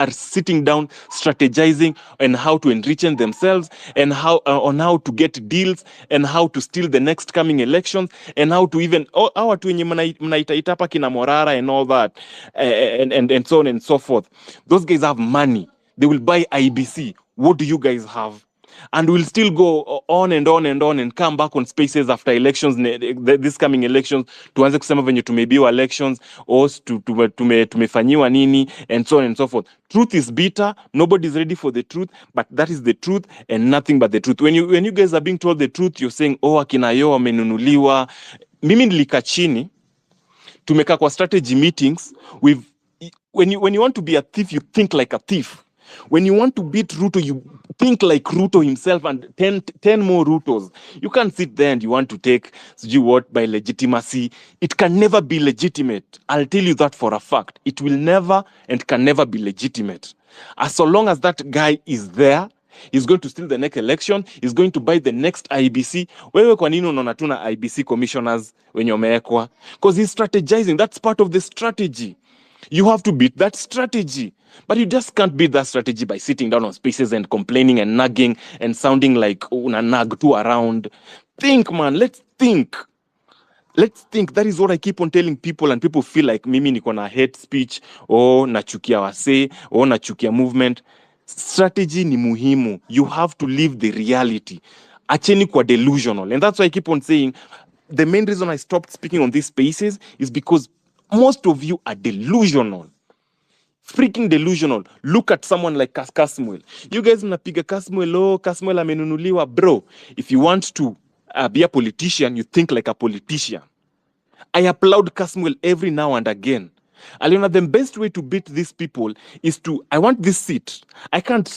are sitting down strategizing on how to enrich themselves and how on how to get deals and how to steal the next coming elections and how to even our tu wenye mnaitaita hapa kina Morara and all that and so on and so forth. Those guys have money. They will buy IBC. What do you guys have? And we'll still go on and on and on and come back on spaces after elections, this coming elections, tuanze kusema venye tumebiwa elections, or tumefanyiwa nini, and so on and so forth. Truth is bitter. Nobody's ready for the truth, but that is the truth and nothing but the truth. When you guys are being told the truth, you're saying, oh, akina yo wamenunuliwa. Mimi nilika chini, tumeka kwa strategy meetings with when you want to be a thief, you think like a thief. When you want to beat Ruto, you think like Ruto himself and 10 more Rutos. You can't sit there and you want to take what by legitimacy. It can never be legitimate. I'll tell you that for a fact. It will never and can never be legitimate. As so long as that guy is there, he's going to steal the next election. He's going to buy the next IBC. Wewe kwa nini unaona tuna IBC commissioners wenye wamewekwa? Because he's strategizing. That's part of the strategy. You have to beat that strategy. But you just can't beat that strategy by sitting down on spaces and complaining and nagging and sounding like una nag too around. Think, man. Let's think. Let's think. That is what I keep on telling people, and people feel like mimi niko na hate speech or nachukia wase or nachukia movement. Strategy ni muhimu. You have to live the reality. Acheni kwa delusional. And that's why I keep on saying the main reason I stopped speaking on these spaces is because most of you are delusional. Freaking delusional. Look at someone like Kasmuel. You guys mnapiga Kasmuel, oh, Kasmuel amenunuliwa. Bro, if you want to be a politician, you think like a politician. I applaud Kasmuel every now and again. Aliona, the best way to beat these people is to, I want this seat. I can't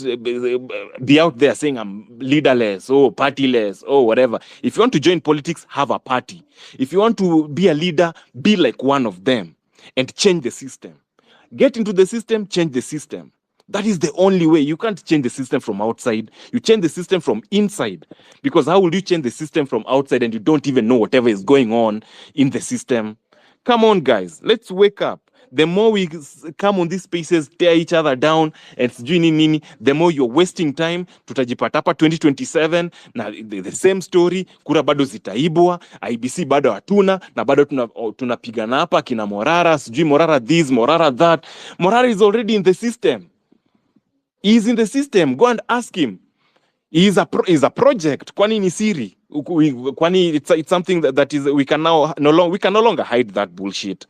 be out there saying I'm leaderless or partyless or whatever. If you want to join politics, have a party. If you want to be a leader, be like one of them and change the system. Get into the system, change the system. That is the only way. You can't change the system from outside. You change the system from inside. Because how will you change the system from outside and you don't even know whatever is going on in the system? Come on, guys. Let's wake up. The more we come on these spaces, tear each other down, and nini, the more you're wasting time. Tutajipata hapa 2027 na the same story. Kura bado zitaibwa, IBC bado hatuna, na bado tunapigana hapa kina Morara, sijui Morara this, Morara that. Morara is already in the system. He's in the system. Go and ask him. He's a project. Kwani ni siri. Kwani it's something that is we can no longer hide that bullshit.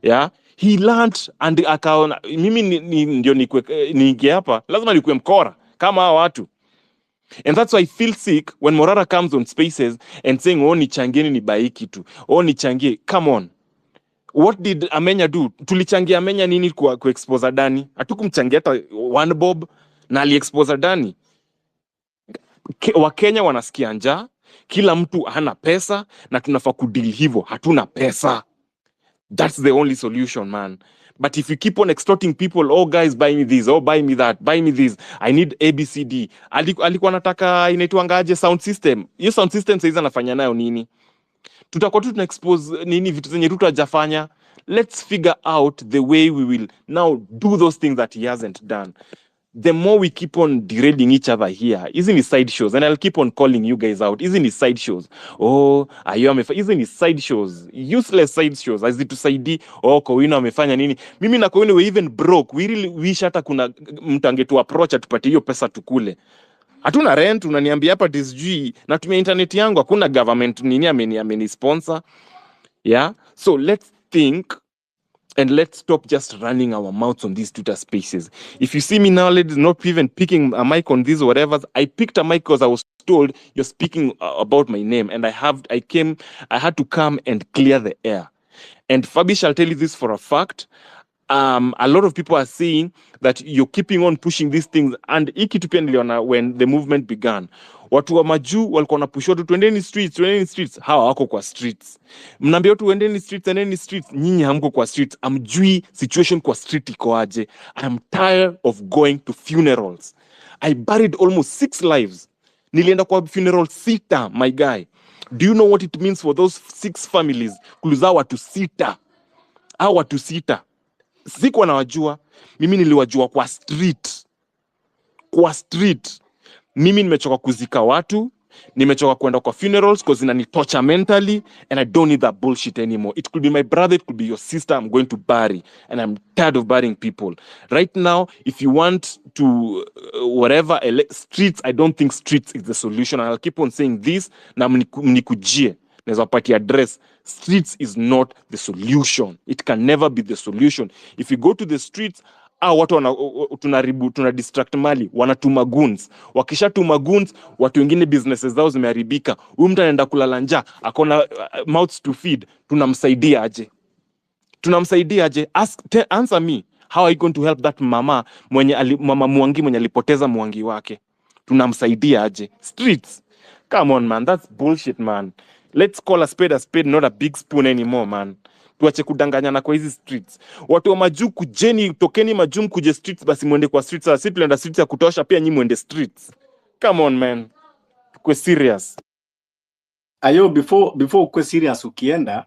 Yeah. He learned and akaona mimi ndio niingie hapa lazima nikuwe mkora kama hao watu. And that's why I feel sick when Morara comes on spaces and saying oh nichangieni ni baiki tu. Oh nichangie. Come on. What did Amenya do? Tulichangia Amenya nini ku expose Adani? Hatukumchangia hata one bob na ali-expose Adani. Wakenya wanasikia njaa, kila mtu hana pesa na tunafaa kudeal hivyo, hatuna pesa. That's the only solution, man. But if you keep on extorting people, oh guys, buy me this, oh buy me that, buy me this, I need ABCD. Alikuwa nataka inaitwangaje sound system. Hiyo sound system sasa anafanya nayo nini? Tutakuwa tu tuna-expose nini vitu zenye Ruto hajafanya. Let's figure out the way we will now do those things that he hasn't done. The more we keep on derailing each other here, isn't it side shows? And I'll keep on calling you guys out. Isn't it side shows? Oh, isn't it side shows? Useless side shows. As it to side, oh, Kowino amefanya nini? Mimi na Kowino we even broke. We really wish hata kuna mtange to approach atupate hiyo pesa tukule. Hatuna rent, unaniambia hapa DSG, natumia internet yangu, hakuna government nini ameni sponsor. Yeah? So let's think. And let's stop just running our mouths on these Twitter spaces. If you see me now, ladies, not even picking a mic on these or whatever, I picked a mic because I was told you're speaking about my name. And I had to come and clear the air. And fabisch, I'll tell you this for a fact. A lot of people are saying that you're keeping on pushing these things. And when the movement began, watu wa majuu walikuwa napush watu tuendeni streets, hawa wako kwa streets. Mnaambia watu endeni streets, nyinyi hamko kwa streets. Amjui situation kwa street iko aje. I'm tired of going to funerals. I buried almost 6 lives. Nilienda kwa funeral 6, my guy. Do you know what it means for those 6 families? Kuluzaa watu 6. Hao watu 6. Sikuwa nawajua. Mimi niliwajua kwa street. Kwa street. Mimi nimechoka kuzika watu, nimechoka kwenda kwa funerals because inanitouch mentally, and I don't need that bullshit anymore. It could be my brother, it could be your sister I'm going to bury, and I'm tired of burying people. Right now, if you want to whatever streets, I don't think streets is the solution. And I'll keep on saying this, na mnikujie. Naweza pati address. Streets is not the solution. It can never be the solution. If you go to the streets, watu tuna distract mali, wanatuma goons. Wakishatuma goons, watu wengine businesses zao zimeharibika. Huyu mtu anaenda kulala njaa, akona mouths to feed. Tunamsaidia aje? Tunamsaidia aje? Answer me. How are you going to help that mama mama Mwangi mwenye alipoteza Mwangi wake? Tunamsaidia aje? Streets. Come on, man. That's bullshit, man. Let's call a spade, not a big spoon anymore, man. Tuache kudanganyana kwa hizi streets. Watu wa majuu kujeni, tokeni majuu kuje streets, basi mwende kwa streets. Sasa tunaenda streets ya kutosha, pia nyinyi mwende streets. Come on, man. Tukwe serious. Ayo, before ukwe serious ukienda,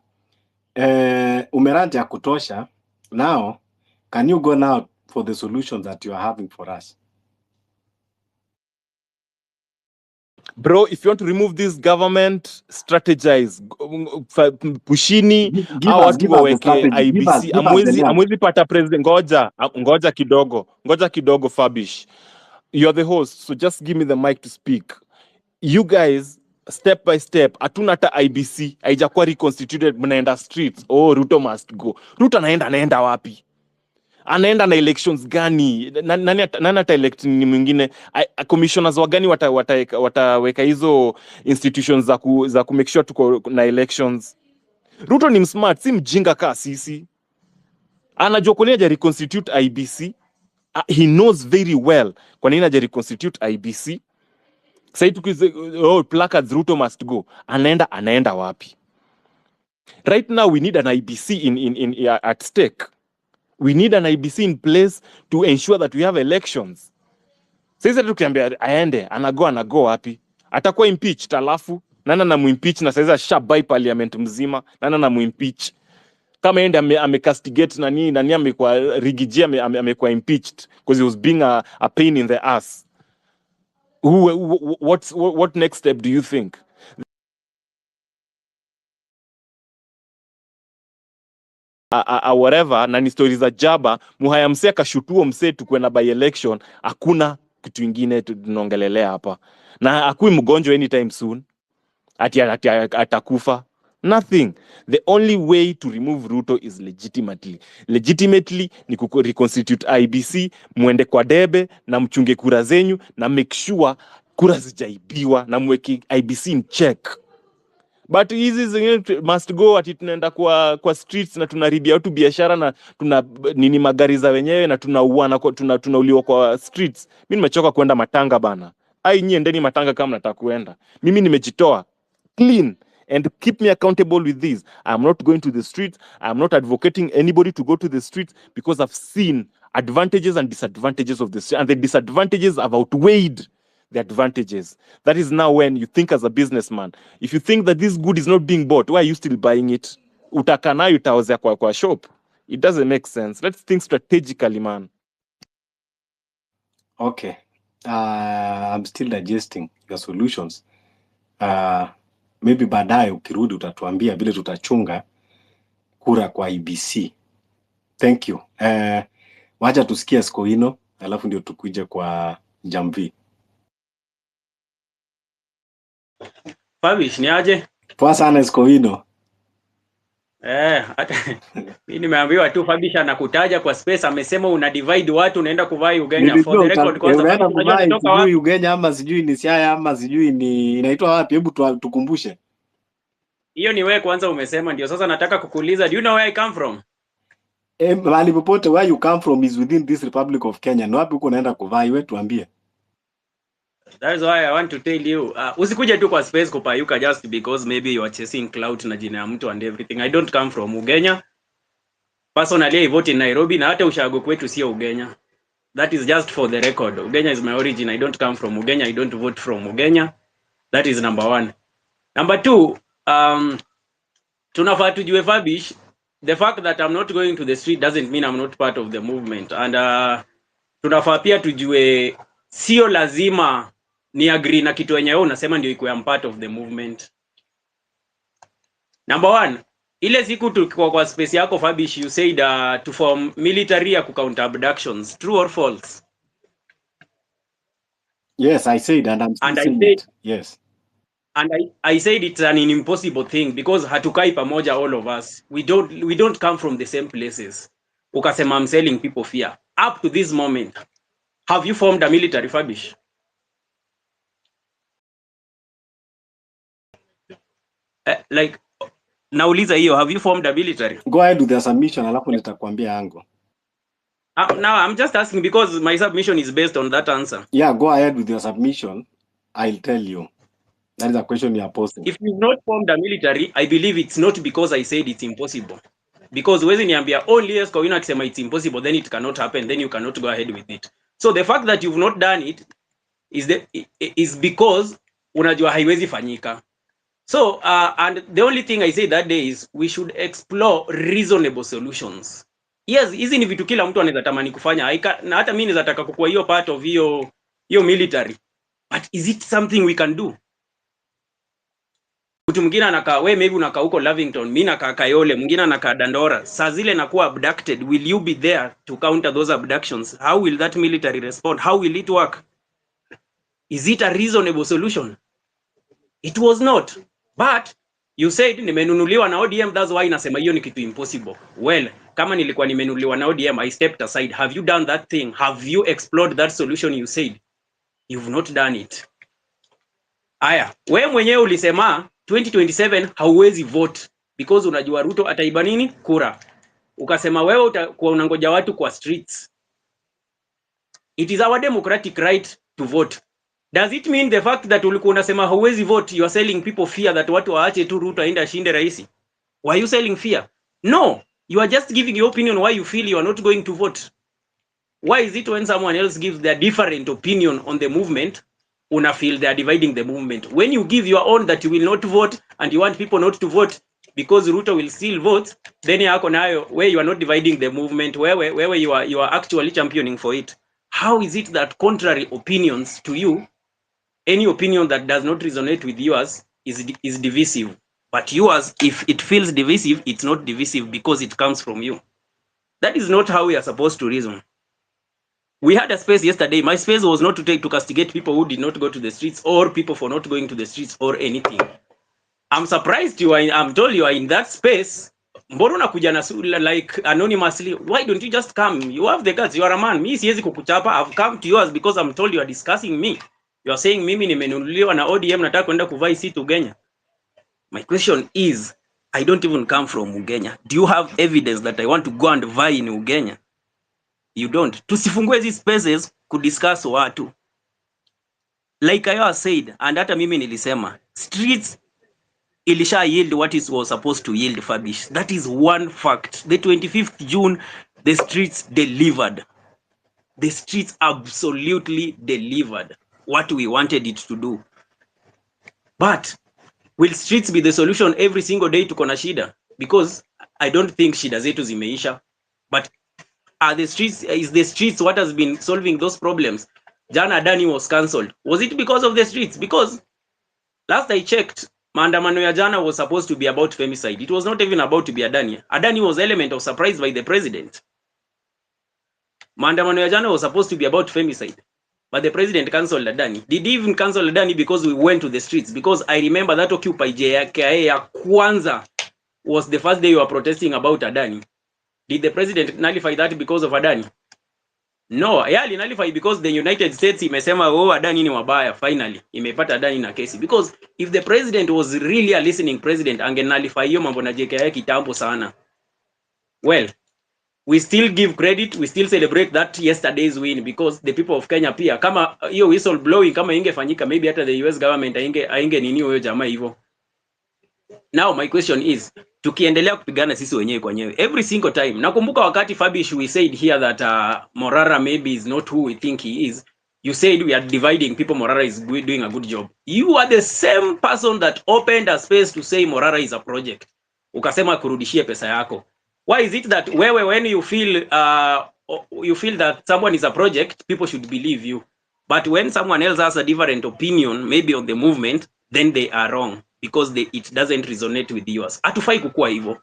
umeranja ya kutosha. Now, can you go now for the solutions that you are having for us? Bro, if you want to remove this government, strategize. Pushini, watu waweke IBC. Amwezi pata president. Ngoja kidogo, Fabish. You're the host, so just give me the mic to speak. You guys, step by step, hatuna hata IBC, haijakuwa reconstituted, mnaenda streets. Oh, Ruto must go. Ruto anaenda wapi? Anaenda na elections gani? Nani ata elect ni mwingine? Commissioners wagani wataweka hizo institutions za ku make sure tuko na elections? Ruto ni smart, si mjinga kaa sisi. Anajua kwa nini haja reconstitute IBC. He knows very well kwa nini haja reconstitute IBC. Sasa tukize placards Ruto must go. Anaenda wapi? Right now we need an IBC in at stake. We need an IBC in place to ensure that we have elections. Sasa tukiambia aende, anago wapi? Atakuwa impeached alafu nana na muimpeach na sasa shabai parliament mzima, nana na muimpeach. Kama ende amecastigate nani amekuwa Rigiji amekuwa impeached because he was being a pain in the ass. What next step do you think? Whatever, na ni stories za jaba, Muhaya msee akashutuo msee tukwenda by election, hakuna kitu ingine tunaongelelea hapa. Na akui mgonjwa anytime soon. Ati atakufa. Nothing. The only way to remove Ruto is legitimately ni reconstitute IBC, muende kwa debe na mchunge kura zenyu na make sure kura zijaibiwa na mweke IBC in check. But hizi zingine must go, ati tunaenda kwa streets na tunaribia watu biashara na tuna nini magari za wenyewe na tunauana tunauliwa kwa streets. Mimi nimechoka kwenda matanga bana. Nyie endeni matanga kama mnataka kuenda. Mimi nimejitoa clean, and keep me accountable with this. I'm not going to the streets. I'm not advocating anybody to go to the streets because I've seen advantages and disadvantages of this, and the disadvantages have outweighed the advantages. That is now when you think as a businessman. If you think that this good is not being bought, why are you still buying it? Utakana utaozea kwa shop. It doesn't make sense. Let's think strategically, man. Okay. I'm still digesting your solutions. Maybe baadaye ukirudi utatuambia vile tutachunga kura kwa IBC. Thank you. Wacha tusikie Skoino, alafu ndio tukuje kwa Jamvi. Fabish, ni aje? Poa sana Skoino. Mimi nimeambiwa tu Fabish anakutaja kwa space, amesema una divide watu unaenda kuvai Ugenya. For the record kwanza unatoka wapi? Ugenya ama sijui ni Siaya ama sijui ni inaitwa wapi? Hebu tukumbushe. Hiyo ni wewe kwanza umesema, ndio sasa nataka kukuuliza, do you know where I come from? Mahali popote where you come from is within this Republic of Kenya. Ni wapi uko unaenda kuvai, wewe tuambie. That is why I want to tell you, usikuje tu kwa space kupayuka just because maybe you are chasing clout na jina ya mtu and everything. I don't come from Ugenya. Personally, I vote in Nairobi na hata ushago kwetu sio Ugenya. That is just for the record. Ugenya is my origin. I don't come from Ugenya. I don't vote from Ugenya. That is number one. Number two, tunafaa tujue Fabish, the fact that I'm not going to the street doesn't mean I'm not part of the movement. And tunafaa pia tujue sio lazima ni agree na kitu yenye wewe unasema ndio ikuwe I'm part of the movement. Number one, ile siku tulikuwa kwa space yako Fabish, you said to form military ya counter abductions. True or false? Yes, I said, and I'm still saying it. Yes. And I said it's an impossible thing because hatukai pamoja all of us. We don't come from the same places. Ukasema I'm selling people fear. Up to this moment, have you formed a military, Fabish? Like, nauliza hiyo, have you formed a military? Go ahead with the submission, alafu nitakwambia ango. Now I'm just asking because my submission is based on that answer. Yeah, go ahead with your submission. I'll tell you. That is a question you are posing. If you've not formed a military, I believe it's not because I said it's impossible. Because wezi niambia only yes kwa akisema it's impossible, then it cannot happen, then you cannot go ahead with it. So the fact that you've not done it is because unajua haiwezi fanyika. So and the only thing I say that day is we should explore reasonable solutions. Yes, hizi ni vitu kila mtu anaweza tamani kufanya. Na hata mimi naweza taka kukuwa hiyo part of hiyo military. But is it something we can do? Mtu mwingine anakaa, wewe maybe unakaa huko Lavington, mimi nakaa Kayole, mwingine anakaa Dandora. Saa zile nakuwa abducted, will you be there to counter those abductions? How will that military respond? How will it work? Is it a reasonable solution? It was not. But you said nimenunuliwa na ODM, that's why nasema hiyo ni kitu impossible. Well, kama nilikuwa nimenunuliwa na ODM, I stepped aside. Have you done that thing? Have you explored that solution you said? You've not done it. Aya, wewe mwenyewe ulisema 2027 hauwezi vote because unajua Ruto ataiba nini? Kura. Ukasema wewe utakuwa unangoja watu kwa streets. It is our democratic right to vote. Does it mean the fact that ulikuwa unasema hauwezi vote, you are selling people fear that watu waache tu Ruto aende ashinde rais? Why are you selling fear? No, you are just giving your opinion why you feel you are not going to vote. Why is it when someone else gives their different opinion on the movement, una feel they are dividing the movement? When you give your own that you will not vote and you want people not to vote because Ruto will still vote, then yako nayo where you are not dividing the movement, where you are actually championing for it. How is it that contrary opinions to you, any opinion that does not resonate with yours is divisive, but yours, if it feels divisive, it's not divisive because it comes from you? That is not how we are supposed to reason. We had a space yesterday. My space was not to castigate people who did not go to the streets or people for not going to the streets or anything. I'm surprised I'm told you are in that space. Mbona unakuja na like anonymously? Why don't you just come? You have the guts. You are a man. Mimi siwezi kukuchapa. I've come to yours because I'm told you are discussing me. You are saying mimi nimenunuliwa na ODM nataka kwenda kuvai seat Ugenya. My question is, I don't even come from Ugenya. Do you have evidence that I want to go and vie in Ugenya? You don't. Tusifungue hizi spaces kudiscuss watu. Like I said, and hata mimi nilisema, streets ilisha yield what it was supposed to yield, Fabish. That is one fact. The 25th June, the streets delivered. The streets absolutely delivered what we wanted it to do. But will streets be the solution every single day to kona shida? Because I don't think shida zetu zimeisha. But is the streets what has been solving those problems? Jana Adani was cancelled. Was it because of the streets? Because last I checked, maandamano ya jana was supposed to be about femicide. It was not even about to be Adani. Adani was element of surprise by the president. Maandamano ya jana was supposed to be about femicide, but the president cancelled Adani. Did he even cancel Adani because we went to the streets? Because I remember that Occupy JKA ya kwanza was the first day you were protesting about Adani. Did the president nullify that because of Adani? No, yeah, nullify because the United States imesema Adani ni wabaya. Finally, imepata Adani na kesi. Because if the president was really a listening president, ange nullify hiyo mambo na JKA kitambo sana. Well, we still give credit, we still celebrate that yesterday's win because the people of Kenya pia, kama hiyo whistle blowing kama ingefanyika, maybe hata the US government ainge nini huyo jamaa hivyo. Now my question is, tukiendelea kupigana sisi wenyewe kwa wenyewe every single time. Nakumbuka wakati Fabish we said here that Morara maybe is not who we think he is. You said we are dividing people, Morara is doing a good job. You are the same person that opened a space to say Morara is a project. Ukasema kurudishie pesa yako. Why is it that when you feel that someone is a project, people should believe you, but when someone else has a different opinion maybe on the movement, then they are wrong because it doesn't resonate with yours. Hatufai kukua hivyo.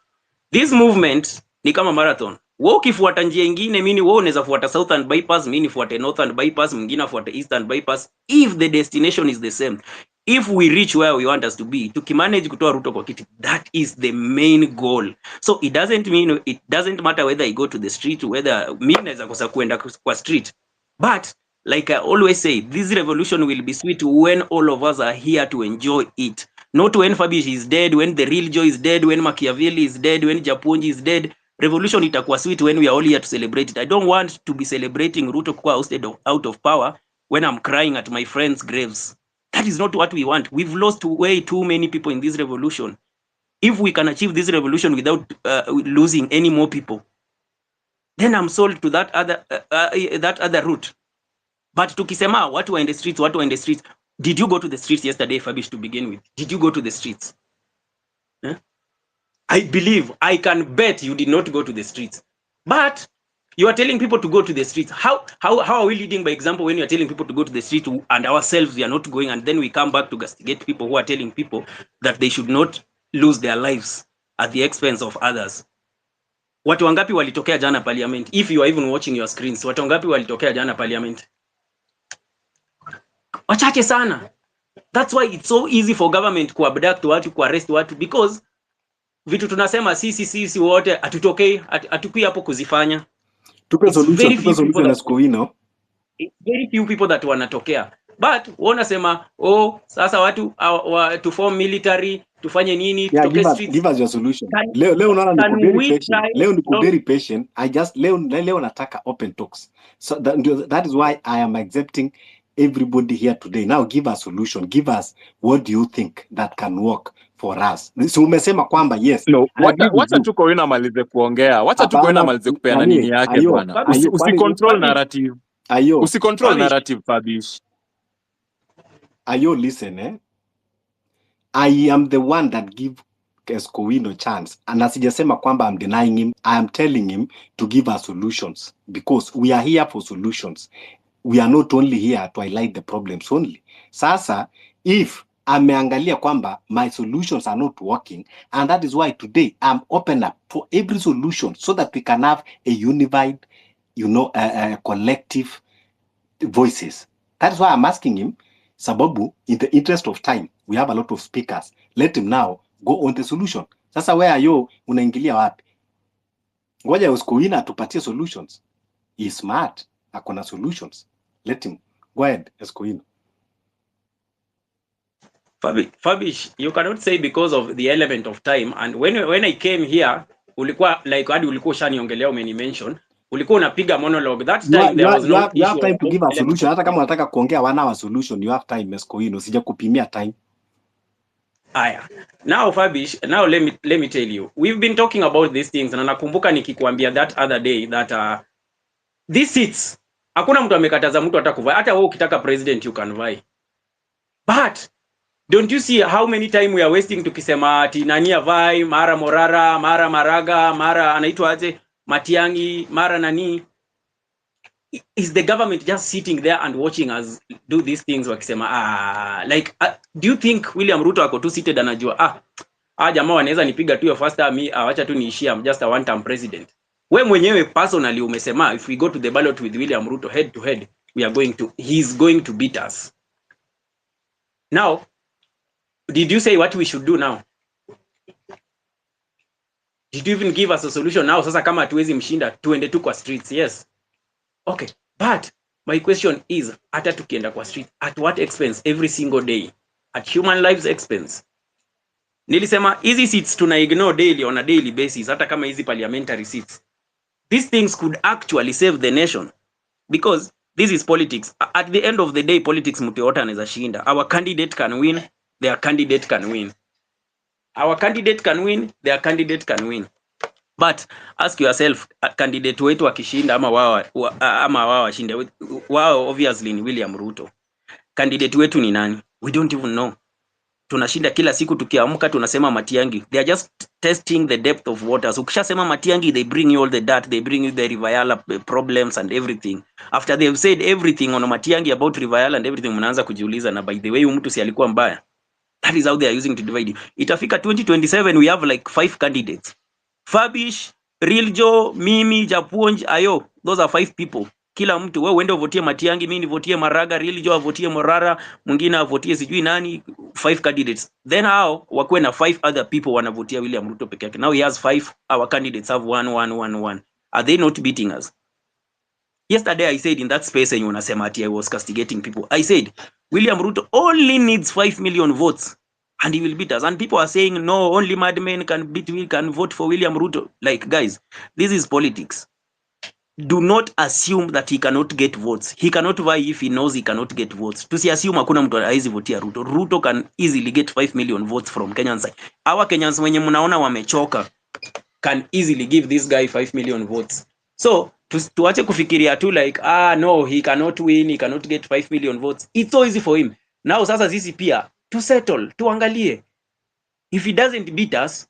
This movement ni kama marathon. Wewe ukifuata njia nyingine, mimi wewe unaweza fuata southern bypass, mimi nifuate northern bypass, mwingine afuate eastern bypass. If the destination is the same, if we reach where we want us to be, tukimanage kutoa Ruto kwa kiti, that is the main goal. So it doesn't matter whether I go to the street, whether mimi naweza kosa kuenda kwa street, but like I always say, this revolution will be sweet when all of us are here to enjoy it. Not when Fabish is dead, when the real Joe is dead, when Machiavelli is dead, when Japonji is dead. Revolution itakuwa sweet when we are all here to celebrate it. I don't want to be celebrating Ruto kuwa out of power when I'm crying at my friends' graves. That is not what we want. We've lost way too many people in this revolution. If we can achieve this revolution without losing any more people, then I'm sold to that other route. But tukisema watu wa in the streets, did you go to the streets yesterday, Fabish, to begin with? Did you go to the streets? I can bet you did not go to the streets. But you are telling people to go to the streets. How are we leading by example when you are telling people to go to the street and ourselves we are not going, and then we come back to castigate people who are telling people that they should not lose their lives at the expense of others? Watu wangapi walitokea jana parliament? If you are even watching your screens, watu wangapi walitokea jana parliament? Wachache sana. That's why it's so easy for government to abduct watu, ku arrest watu, because vitu tunasema sisi wote atutokei, atukui hapo kuzifanya. Tupe solution na Skowino. It's very few people that wanatokea. But wanasema sasa watu to form military, tufanye nini, tutoke streets. Give us your solution. Leo unaona niko very patient. Leo niko very patient. Leo nataka open talks. So that is why I am accepting everybody here today. Now give us solution. Give us what do you think that can work for us. So umesema kwamba yes. No, wacha tu Kowino amalize kuongea. Wacha tu Kowino amalize kupeana nini yake bwana. Usicontrol narrative. Usicontrol narrative, Fabish. Ayo, listen, I am the one that give Kowino chance. And asijasema kwamba I'm denying him. I am telling him to give us solutions because we are here for solutions. We are not only here to highlight the problems only. Sasa, if ameangalia kwamba my solutions are not working, and that is why today I'm open up for every solution so that we can have a unified, collective voices. That is why I'm asking him, sababu, in the interest of time, we have a lot of speakers. Let him now go on the solution. Sasa where yo unaingilia wapi? Ngoja Skowino atupatie solutions. He is smart. Akona solutions. Let him. Go ahead, Skowino. Fabish, you cannot say because of the element of time. And when I came here, ulikuwa like hadi ulikuwa ushaniongelea umeni-mention, ulikuwa unapiga monologue. That time there was no issue. You have time to give a solution. Hata kama unataka kuongea 1 hour solution, you have time, Skowino. Sija kupimia time. Aya. Now Fabish, now let me tell you. We've been talking about these things, na nakumbuka nikikuambia that other day that these seats hakuna mtu amekataza mtu atakuvai. Hata wewe ukitaka president you can vie. But don't you see how many time we are wasting tukisema ati nani avai, mara Morara, mara Maraga, mara anaitwa aje Matiangi, mara nani? Is the government just sitting there and watching us do these things wakisema do you think William Ruto ako tu seated anajua jamaa wanaweza nipiga tu first time, acha tu niishia, I'm just a one term president? We mwenyewe personally umesema if we go to the ballot with William Ruto head to head, he's going to beat us. Now, did you say what we should do now? Did you even give us a solution now? Sasa kama hatuwezi mshinda, tuende tu kwa streets. Yes. Okay. But my question is, hata tukienda kwa street, at what expense every single day? At human lives expense. Nilisema easy seats tuna ignore daily on a daily basis, hata kama hizi parliamentary seats. These things could actually save the nation because this is politics. At the end of the day, politics mtu yote anaweza shinda. Our candidate can win, their candidate can win. Our candidate can win, their candidate can win. But ask yourself, candidate wetu akishinda ama wao washinde, wao obviously ni William Ruto. Candidate wetu ni nani? We don't even know. tunashinda kila siku tukiamka tunasema Matiangi. They are just testing the depth of waters. Ukishasema Matiangi, they bring you all the dirt, they bring you the Rivayala problems and everything. After they have said everything on Matiangi about Rivayala and everything, mnaanza kujiuliza, na by the way mtu si alikuwa mbaya. That is how they are using to divide you. Itafika 2027 we have like 5 candidates. Fabish, Real Joe, Mimi, Japuonj, Ayo. Those are 5 people. Kila mtu wewe uende uvotie Matiangi, mimi nivotie Maraga, Real Joe avotie Morara, mwingine avotie sijui nani, 5 candidates. Then hao wakuwe na 5 other people wanavotia William Ruto peke yake. Now he has 5, our candidates have 1. Are they not beating us? Yesterday I said in that space and unasema ati I was castigating people. I said William Ruto only needs 5 million votes and he will beat us. And people are saying no, only madmen can vote for William Ruto. Like, guys, this is politics. Do not assume that he cannot get votes. He cannot vie if he knows he cannot get votes. Tusiassume hakuna mtu haizi votia Ruto. Ruto can easily get 5 million votes from Kenyan side. Our Kenyans wenye mnaona wamechoka can easily give this guy 5 million votes. So tuache kufikiria tu like no, he cannot win, he cannot get 5 million votes. It's so easy for him. Now sasa sisi pia to settle, tuangalie. If he doesn't beat us,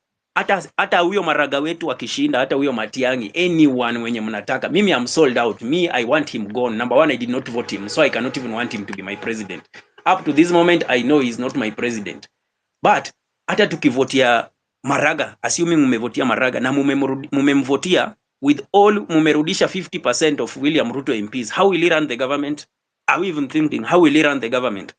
hata huyo Maraga wetu akishinda, hata huyo Matiangi, anyone wenye mnataka, mimi I'm sold out. Me, I want him gone. Number one, I did not vote him, so I cannot even want him to be my president. Up to this moment, I know he's not my president. But hata tukivotia Maraga, assuming mumevotia Maraga na mumemvotia with all, mumerudisha 50% of William Ruto MPs, how will he run the government? Are we even thinking how will he run the government?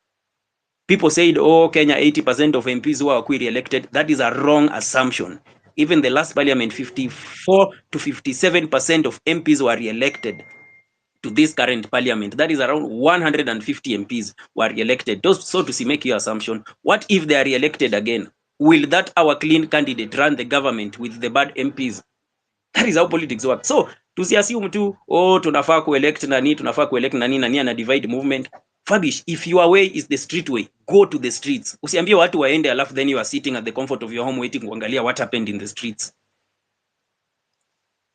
People said, oh, Kenya 80% of MPs who are re-elected. That is a wrong assumption. Even the last parliament, 54 to 57% of MPs were re-elected to this current parliament. That is around 150 MPs were re-elected. So to make your assumption, what if they are re-elected again? Will that our clean candidate run the government with the bad MPs? That is how politics work. So tusiassume tu, oh, tunafaa kuelect nani ana divide movement. Fabish, if your way is the street way, go to the streets. Usiambie watu waende alafu then you are sitting at the comfort of your home waiting kuangalia what happened in the streets.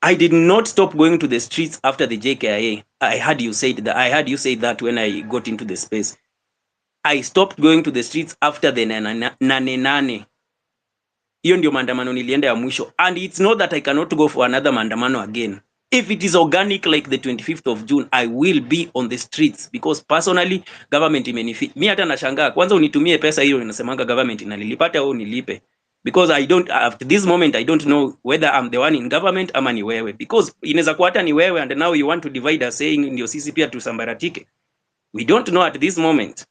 I did not stop going to the streets after the JKIA. I heard you say that when I got into the space. I stopped going to the streets after the nane. Hiyo ndio maandamano nilienda ya mwisho. And it's not that I cannot go for another maandamano again. If it is organic like the 25th of June, I will be on the streets because personally government imenifit. Mi hata nashangaa, kwanza unitumie pesa hiyo inasemanga government inanilipata au nilipe. Because at this moment I don't know whether I'm the one in government ama ni wewe. Because inaweza kuwa hata ni wewe and now you want to divide us saying ndio sisi pia tusambaratike. We don't know at this moment.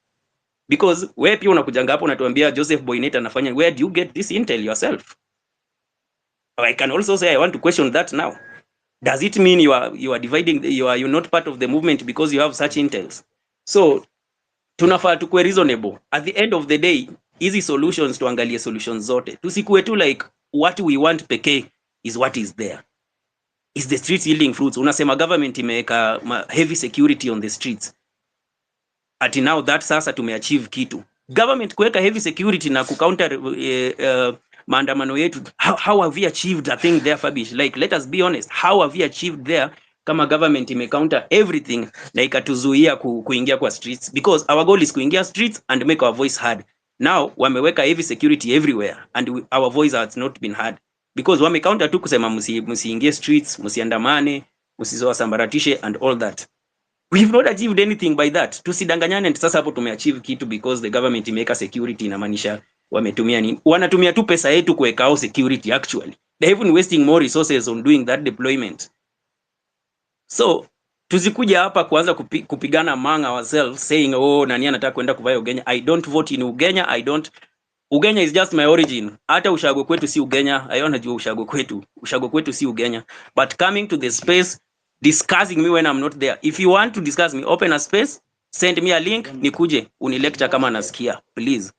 Because wewe pia unakujanga hapo unatuambia Joseph Boynet anafanya, where do you get this intel yourself? I can also say I want to question that now. Does it mean you are dividing, you're not part of the movement because you have such intels? So tunafaa tukue reasonable. At the end of the day, easy solutions, tuangalie solutions zote. Tusikue tu like what we want pekee is what is there. Is the streets yielding fruits? Unasema government imeweka heavy security on the streets. Ati now that sasa tumeachieve kitu. Government kuweka heavy security na kucounter maandamano yetu, how have we achieved a thing there, Fabish? Like, let us be honest, how have we achieved there kama government imecounter everything na ikatuzuia kuingia kwa streets? Because our goal is kuingia streets and make our voice heard. Now wameweka heavy security everywhere and our voice has not been heard because wamecounter tu kusema msiingie streets, msiandamane, msizowasambaratishe and all that. We've not achieved anything by that. Tusidanganyane sasa hapo tumeachieve kitu because the government imeweka security, inamaanisha wametumia nini? Wanatumia tu pesa yetu kuweka security actually. They're even wasting more resources on doing that deployment. So tuzikuja hapa kuanza kupigana among ourselves saying oh nani anataka kwenda kuvaa Ugenya. I don't vote in Ugenya. Ugenya is just my origin. Hata ushago kwetu si Ugenya. I don't know ushago kwetu si Ugenya. But coming to the space discussing me when I'm not there. If you want to discuss me, open a space, send me a link, nikuje unilecture kama nasikia, please.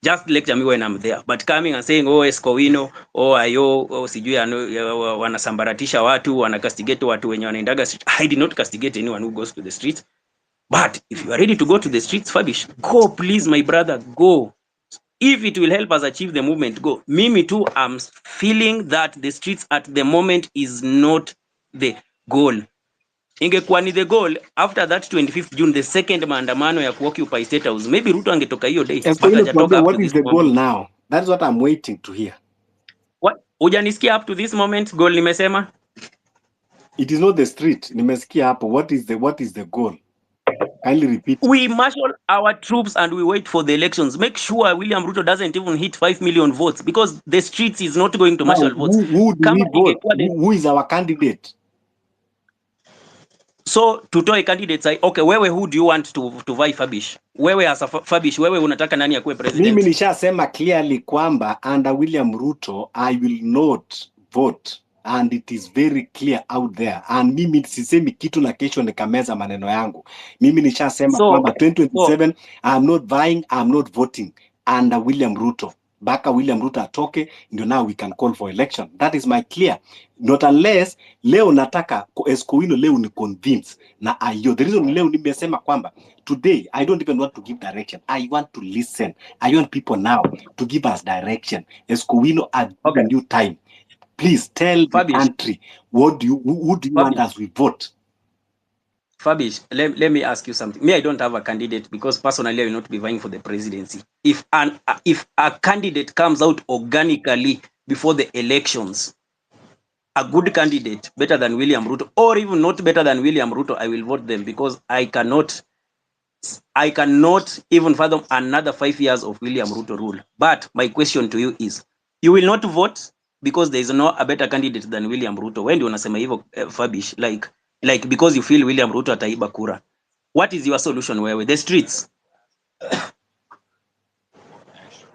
Just lecture me when I'm there. But coming and saying oh Escowino, oh Ayo, oh sijui wanasambaratisha watu, wanacastigate watu wenye wanaendaga street. I did not castigate anyone who goes to the streets. But if you are ready to go to the streets, Fabish, go please my brother, go. If it will help us achieve the movement, go. Mimi too, I'm feeling that the streets at the moment is not the goal. ingekuwa ni the goal after that 25th June, the second maandamano ya kuoccupy State House, maybe Ruto angetoka hiyo day, but hajatoka up What to is this the goal moment. now? That's what I'm waiting to hear. What? Hujanisikia up to this moment goal nimesema? It is not the street. Nimesikia hapo. What is the goal? Kindly repeat. We marshal our troops and we wait for the elections. Make sure William Ruto doesn't even hit 5 million votes, because the streets is not going to Now, marshal votes. who do we Kama vote? ingekuwa the Who is our candidate? so tutoe candidates. Okay, wewe who do you want to vie fabish? Wewe as a fabish, wewe unataka nani akuwe Mimi president? nishasema clearly kwamba under William Ruto I will not vote, and it is very clear out there, and mimi sisemi kitu na kesho nikameza maneno yangu. Mimi nishasema So, kwamba 2027 I'm not vying, I'm not voting under William Ruto. Baka William Ruto atoke, ndio now we can call for election. That is my clear. Not unless leo nataka Escowino leo ni convince na ayo. The reason leo nimesema kwamba today I don't even want to give direction. I want to listen. I want people now to give us direction. Escowino, I've given you time. Please tell the country who do you want as we vote? Fabish, let me ask you something. Me, I don't have a candidate because personally I will not be vying for the presidency. If a candidate comes out organically before the elections, a good candidate better than William Ruto, or even not better than William Ruto, I will vote them, because I cannot even fathom another 5 years of William Ruto rule. But my question to you is, you will not vote because there is no a better candidate than William Ruto. When do you unasema hivyo, Fabish? Like because you feel William Ruto ataiba kura. What is your solution? Where the streets?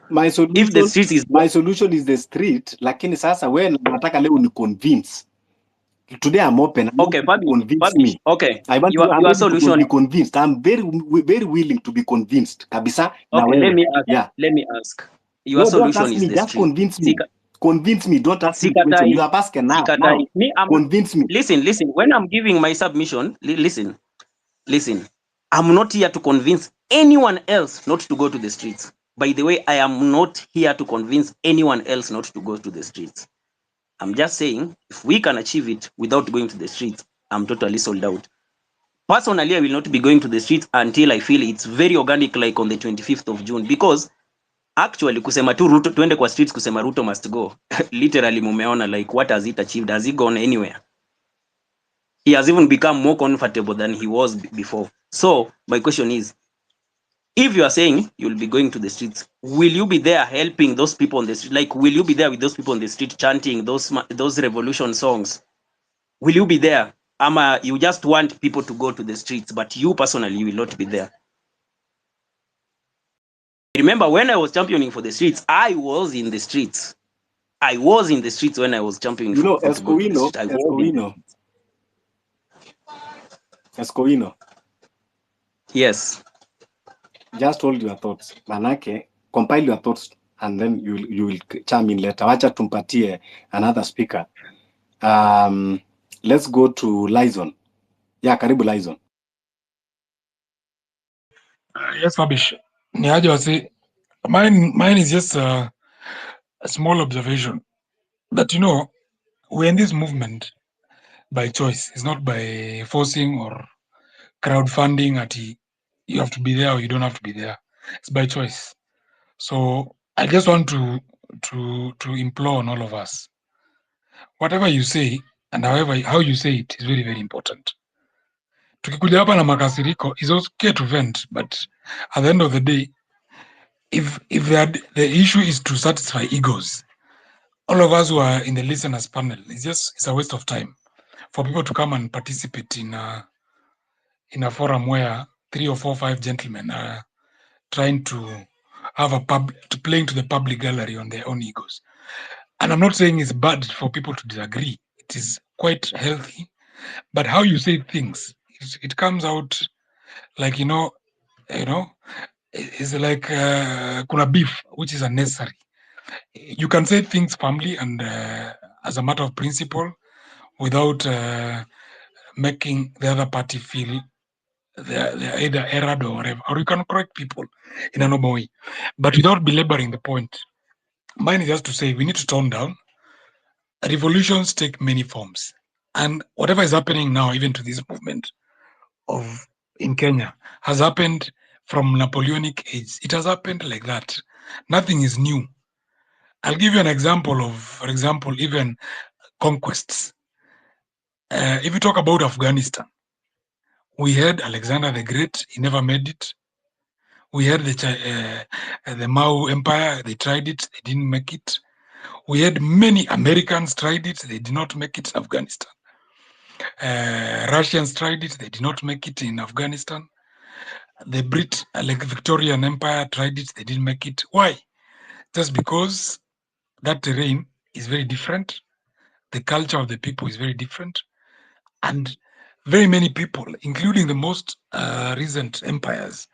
My solution, if the streets is my solution is the street, lakini sasa wewe nataka leo ni convince. Today I'm open. Okay, convince me. Okay. I want your solution to be convinced. I'm very willing to be convinced. Kabisa. Okay, let me ask. Your solution is the just street. Convince me. Convince me. Don't ask me question. You are asking now. Convince me. Listen. When I'm giving my submission, listen. I'm not here to convince anyone else not to go to the streets. By the way, I am not here to convince anyone else not to go to the streets. I'm just saying, if we can achieve it without going to the streets, I'm totally sold out. Personally, I will not be going to the streets until I feel it's very organic, like on the 25th of June, because actually kusema tu Ruto tuende kwa streets, kusema Ruto must go. Literally mumeona, like, what has it achieved? Has he gone anywhere? He has even become more comfortable than he was before. So my question is, if you are saying you'll be going to the streets, will you be there helping those people on the street? Like, will you be there with those people on the street chanting those revolution songs? Will you be there? You just want people to go to the streets, but you personally, you will not be there? Remember, when I was championing for the streets, I was in the streets. I was in the streets when I was championing for Escowino. Yes. Just hold your thoughts. Manake, compile your thoughts and then you will chime in later. Wacha tumpatie another speaker. Let's go to Lyson. Yeah, karibu Lyson. Yes, Fabish. Niaje wasi. Mine is just a small observation that, we're in this movement by choice. It's not by forcing or crowdfunding at you have to be there or you don't have to be there. It's by choice. So I just want to implore on all of us. Whatever you say and how you say it is very, very important. Tukikuja hapa na makasiriko is okay to vent, but at the end of the day, if the issue is to satisfy egos, all of us who are in the listeners panel, it's a waste of time for people to come and participate in a forum where 3 or 4 or 5 gentlemen are trying to have playing to the public gallery on their own egos. And I'm not saying it's bad for people to disagree. It is quite healthy, but how you say things, it comes out like, it's like kuna beef, which is unnecessary. You can say things firmly and as a matter of principle without making the other party feel they're either erred or whatever, or you can correct people in a normal way, but without belaboring the point. Mine is just to say we need to tone down. Revolutions take many forms. And whatever is happening now, even to this movement in Kenya, has happened from Napoleonic age. It has happened like that. Nothing is new. I'll give you an example of, for example, even conquests. If you talk about Afghanistan, we had Alexander the Great. He never made it. We had the Mao Empire. They tried it. They didn't make it. We had many Americans tried it. They did not make it in Afghanistan. Russians tried it. They did not make it in Afghanistan. The Victorian Empire tried it. They didn't make it. Why? Just because that terrain is very different. The culture of the people is very different. And very many people, including the most recent empires,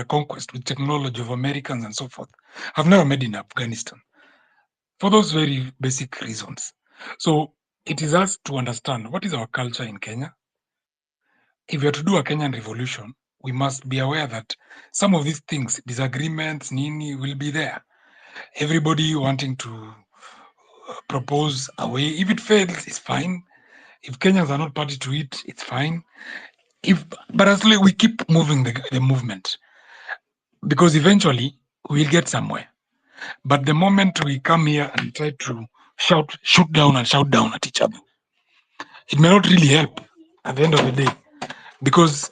conquest with technology of Americans and so forth, have never made in Afghanistan for those very basic reasons. So it is us to understand what is our culture in Kenya. If we are to do a Kenyan revolution, we must be aware that some of these things, disagreements, nini, will be there. Everybody wanting to propose a way. If it fails, it's fine. If Kenyans are not party to it, it's fine. But as we keep moving the movement, because eventually we'll get somewhere. But the moment we come here and try to shoot down at each other, it may not really help at the end of the day. Because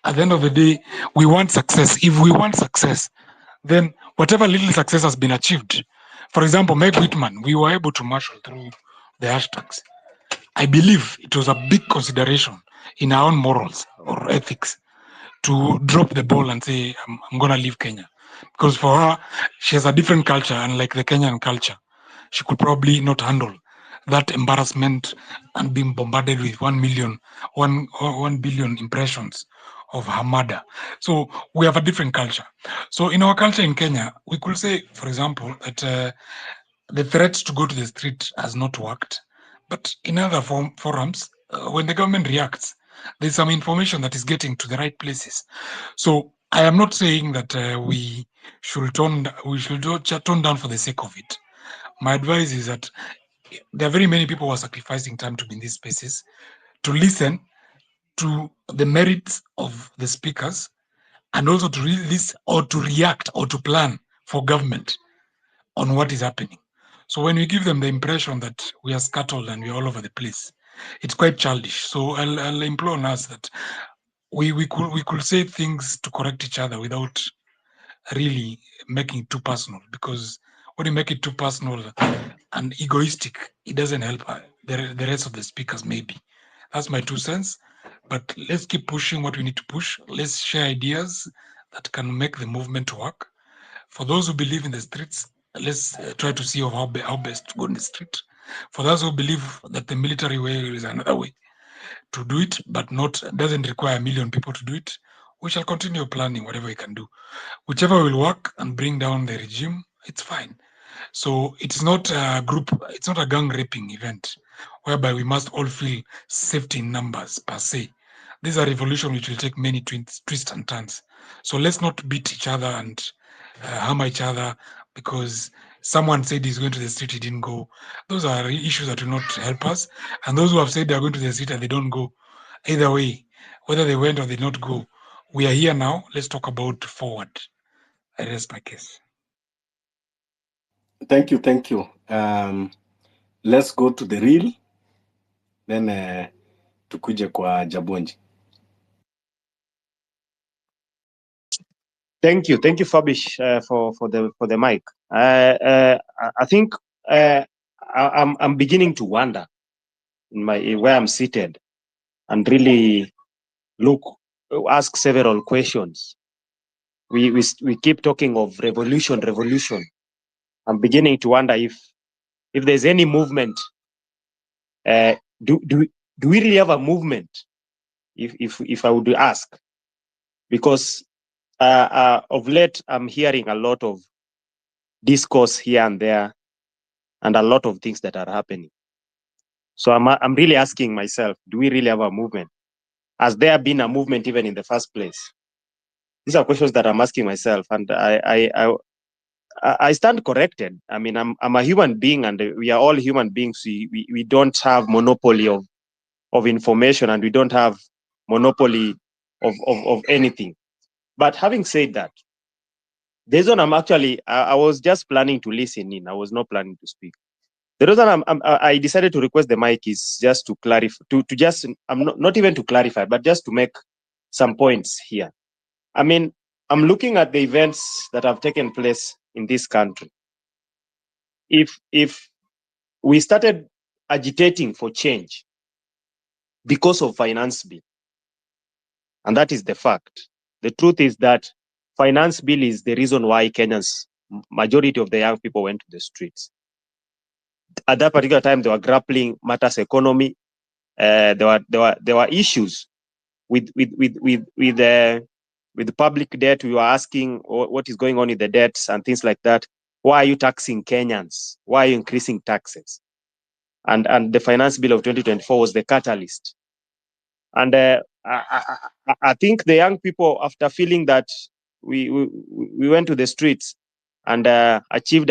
at the end of the day, we want success. If we want success, then whatever little success has been achieved, for example, Meg Whitman, we were able to marshal through the hashtags. I believe it was a big consideration in our own morals or ethics to drop the ball and say, I'm going to leave Kenya. Because for her, she has a different culture, and like the Kenyan culture, she could probably not handle that embarrassment and being bombarded with 1 billion impressions of her murder. So we have a different culture. So in our culture in Kenya, we could say, for example, that the threat to go to the street has not worked. But in other forums, when the government reacts, there's some information that is getting to the right places. So I am not saying that we should tone down for the sake of it. My advice is that there are very many people who are sacrificing time to be in these spaces, to listen to the merits of the speakers, and also to release or to react or to plan for government on what is happening. So when we give them the impression that we are scattered and we are all over the place, it's quite childish. So I'll implore on us that we could say things to correct each other without really making it too personal, because when you make it too personal and egoistic, it doesn't help the rest of the speakers. Maybe that's my 2 cents. But let's keep pushing what we need to push. Let's share ideas that can make the movement work. For those who believe in the streets, let's try to see how best to go in the street. For those who believe that the military way is another way to do it, but doesn't require 1 million people to do it, we shall continue planning whatever we can do. Whichever will work and bring down the regime, it's fine. So it's not a gang raping event whereby we must all feel safety in numbers per se. This is a revolution which will take many twists and turns. So let's not beat each other and hammer each other because someone said he's going to the street, he didn't go. Those are issues that will not help us. And those who have said they're going to the street and they don't go, either way, whether they went or they did not go, we are here now. Let's talk about forward. I rest my case. Thank you. Let's go to the real, then tukuje kwa Jabonji. Thank you, Fabish, for the mic. I think I'm beginning to wonder in where I'm seated and really ask several questions. We keep talking of revolution. I'm beginning to wonder if there's any movement. Do we really have a movement? If I would ask, because of late I'm hearing a lot of discourse here and there, and a lot of things that are happening. So I'm really asking myself, do we really have a movement? Has there been a movement even in the first place? These are questions that I'm asking myself, and I stand corrected. I mean, I'm a human being, and we are all human beings. We don't have monopoly of of information, and we don't have monopoly of anything. But having said that, the reason I'm actually, I was just planning to listen in. I was not planning to speak. The reason I decided to request the mic is just to clarify, to just, I'm not even to clarify, but just to make some points here. I mean, I'm looking at the events that have taken place in this country. If we started agitating for change because of finance bill, and that is the fact. The truth is that finance bill is the reason why Kenyans, majority of the young people went to the streets. At that particular time, they were grappling matters economy. There were issues with the public debt. We were asking what is going on with the debts and things like that. Why are you taxing Kenyans? Why are you increasing taxes? And the finance bill of 2024 was the catalyst. And I think the young people, after feeling that we went to the streets and achieved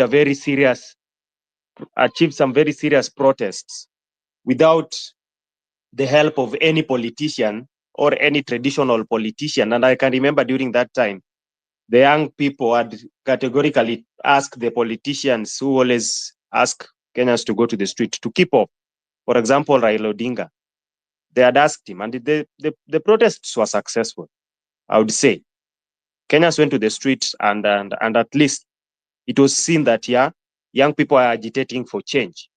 some very serious protests without the help of any politician or any traditional politician. And I can remember during that time, the young people had categorically asked the politicians who always ask Kenyans to go to the street to keep up. For example, Raila Odinga, they had asked him, and the protests were successful, I would say. Kenyans went to the streets, and at least it was seen that, yeah, young people are agitating for change.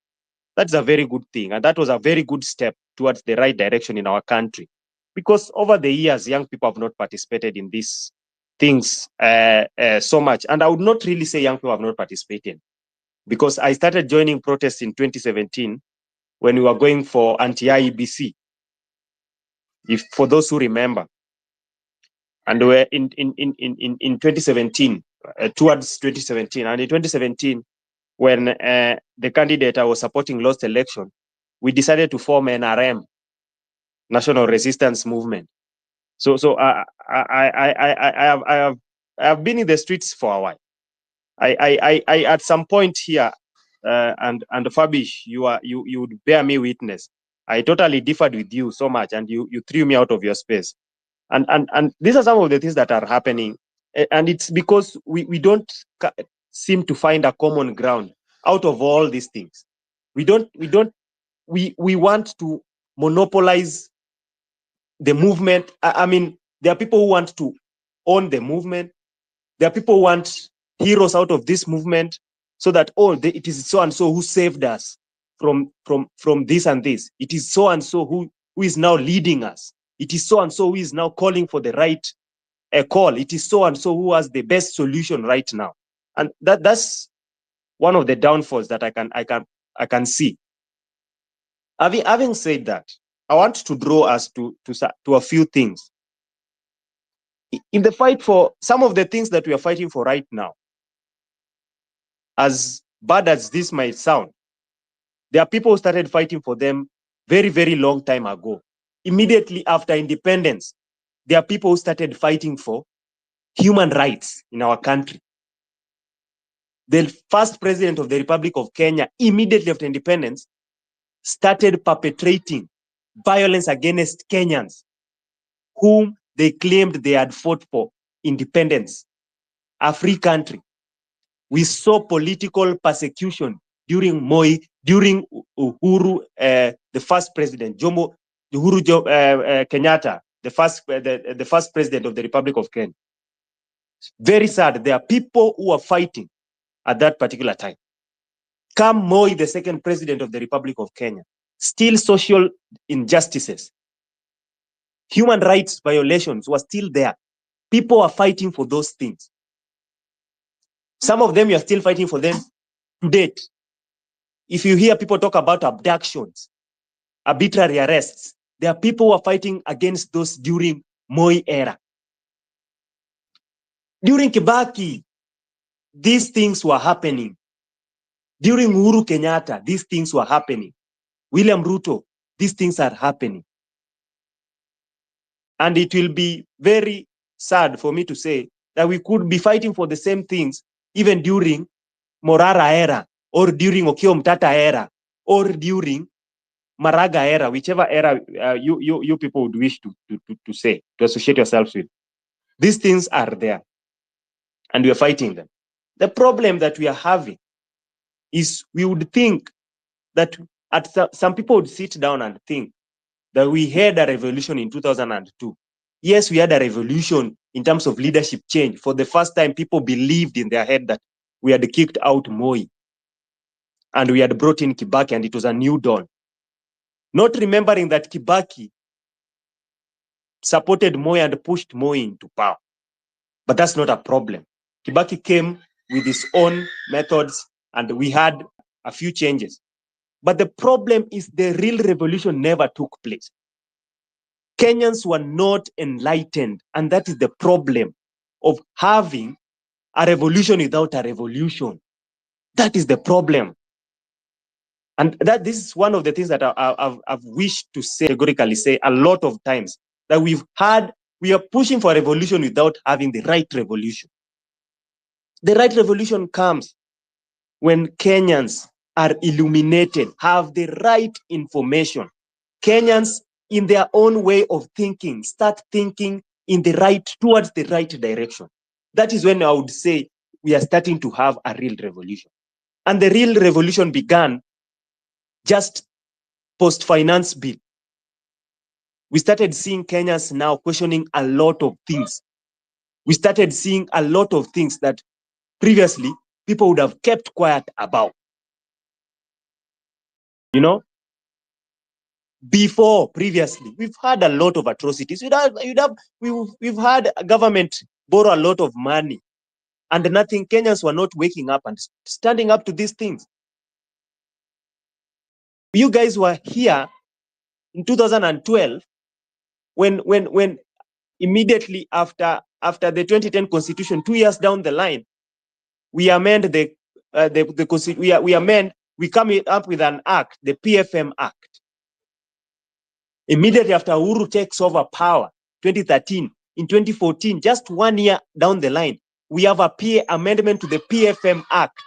That's a very good thing, and that was a very good step towards the right direction in our country. Because over the years, young people have not participated in these things so much. And I would not really say young people have not participated, because I started joining protests in 2017 when we were going for anti-IEBC, if for those who remember. And we're in 2017, towards 2017. And in 2017, when the candidate I was supporting lost election, we decided to form NRM, National Resistance Movement. So I have been in the streets for a while. I at some point here, and Fabish, you would bear me witness. I totally differed with you so much, and you threw me out of your space. And these are some of the things that are happening, and it's because we don't seem to find a common ground out of all these things. We want to monopolize the movement. I mean, there are people who want to own the movement. There are people who want heroes out of this movement, so that it is so and so who saved us from this and this. It is so and so who is now leading us. It is so and so who is now calling for the right call. It is so and so who has the best solution right now. And that's one of the downfalls that I can see. Having said that, I want to draw us to a few things. In the fight for some of the things that we are fighting for right now, as bad as this might sound, there are people who started fighting for them very, very long time ago. Immediately after independence, there are people who started fighting for human rights in our country. The first president of the Republic of Kenya, immediately after independence, started perpetrating violence against Kenyans, whom they claimed they had fought for independence, a free country. We saw political persecution during Moi, during Uhuru, the first president, Uhuru Kenyatta, the first president of the Republic of Kenya. Very sad. There are people who are fighting at that particular time. Come Moi, the second president of the Republic of Kenya, still social injustices, human rights violations were still there. People are fighting for those things. Some of them, you are still fighting for them to date. If you hear people talk about abductions, arbitrary arrests, there are people who are fighting against those during Moi era. During Kibaki, these things were happening. During Uhuru Kenyatta, these things were happening. William Ruto, these things are happening. And it will be very sad for me to say that we could be fighting for the same things even during Morara era, or during Okiya Mtata era, or during Maraga era, whichever era you people would wish to say, to associate yourselves with. These things are there, and we are fighting them. The problem that we are having is we would think that some people would sit down and think that we had a revolution in 2002. Yes, we had a revolution in terms of leadership change. For the first time, people believed in their head that we had kicked out Moi and we had brought in Kibaki, and it was a new dawn. Not remembering that Kibaki supported Moi and pushed Moi into power. But that's not a problem. Kibaki came with his own methods, and we had a few changes. But the problem is the real revolution never took place. Kenyans were not enlightened, and that is the problem of having a revolution without a revolution. That is the problem. And this is one of the things that I've wished to say, categorically say a lot of times, that we are pushing for a revolution without having the right revolution. The right revolution comes when Kenyans are illuminated, have the right information. Kenyans, in their own way of thinking, start thinking towards the right direction. That is when I would say we are starting to have a real revolution. And the real revolution began just post-finance bill. We started seeing Kenyans now questioning a lot of things. We started seeing a lot of things that previously people would have kept quiet about. You know, previously, we've had a lot of atrocities. We've had a government borrow a lot of money, and nothing. Kenyans were not waking up and standing up to these things. You guys were here in 2012 when immediately after the 2010 constitution, 2 years down the line, we amend we come up with an act, the PFM Act. Immediately after Uhuru takes over power, 2013, in 2014, just 1 year down the line, we have a amendment to the PFM Act.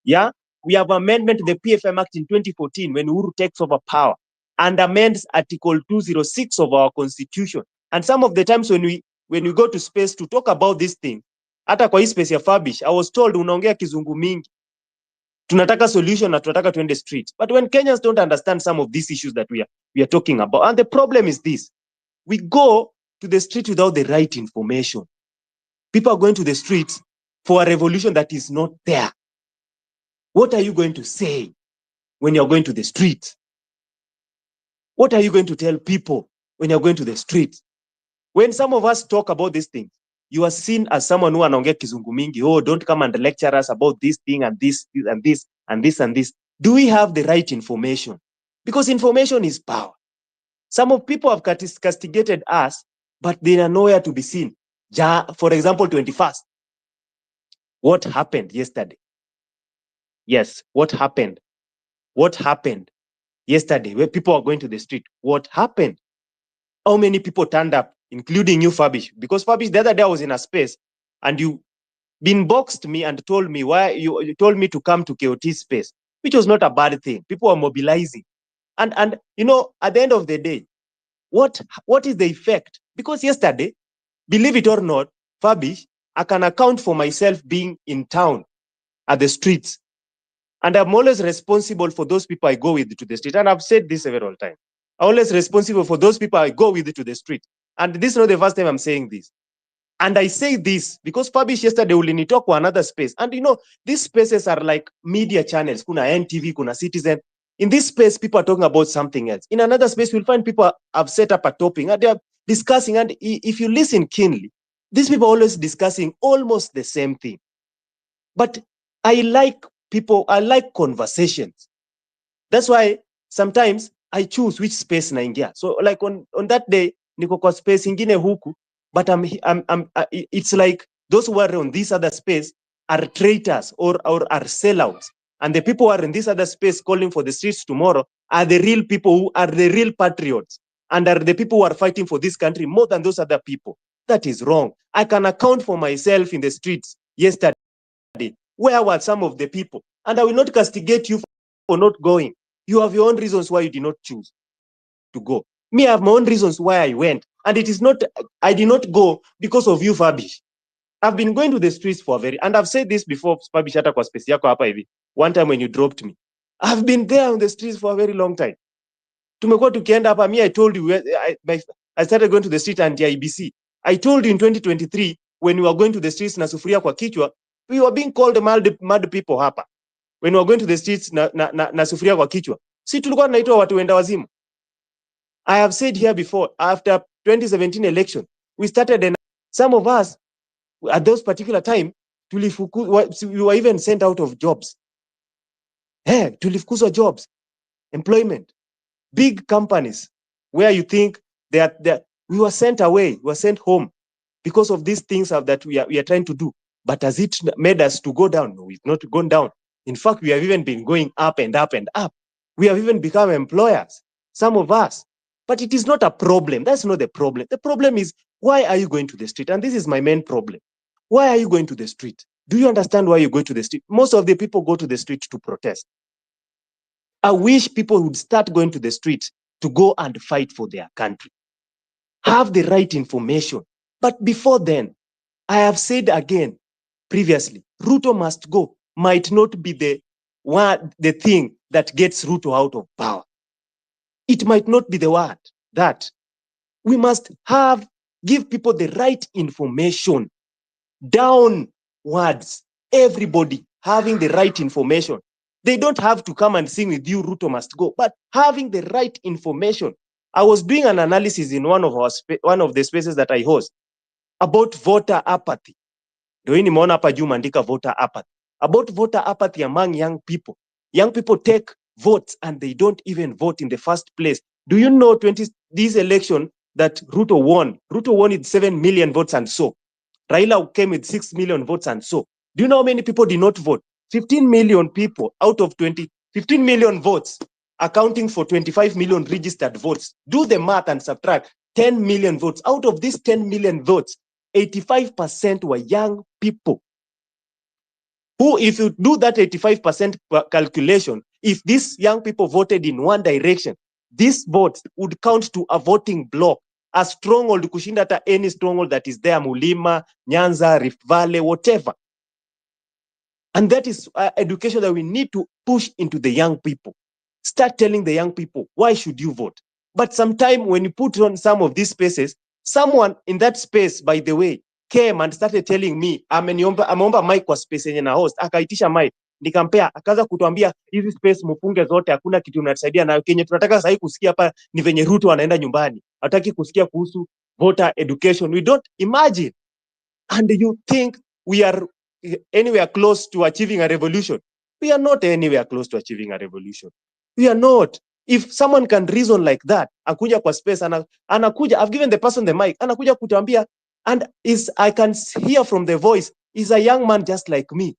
Yeah, we have amendment to the PFM Act in 2014 when Uhuru takes over power and amends Article 206 of our Constitution. And some of the times when we go to space to talk about this thing, hata kwa hii space ya fabish, I was told unaongea kizungu mingi. Tunataka solution na tunataka tuende street. But when Kenyans don't understand some of these issues that we are talking about, and the problem is this: we go to the street without the right information. People are going to the streets for a revolution that is not there. What are you going to say when you're going to the street? What are you going to tell people when you're going to the street? When some of us talk about these things, you are seen as someone who anaongea kizungu mingi. Oh, don't come and lecture us about this thing and this and this and this and this. Do we have the right information? Because information is power. Some of people have castigated us, but they are nowhere to be seen. For example, 21st. What happened yesterday? Yes, what happened? What happened yesterday where people are going to the street? What happened? How many people turned up, including you, Fabish? Because Fabish, the other day I was in a space and you inboxed me and told me why you told me to come to KOT space, which was not a bad thing. People are mobilizing. And you know, at the end of the day, what is the effect? Because yesterday, believe it or not, Fabish, I can account for myself being in town at the streets. And I'm always responsible for those people I go with to the street. And I've said this several times. I'm always responsible for those people I go with to the street. And this is not the first time I'm saying this. And I say this because Fabish yesterday ulinitoa kwa another space. And you know, these spaces are like media channels. Kuna NTV, kuna Citizen. In this space, people are talking about something else. In another space, we'll find people have set up a topic and they are discussing. And if you listen keenly, these people are always discussing almost the same thing. But I like conversations. That's why sometimes I choose which space naingia. So like on that day, niko kwa space ingine huku, but it's like those who are on this other space are traitors or are sellouts. And the people who are in this other space calling for the streets tomorrow are the real people who are the real patriots and are the people who are fighting for this country more than those other people. That is wrong. I can account for myself in the streets yesterday. Where were some of the people? And I will not castigate you for not going. You have your own reasons why you did not choose to go. Me, I have my own reasons why I went. And it is not, I did not go because of you, Fabish. I've been going to the streets for and I've said this before, Fabish, hata kwa space yako hapa hivi. One time when you dropped me. I've been there on the streets for a very long time. Tumekuwa tukienda hapa, me, I told you, I started going to the street and IBC. I told you in 2023, when we were going to the streets na sufuria kwa kichwa, we were being called mad people hapa. When we were going to the streets na sufuria kwa kichwa. Si tulikuwa tunaitwa watu wenda wazimu. I have said here before, after 2017 election, we started, and some of us at those particular time, we were even sent out of jobs. Tulifukuzwa jobs, employment, big companies where you think that we were sent away, we were sent home because of these things that we are trying to do. But has it made us to go down? No, we've not gone down. In fact, we have even been going up and up and up. We have even become employers, some of us. But it is not a problem. That's not the problem. The problem is, why are you going to the street? And this is my main problem. Why are you going to the street? Do you understand why you go to the street? Most of the people go to the street to protest. I wish people would start going to the street to go and fight for their country. Have the right information. But before then, I have said again previously, Ruto must go. Might not be the thing that gets Ruto out of power. It might not be the word that we must give people the right information downwards. Everybody having the right information. They don't have to come and sing with you, Ruto must go, but having the right information. I was doing an analysis in one of the spaces that I host about voter apathy. Ndio nimeona hapa juu maandika voter apathy. About voter apathy among young people. Young people take votes and they don't even vote in the first place. Do you know this election that Ruto won? Ruto won with 7 million votes and so. Raila came with 6 million votes and so. Do you know how many people did not vote? 15 million people out of 15 million votes, accounting for 25 million registered votes. Do the math and subtract 10 million votes. Out of these 10 million votes, 85% were young people. Who, if you do that 85% calculation, if these young people voted in one direction, this vote would count to a voting block, a stronghold kushinda hata any stronghold that is there, Mulima, Nyanza, Rift Valley, whatever. And that is education that we need to push into the young people. Start telling the young people, why should you vote? But sometime when you put on some of these spaces, someone in that space, by the way, came and started telling me, ameomba mic kwa space yenye na host, akaitisha mic, nikampea, akaanza kutuambia hizi space mfunge zote, hakuna kitu unatusaidia nayo. Kenye tunataka sasa hivi kusikia hapa ni venye Ruto anaenda nyumbani. Hataki kusikia kuhusu voter education. We don't imagine. And you think we are anywhere close to achieving a revolution? We are not anywhere close to achieving a revolution. We are not. If someone can reason like that, akuja kwa space, anakuja, I've given the person the mic, anakuja kutuambia, and I can hear from the voice, is a young man just like me.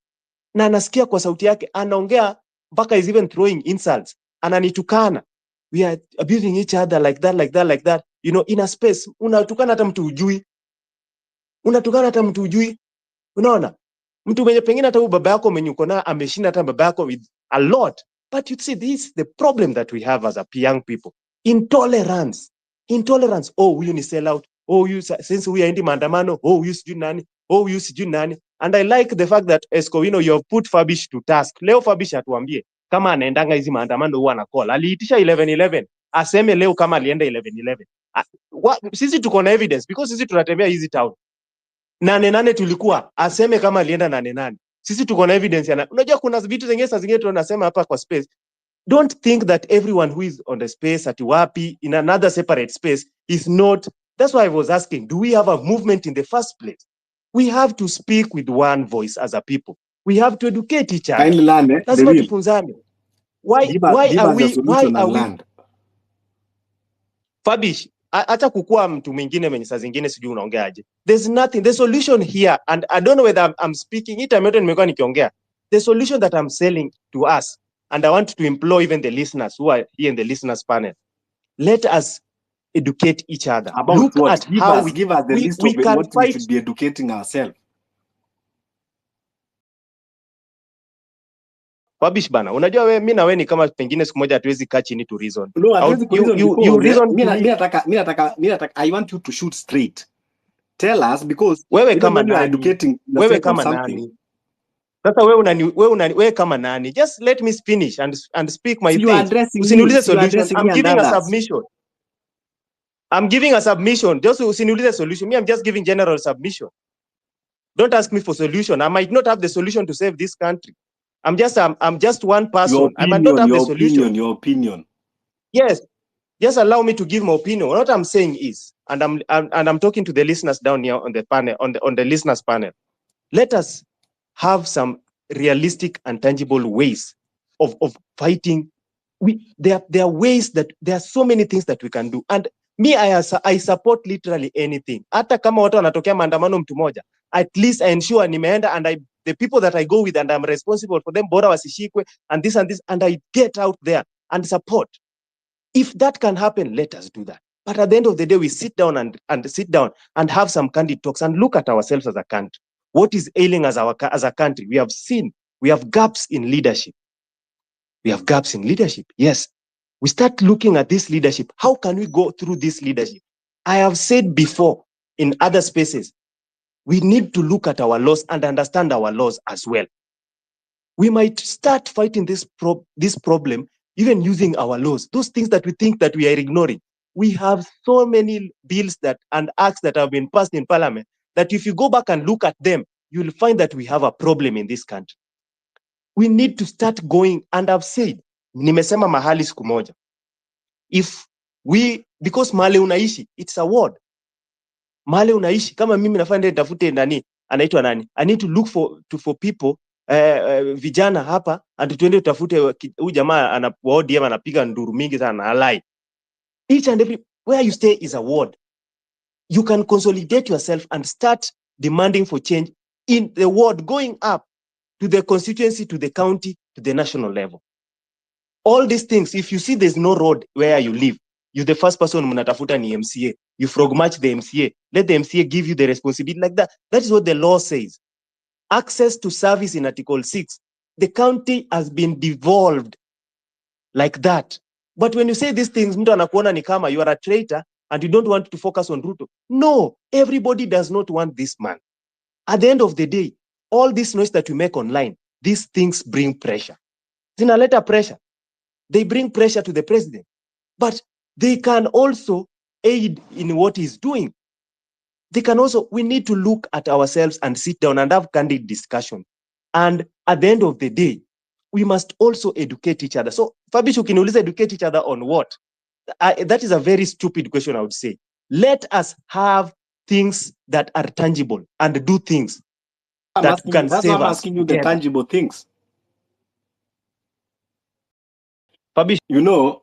Na anasikia kwa sauti yake, anaongea, mpaka is even throwing insults, ananitukana. We are abusing each other like that, like that, like that. You know, in a space, unatukana hata mtu ujui. Unatukana hata mtu ujui. Unaona? Mtu mwenye pengine hata baba yako mwenye uko na ameshinda hata baba yako with a lot. But you see, this is the problem that we have as a young people. Intolerance. Intolerance. Oh, huyu ni sell out. Oh, you since we are in maandamano. Oh, you sijui nani. Oh, you sijui nani. And I like the fact that Escovino, you have put Fabish to task. Leo Fabish atuambie kama anaendanga hizi maandamano huwa anacall. Aliitisha 11-11. Aseme leo kama alienda 11-11. Sisi tuko na evidence because sisi tunatembea hizi town. 8-8 tulikuwa, aseme kama alienda 8-8. Sisi tuko na evidence yana. Unajua kuna vitu zingine saa zingine tunasema hapa kwa space. Don't think that everyone who is on the space at wapi in another separate space is not. That's why I was asking, do we have a movement in the first place? We have to speak with one voice as a people. We have to educate each other. Kindly learn, Lazima tufunzane. Why are we land? Fabish, hata kukua mtu mwingine mwenye saa zingine sijui unaongeaje. There's nothing. The solution here, and I don't know whether I'm speaking it, nimekuwa nikiongea. The solution that I'm selling to us, and I want to employ even the listeners who are here in the listeners panel, let us educate each other. About look what? At how give us the list of what we should be educating ourselves. Fabish bana, unajua mimi na wewe ni kama pengine siku moja hatuwezi kaa chini to reason. No, hatuwezi ku reason You reason to me. mimi nataka I want you to shoot straight. Tell us, because Wewe even kama when you are nani? educating Wewe yourself on kama something. nani? Sasa wewe kama nani? Just let me finish and speak my So you are things. addressing me. Usiniulize So you are solution. addressing I'm me and giving a others. submission. I'm giving a submission. Just usiniulize solution. Me, I'm just giving general submission. Don't ask me for solution. I might not have the solution to save this country. I'm just one person. I might not have the solution. Your opinion. Yes. Just allow me to give my opinion. What I'm saying is, and I'm talking to the listeners down here on the panel, on the listeners panel. Let us have some realistic and tangible ways of fighting. There are ways that there are so many things that we can do. And me, I support literally anything. Hata kama watu wanatokea maandamano mtu moja, at least I ensure nimeenda, and the people that I go with and I'm responsible for them, bora wasishikwe and this, and I get out there and support. If that can happen, let us do that. But at the end of the day, we sit down and have some candid talks and look at ourselves as a country. What is ailing as a country? We have seen we have gaps in leadership. Yes. We start looking at this leadership. How can we go through this leadership? I have said before in other spaces, we need to look at our laws and understand our laws as well. We might start fighting this problem even using our laws, those things that we think that we are ignoring. We have so many bills and acts that have been passed in parliament that if you go back and look at them, you'll find that we have a problem in this country. We need to start going, and I've said, nimesema mahali siku moja, because mahali unaishi, it's a ward. Mahali unaishi, kama mimi nafanya nitafute nani, anaitwa nani, I need to look for people, vijana hapa, and tuende tutafute huyu jamaa ana ward yema anapiga nduru mingi sana alai. Each and every where you stay is a ward. You can consolidate yourself and start demanding for change in the ward, going up to the constituency, to the county, to the national level. All these things, if you see there's no road where you live, you're the first person mnatafuta ni MCA. You frog match the MCA. Let the MCA give you the responsibility like that. That is what the law says. Access to service in Article 6. The county has been devolved like that. But when you say these things, mtu anakuona ni kama you are a traitor and you don't want to focus on Ruto. No, everybody does not want this man. At the end of the day, all this noise that we make online, these things bring pressure. Zinaleta pressure. They bring pressure to the president. But they can also aid in what he's doing. We need to look at ourselves and sit down and have candid discussion. And at the end of the day, we must also educate each other. So, Fabish, ukiniuliza educate each other on what? That is a very stupid question, I would say. Let us have things that are tangible and do things that can save us. That's why I'm asking you the tangible things. Fabish, you know,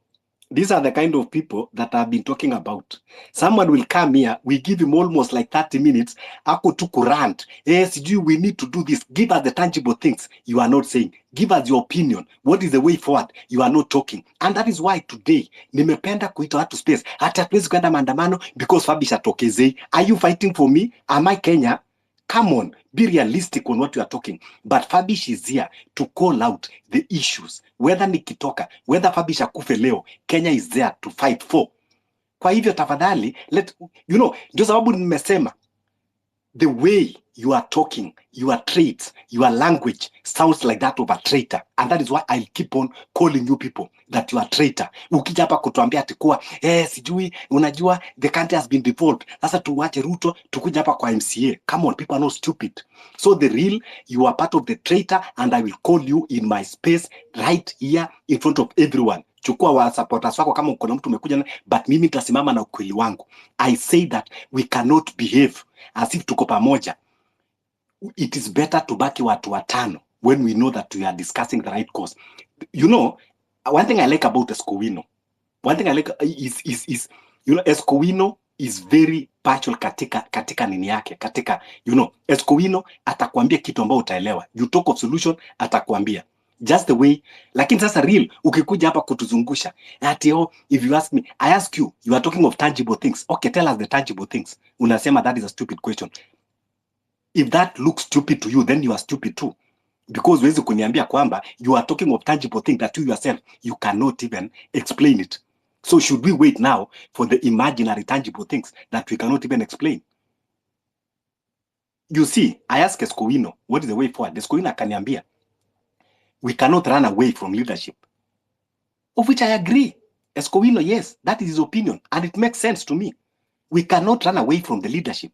these are the kind of people that I've been talking about. Someone will come here, we give him almost like 30 minutes, ako tu kurant. Yes, we need to do this. Give us the tangible things. You are not saying. Give us your opinion. What is the way forward? You are not talking. And that is why today, nimependa kuita watu space. Hata hatuwezi kwenda maandamano because Fabish atokezei. Are you fighting for me? Am I Kenya? Come on, be realistic on what you are talking. But Fabish is here to call out the issues. Whether nikitoka, whether Fabish akufe leo, Kenya is there to fight for. Kwa hivyo tafadhali, ndio sababu nimesema, the way you are talking, your traits, your language sounds like that of a traitor. And that is why I'll keep on calling you people that you are traitor. Ukija hapa kutuambia atikuwa, sijui, unajua, the country has been devolved. Sasa tuwache Ruto, tukuja hapa kwa MCA. Come on, people are not stupid. So the real, you are part of the traitor, and I will call you in my space right here in front of everyone. Chukua wa supporters wako kama uko na mtu umekuja, but mimi nitasimama na ukweli wangu. I say that we cannot behave as if tuko pamoja. It is better to baki watu watano when we know that we are discussing the right cause. One thing I like about Escowino, is Escowino is very partial katika nini yake, katika, Escowino atakwambia kitu ambao utaelewa. You talk of solution, atakwambia. Just the way, lakini sasa real, ukikuja hapa kutuzungusha, if you ask me, I ask you, you are talking of tangible things. Okay, tell us the tangible things. Unasema that is a stupid question. If that looks stupid to you, then you are stupid too. because huwezi kuniambia kwamba you are talking of tangible thing that you yourself you cannot even explain it. So should we wait now for the imaginary tangible things that we cannot even explain? You see, I asked Escowino, what is the way forward? Escowino akaniambia, we cannot run away from leadership. Of which I agree. Escowino, yes, that is his opinion. And it makes sense to me. We cannot run away from the leadership.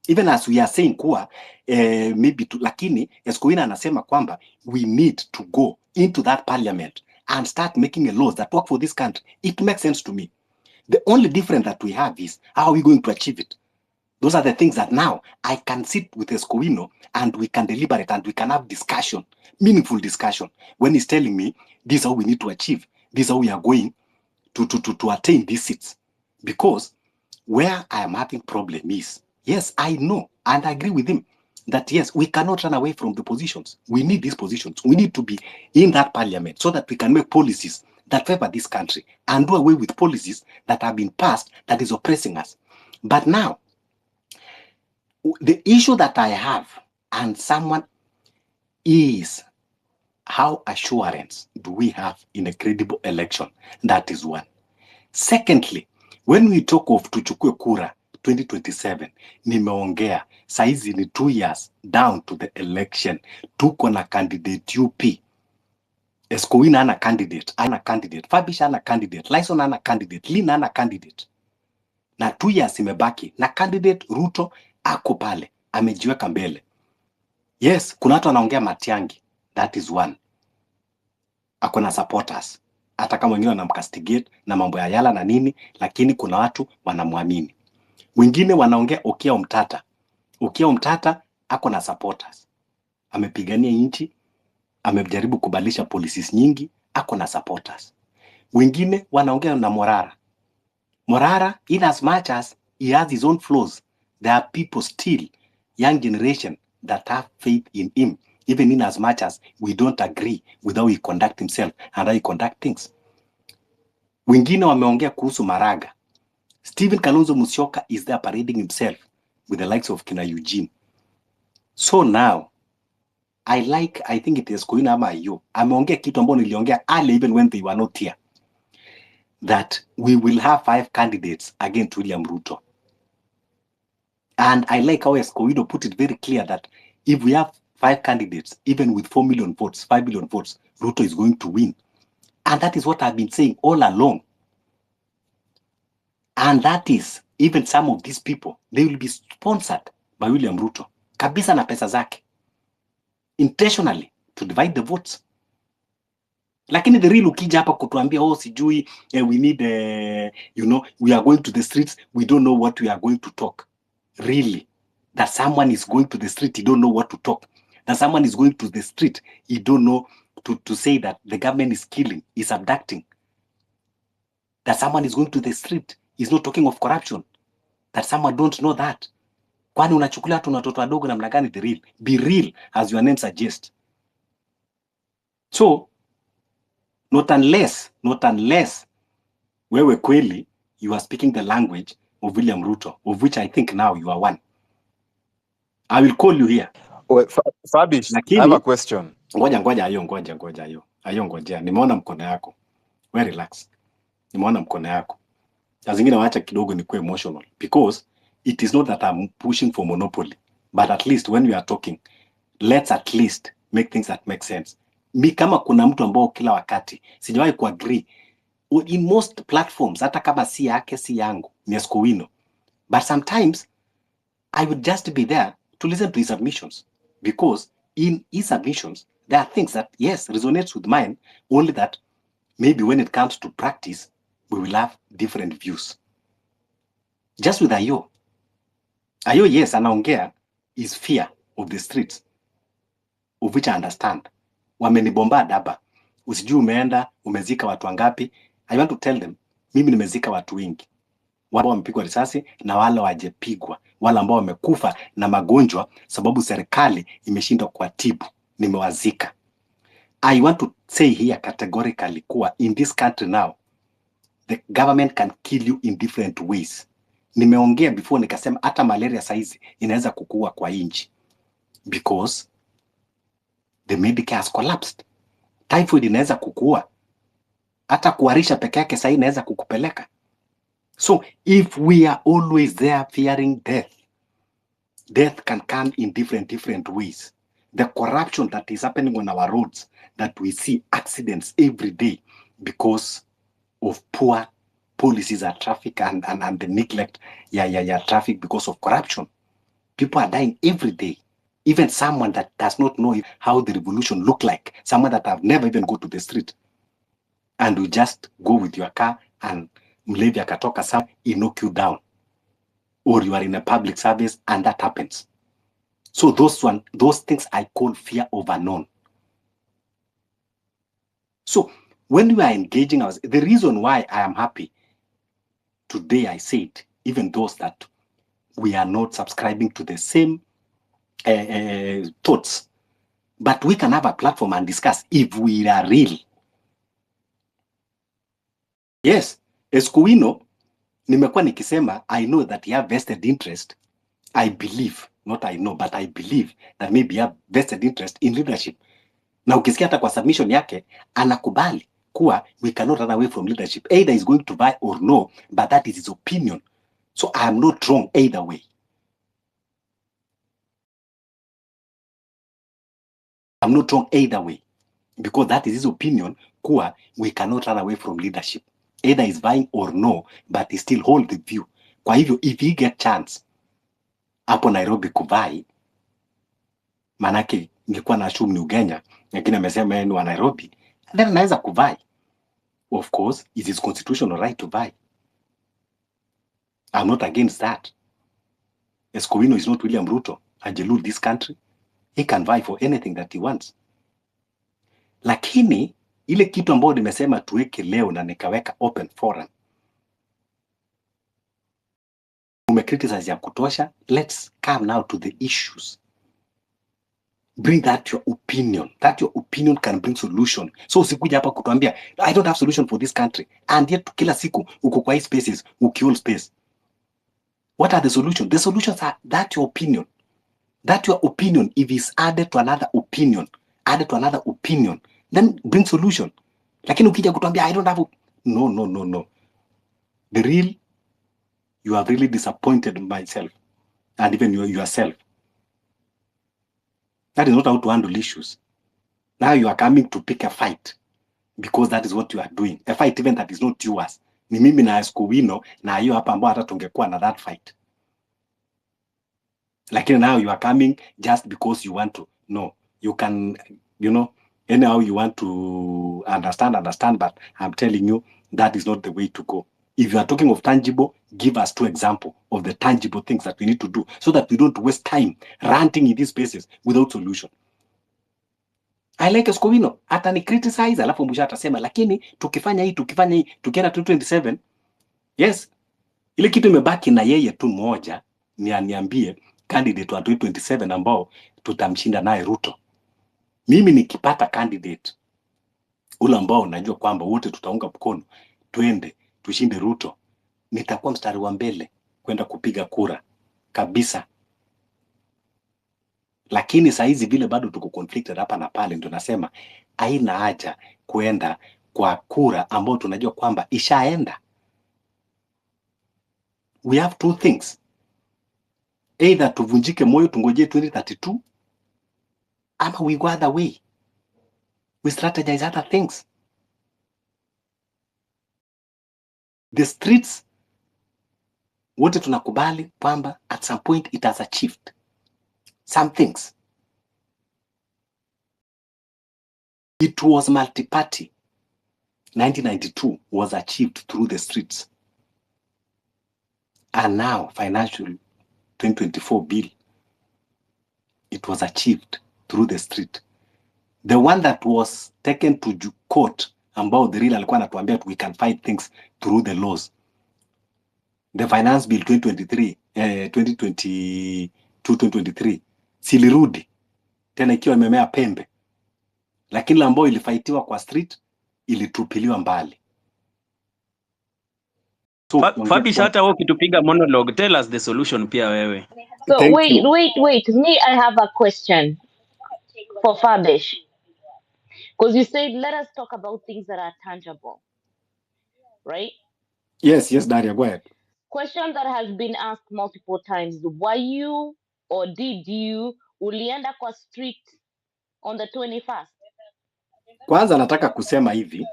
Even as we are saying kuwa, maybe to, lakini, Escowino anasema kwamba we need to go into that parliament and start making a laws that work for this country. It makes sense to me. The only difference that we have is how are we going to achieve it? Those are the things that now I can sit with Escowino and we can deliberate and we can have discussion, meaningful discussion. When he's telling me, this is how we need to achieve, this is how we are going to attain these seats. Because where I am having problem is, yes, I know and I agree with him that yes, we cannot run away from the positions. We need these positions. We need to be in that parliament so that we can make policies that favor this country and do away with policies that have been passed that is oppressing us. But now, the issue that I have and someone is how assurance do we have in a credible election? That is one. Secondly, when we talk of tuchukue kura 2027, nimeongea saizi ni 2 years down to the election. Tuko na candidate UP. Escowino ana candidate, Fabish ana candidate, Lyson ana candidate, Lina ana candidate. Na 2 years imebaki na candidate Ruto ako pale amejiweka mbele. Yes, kuna watu wanaongea Matiangi, that is one. Ako na supporters. Hata kama wengine wanamcastigate na mambo ya Yala na nini, lakini kuna watu wanamwamini. Wengine wanaongea Okiya Omtata. Okiya Omtata ako na supporters. Amepigania nchi, amejaribu kubadilisha policies nyingi, ako na supporters. Wengine wanaongea na Morara. Morara, in as much as he has his own flaws, there are people still, young generation, that have faith in him, even in as much as we don't agree with how he conduct himself and how he conduct things. Wengine wameongea kuhusu Maraga. Stephen Kalonzo Musyoka is there parading himself with the likes of Kina Eugene. So now, I think it is Escowino ama Ayo. Ameongea kitu ambayo niliongea early even when they were not here. That we will have 5 candidates against William Ruto. And I like how Escowino put it very clear that if we have 5 candidates, even with 4 million votes, 5 million votes, Ruto is going to win. And that is what I've been saying all along. And that is, even some of these people, they will be sponsored by William Ruto. Kabisa na pesa zake. Intentionally, to divide the votes. Lakini the real ukija hapa kutuambia, oh, sijui, we need, we are going to the streets, we don't know what we are going to talk. Really? That someone is going to the street, you don't know what to talk. That someone is going to the street, you don't know to say that the government is killing, is abducting. That someone is going to the street, is not talking of corruption. That someone don't know that. Kwani unachukulia watu na watoto wadogo namna gani? The real. Be real, as your name suggests. So, not unless wewe kweli you are speaking the language of William Ruto, of which I think now you are one. I will call you here. Wait, Fabish, I have a question. Ngoja ayo. Ngojea. Nimeona mkono yako. We relax. Nimeona mkono yako. Saa zingine waacha kidogo nikuwe emotional because it is not that I'm pushing for monopoly, but at least when we are talking, let's at least make things that make sense. Mi kama kuna mtu ambao kila wakati sijawahi kuagree in most platforms, hata kama si yake si yangu, ni Escowino. But sometimes I would just be there to listen to his submissions because in his submissions there are things that yes resonates with mine, only that maybe when it comes to practice we will have different views. Just with Ayo, yes, anaongea is fear of the streets, of which I understand. Wamenibomba daba, usijui umeenda umezika watu wangapi. I want to tell them, mimi nimezika watu wengi, wale wamepigwa risasi na wale wajepigwa, wale ambao wamekufa na magonjwa sababu serikali imeshindwa kuwatibu, nimewazika. I want to say here categorically kuwa in this country now the government can kill you in different ways. Nimeongea before nikasema hata malaria saizi inaweza kukua kwa inchi because The Medicare has collapsed. Typhoid inaweza kukua. Hata kuharisha peke yake sasa inaweza kukupeleka. So if we are always there fearing death, death can come in different ways. The corruption that is happening on our roads, that we see accidents every day because of poor policies at traffic and the neglect traffic because of corruption. People are dying every day. Even someone that does not know how the revolution look like, someone that have never even go to the street, and you just go with your car and mlevi akatoka some, he knock you down, or you are in a public service and that happens. So those things I call fear of unknown. So when we are engaging the reason why I am happy today, I said, even those that we are not subscribing to the same thoughts, but we can have a platform and discuss if we are real. Yes, Escuino, nimekuwa nikisema, I know that you have vested interest. I believe, not I know, but I believe that maybe you have vested interest in leadership. Na ukisikia hata kwa submission yake, anakubali kuwa we cannot run away from leadership. Either he's going to buy or no, but that is his opinion. So I am not wrong either way. I'm not wrong either way. Because that is his opinion, kuwa we cannot run away from leadership. Either he's buying or no, but he still hold the view. Kwa hivyo, if he get chance, hapo Nairobi kubai, manake nilikuwa na assume ni Ugenya, lakini amesema yeye ni wa Nairobi, then anaweza kubai. Of course, it is constitutional right to buy. I'm not against that. Escovino is not William Ruto. Ajelul this country. He can buy for anything that he wants. Lakini, ile kitu ambayo nimesema tuweke leo na nikaweka open forum. Umecriticize ya kutosha. Let's come now to the issues. Bring that your opinion. That your opinion can bring solution. So usikuja hapa kutuambia, I don't have solution for this country. And yet kila siku uko kwa hii spaces, ukiol space. What are the solutions? The solutions are that your opinion. That your opinion, if it's added to another opinion, then bring solution. Lakini ukija kutuambia, I don't have no. The real, you have really disappointed myself and even yourself. That is not how to handle issues. Now you are coming to pick a fight because that is what you are doing. A fight even that is not yours. Ni mimi na Escovino na hiyo hapa ambao hata tungekuwa na that fight. Lakini now you are coming just because you want to. No, you can, anyhow you want to understand, but I'm telling you, that is not the way to go. If you are talking of tangible, give us 2 examples of the tangible things that we need to do so that we don't waste time ranting in these spaces without solution. I like Escovino, hata ni criticize, alafu mwisho atasema, lakini tukifanya hii, tukienda 227, yes, ile kitu imebaki na yeye tu moja, ni aniambie candidate wa 227 ambao tutamshinda naye Ruto. Mimi nikipata candidate ule ambao najua kwamba wote tutaunga mkono, twende tushinde Ruto, nitakuwa mstari wa mbele kwenda kupiga kura kabisa. Lakini saa hizi vile bado tuko conflicted hapa na pale, ndio nasema haina haja kwenda kwa kura ambao tunajua kwamba ishaenda. We have 2 things. Either tuvunjike moyo tungojee 2032, ama we go other way. We strategize other things. The streets, wote tunakubali kwamba at some point it has achieved some things. It was multi-party. 1992 was achieved through the streets. And now, financial 2024 bill, it was achieved through the street. The one that was taken to court, ambao the real alikuwa anatuambia we can fight things through the laws. The finance bill 2023, silirudi tena ikiwa imemea pembe, lakini ambao ilifightiwa kwa street ilitupiliwa mbali. So, fabisch, hata wewe ukitupiga monologue, tell us the solution pia wewe. So wait. Me, I have a question. for fabish, because you said let us talk about things that are tangible, right? Yes, Daria, go ahead. Question that has been asked multiple times: were you or did you ulienda kwa street on the 21st? Kwanza nataka kusema hivi.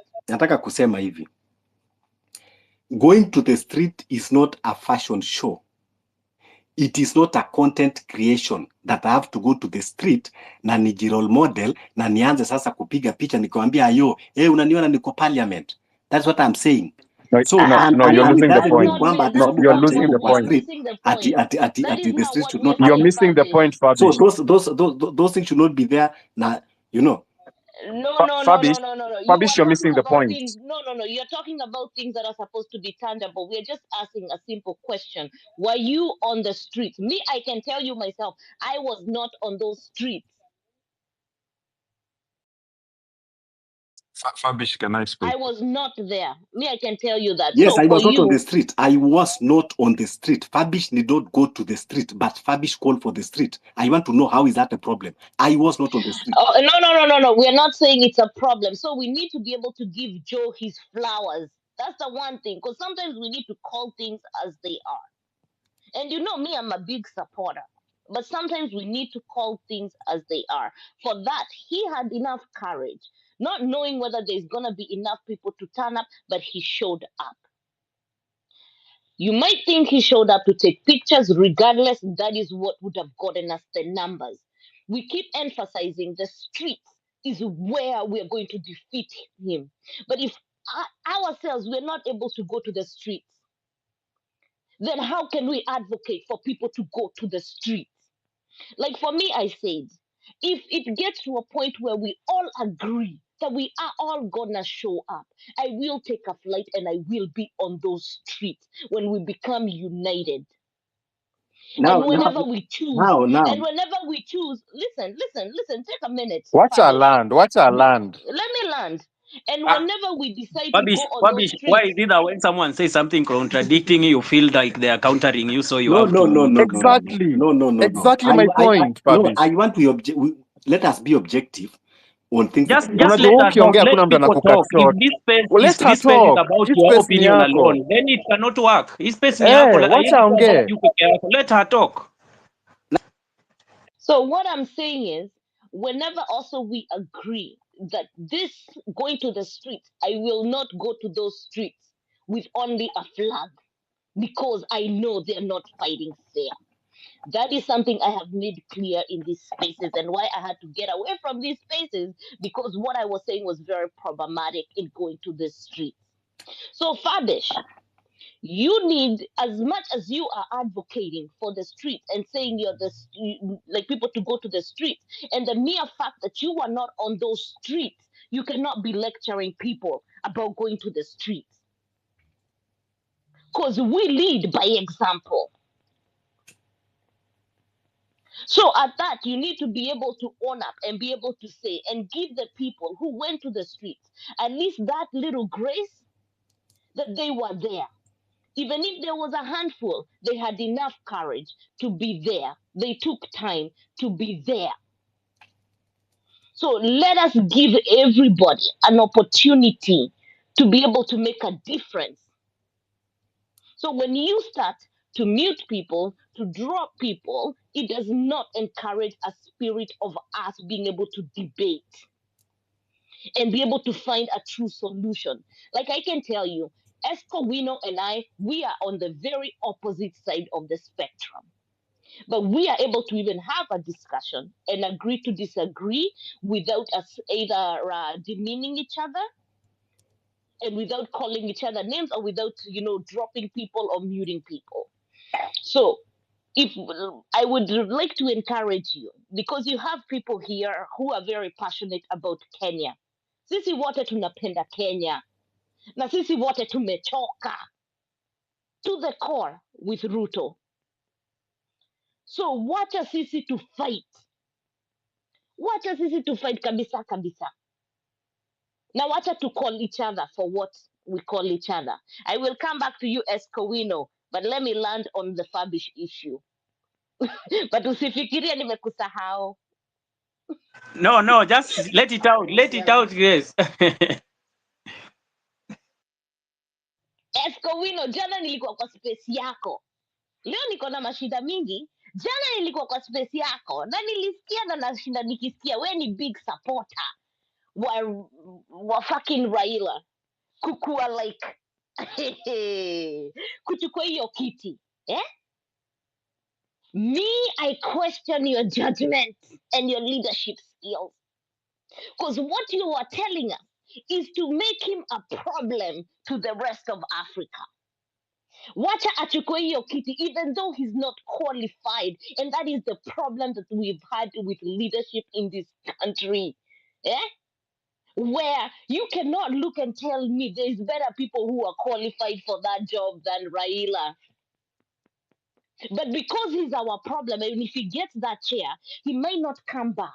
Going to the street is not a fashion show. It is not a content creation that I have to go to the street na niji role model na nianze sasa kupiga picha nikwambia ayo, unaniona niko parliament. That's what I'm saying. No, So you're That losing the that's point. mean not kwamba me. ati No, That's sababu you're not picha losing what iko the kwa you're point. street missing the ati point. ati That ati is the not street what should we're not have You're saying, it. missing the point, fabish. So Fabish. those things should not be there na, you know. No, no, no, no, Fabish, no, no, no. You Fabish, are you're talking missing the about point. things. No, no, no. You're talking about things that are supposed to be tangible. We're just asking a simple question. Were you on the streets? Me, I can tell you myself, I was not on those streets. Fabish, can I speak? I was not there. Me, I can tell you that. Yes, So I for was not on the you, street. I was not on the street. Fabish need not go to the street, but Fabish called for the street. I want to know, how is that a problem? I was not on the street. oh, no, no, no, no, no. We're not saying it's a problem. So we need to be able to give Joe his flowers. That's the one thing. Because sometimes we need to call things as they are. And you know me, I'm a big supporter. But sometimes we need to call things as they are. For that, he had enough courage, not knowing whether there's going to be enough people to turn up, but he showed up. You might think he showed up to take pictures, regardless, that is what would have gotten us the numbers. We keep emphasizing the streets is where we're going to defeat him. But if ourselves we're not able to go to the streets, then how can we advocate for people to go to the streets? Like for me, I said, if it gets to a point where we all agree that we are all gonna show up, I will take a flight and I will be on those streets when we become united. Now, And whenever we choose, now. listen, take a minute, What's our Fabish. land? What's our land? Let me land. And Ah, whenever we decide to go on those Fabish, why streets, is it that when someone says something contradicting you, feel like they are countering you, so you No, have to... Exactly. No. Exactly my point, No, Fabish. I want to let us be objective on things that Just we are let Unajua saying. her talk. ukiongea Let hakuna mtu people anakukat talk. short. Well, let If her this space is talk. about Hii your space ni opinion yako. alone, then it cannot work. Hii space ni yako. Wacha Haiwezi kuwa about aongee. you peke yako. Let her talk. so what I'm saying is, whenever also we agree that this going to the streets, I will not go to those streets with only a flag because I know they're not fighting fair. That is something I have made clear in these spaces and why I had to get away from these spaces, because what I was saying was very problematic in going to the streets. So, Fabish, you need, as much as you are advocating for the streets and saying like people to go to the streets, and the mere fact that you are not on those streets, you cannot be lecturing people about going to the streets, because we lead by example. So at that, you need to be able to own up and be able to say and give the people who went to the streets at least that little grace that they were there. Even if there was a handful, they had enough courage to be there. They took time to be there. So let us give everybody an opportunity to be able to make a difference. So when you start to mute people, to drop people, it does not encourage a spirit of us being able to debate and be able to find a true solution. Like I can tell you, Escowino and I, we are on the very opposite side of the spectrum. But we are able to even have a discussion and agree to disagree without us either demeaning each other and without calling each other names, or without, dropping people or muting people. So if I would like to encourage you, because you have people here who are very passionate about Kenya. Sisi wote tunapenda Kenya, na sisi wote tumechoka to the core with Ruto. So wacha sisi to fight, kabisa kabisa, na wacha to call each other for what we call each other. I will come back to you, Escowino, but let me land on the fabish issue. But usifikirie nimekusahau. No, just let it out. Let it out, Grace. Escowino, jana nilikuwa kwa space yako. Leo niko na mashida mingi. Jana nilikuwa kwa space yako na nilisikia na nashinda nikisikia we ni big supporter wa fucking Raila kukuwa like kuchukua hiyo kiti eh? Me, I question your judgment and your leadership skills. Because what you are telling us is to make him a problem to the rest of Africa. Wacha achukue hiyo kiti, even though he's not qualified. And that is the problem that we've had with leadership in this country. Eh? Where you cannot look and tell me there's better people who are qualified for that job than Raila. But because he's our problem, and if he gets that chair, he may not come back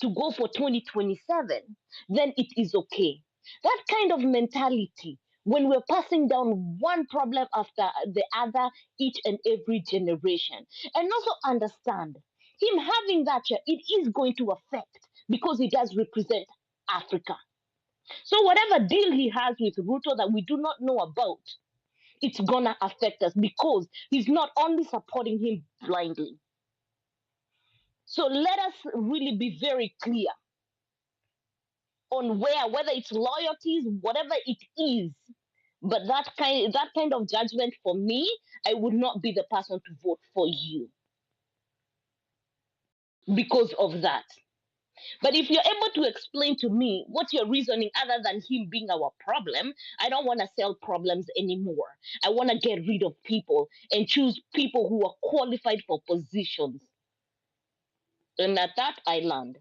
to go for 2027, then it is okay. That kind of mentality, when we're passing down one problem after the other, each and every generation, and also understand him having that chair, it is going to affect because he does represent Africa. So whatever deal he has with Ruto that we do not know about, it's gonna affect us because he's not only supporting him blindly. So let us really be very clear on whether it's loyalties, whatever it is. But that kind of judgment for me, I would not be the person to vote for you because of that. But if you're able to explain to me what your reasoning other than him being our problem, I don't want to sell problems anymore. I want to get rid of people and choose people who are qualified for positions. And at that, I land.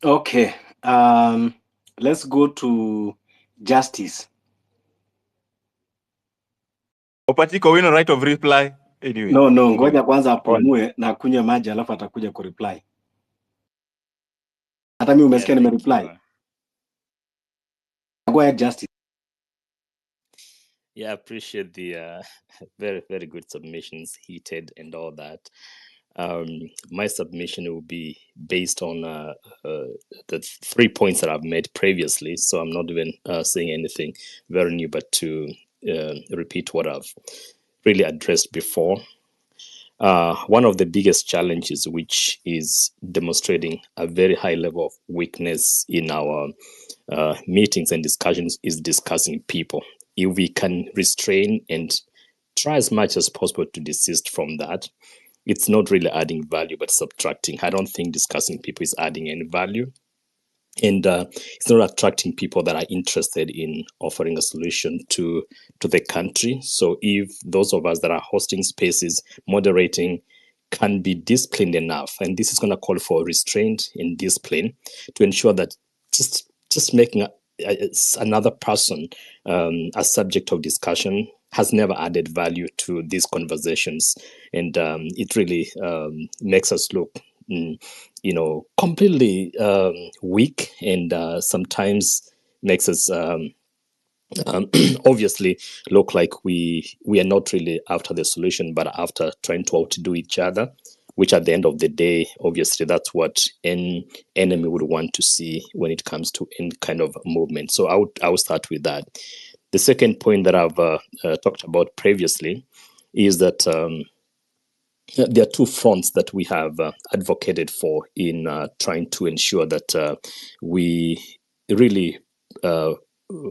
Okay. Let's go to Justice. Opatiko wino right of reply. Anyway. No, ngoja kwanza apumue na kunywe maji alafu atakuja kureply. Hata mimi umesikia nimereply. Go ahead, Justice. Yeah, I appreciate the very, very good submissions, heated and all that. My submission will be based on the 3 points that I've made previously. So I'm not even saying anything very new, but to repeat what I've really addressed before. One of the biggest challenges, which is demonstrating a very high level of weakness in our meetings and discussions, is discussing people. If we can restrain and try as much as possible to desist from that, it's not really adding value but subtracting. I don't think discussing people is adding any value. And it's not attracting people that are interested in offering a solution to the country. So if those of us that are hosting spaces, moderating, can be disciplined enough, and this is going to call for restraint and discipline to ensure that just making another person a subject of discussion has never added value to these conversations, and it really makes us look completely weak, and sometimes makes us obviously look like we are not really after the solution, but after trying to outdo each other, which at the end of the day, obviously that's what an enemy would want to see when it comes to any kind of movement. So I would start with that. The second point that I've talked about previously is that there are two fronts that we have advocated for in trying to ensure that we really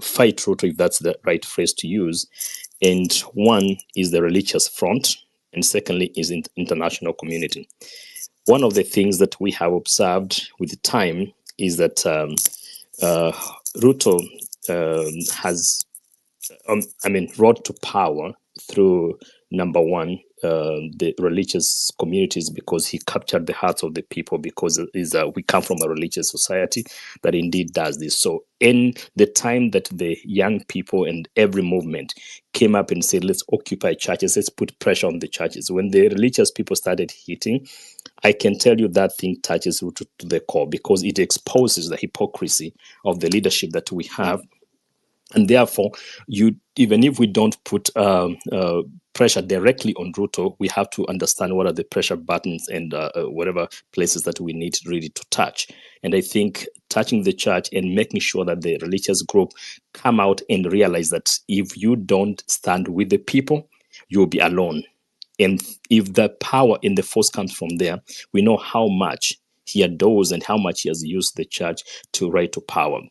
fight Ruto, if that's the right phrase to use. And one is the religious front, and secondly is international community. One of the things that we have observed with time is that Ruto has rode to power through, number one, the religious communities, because he captured the hearts of the people, because we come from a religious society that indeed does this. So in the time that the young people and every movement came up and said, let's occupy churches, let's put pressure on the churches, when the religious people started hitting, I can tell you that thing touches Ruto to the core, because it exposes the hypocrisy of the leadership that we have And therefore, even if we don't put pressure directly on Ruto, we have to understand what are the pressure buttons and whatever places that we need really to touch. And I think touching the church and making sure that the religious group come out and realize that if you don't stand with the people, you'll be alone. And if the power in the force comes from there, we know how much he adores and how much he has used the church to rise to power.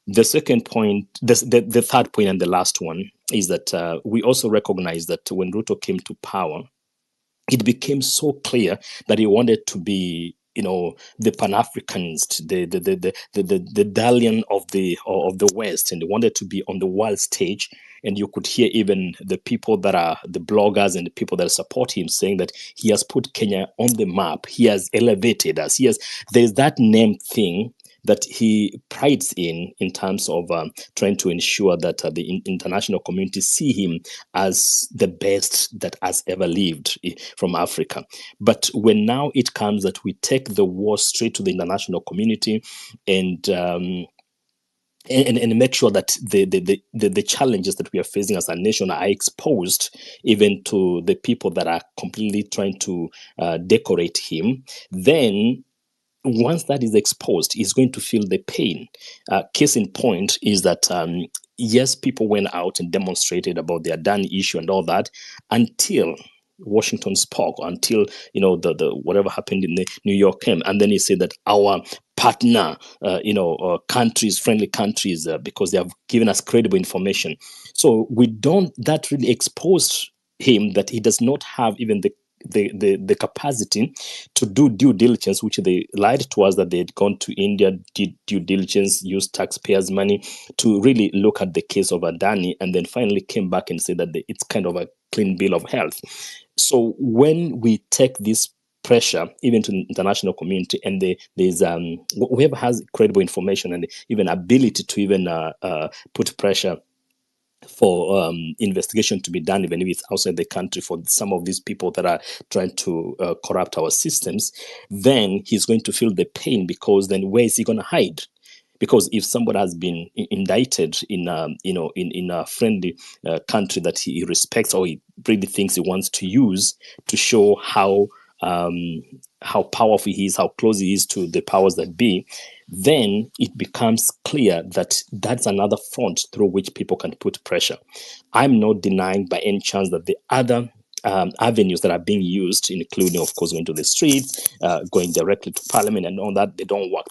The second point, the third point, and the last one is that we also recognize that when Ruto came to power, it became so clear that he wanted to be, the Pan-Africanist, the Dalian of the West, and he wanted to be on the world stage. And you could hear even the people that are the bloggers and the people that support him saying that he has put Kenya on the map. He has elevated us. There's that name thing that he prides in terms of trying to ensure that the international community see him as the best that has ever lived from Africa. But when now it comes that we take the war straight to the international community and make sure that the challenges that we are facing as a nation are exposed even to the people that are completely trying to decorate him, then once that is exposed, he's going to feel the pain. Case in point is that, yes, people went out and demonstrated about their Adani issue and all that until Washington spoke, until the whatever happened in the New York came, and then he said that our partner, countries, friendly countries, because they have given us credible information. So that really exposed him that he does not have even the capacity to do due diligence, which they lied to us that they had gone to India, did due diligence, used taxpayers' money to really look at the case of Adani, and then finally came back and said that it's kind of a clean bill of health. So when we take this pressure even to the international community, and there's whoever has credible information and even ability to even put pressure for investigation to be done, even if it's outside the country, for some of these people that are trying to corrupt our systems, then he's going to feel the pain, because then where is he going to hide? Because if somebody has been indicted in a friendly country that he respects, or he really thinks he wants to use to show how powerful he is, how close he is to the powers that be, then it becomes clear that that's another front through which people can put pressure. I'm not denying by any chance that the other avenues that are being used, including, of course, going to the streets, going directly to parliament and all that, they don't work.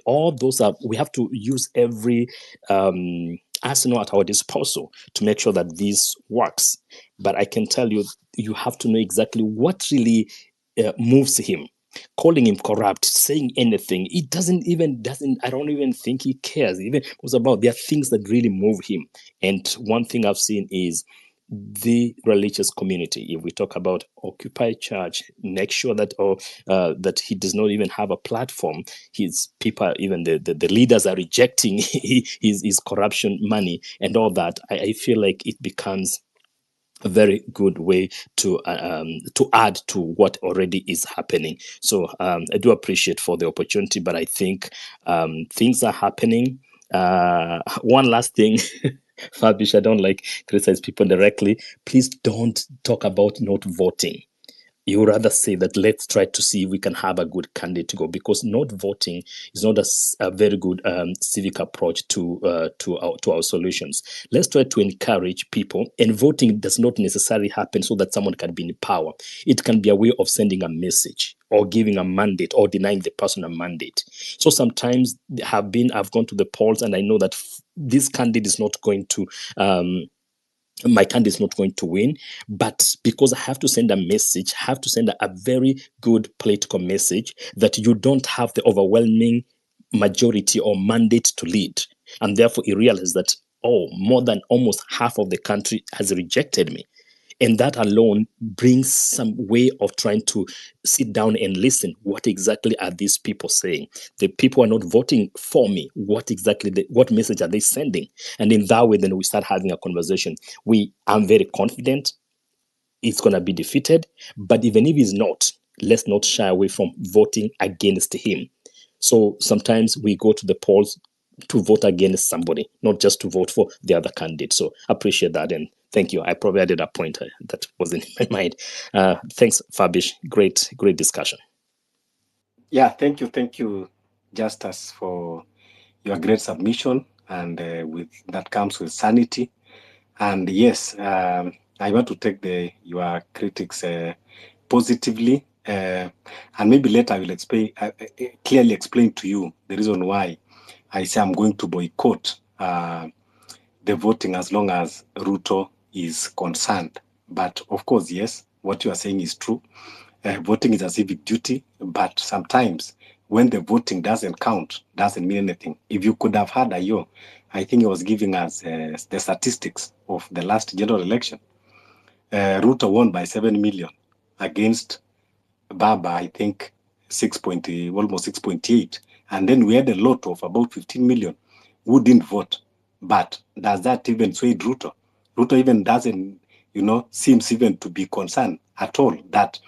All those are, we have to use every arsenal at our disposal to make sure that this works. But I can tell you, you have to know exactly what really moves him. Calling him corrupt, saying anything, it doesn't, I don't even think he cares. Even it was about, there are things that really move him. And one thing I've seen is the religious community. If we talk about Occupy Church, make sure that that he does not even have a platform. His people, even the leaders, are rejecting his corruption money and all that. I feel like it becomes a very good way to add to what already is happening. So I do appreciate for the opportunity, but I think things are happening. One last thing, Fabish, I don't like criticize people directly. Please don't talk about not voting. You rather say that let's try to see if we can have a good candidate to go, because not voting is not a very good civic approach to our solutions. Let's try to encourage people, and voting does not necessarily happen so that someone can be in power. It can be a way of sending a message, or giving a mandate, or denying the person a mandate. So sometimes I've gone to the polls, and I know that this candidate is not going to my candidate is not going to win, but because I have to send a message, have to send a very good political message that you don't have the overwhelming majority or mandate to lead. And therefore he realized that, more than almost half of the country has rejected me. And that alone brings some way of trying to sit down and listen. What exactly are these people saying? The people are not voting for me. What message are they sending? And in that way, then we start having a conversation. I'm very confident it's going to be defeated. But even if he's not, let's not shy away from voting against him. So sometimes we go to the polls to vote against somebody, not just to vote for the other candidate. So appreciate that, and thank you. I probably added a point that wasn't in my mind. Thanks, Fabish. Great discussion. Yeah, thank you, Justus, for your great submission, and with that comes with sanity. And yes, I want to take your critics positively, and maybe later I will clearly explain to you the reason why I say I'm going to boycott the voting as long as Ruto is concerned. But of course, yes, what you are saying is true. Voting is a civic duty, but sometimes when the voting doesn't count, doesn't mean anything. If you could have had Ayo, I think he was giving us the statistics of the last general election. Ruto won by 7 million against Baba, I think almost 6.8. And then we had a lot of about 15 million who didn't vote. But does that even sway Ruto? Ruto even doesn't, seems even to be concerned at all that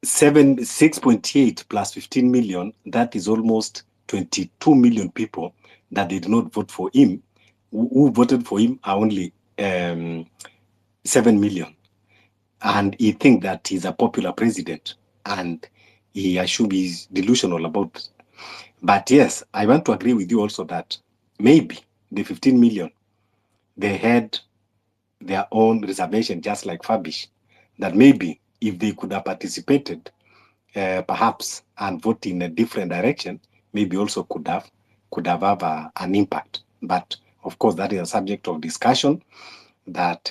6.8 plus 15 million, that is almost 22 million people that did not vote for him. Who voted for him are only 7 million. And he think that he's a popular president, and he assume he's delusional about it. But yes, I want to agree with you also that maybe the 15 million, they had their own reservation, just like Fabish, that maybe if they could have participated, perhaps, and vote in a different direction, maybe also could have an impact. But of course, that is a subject of discussion that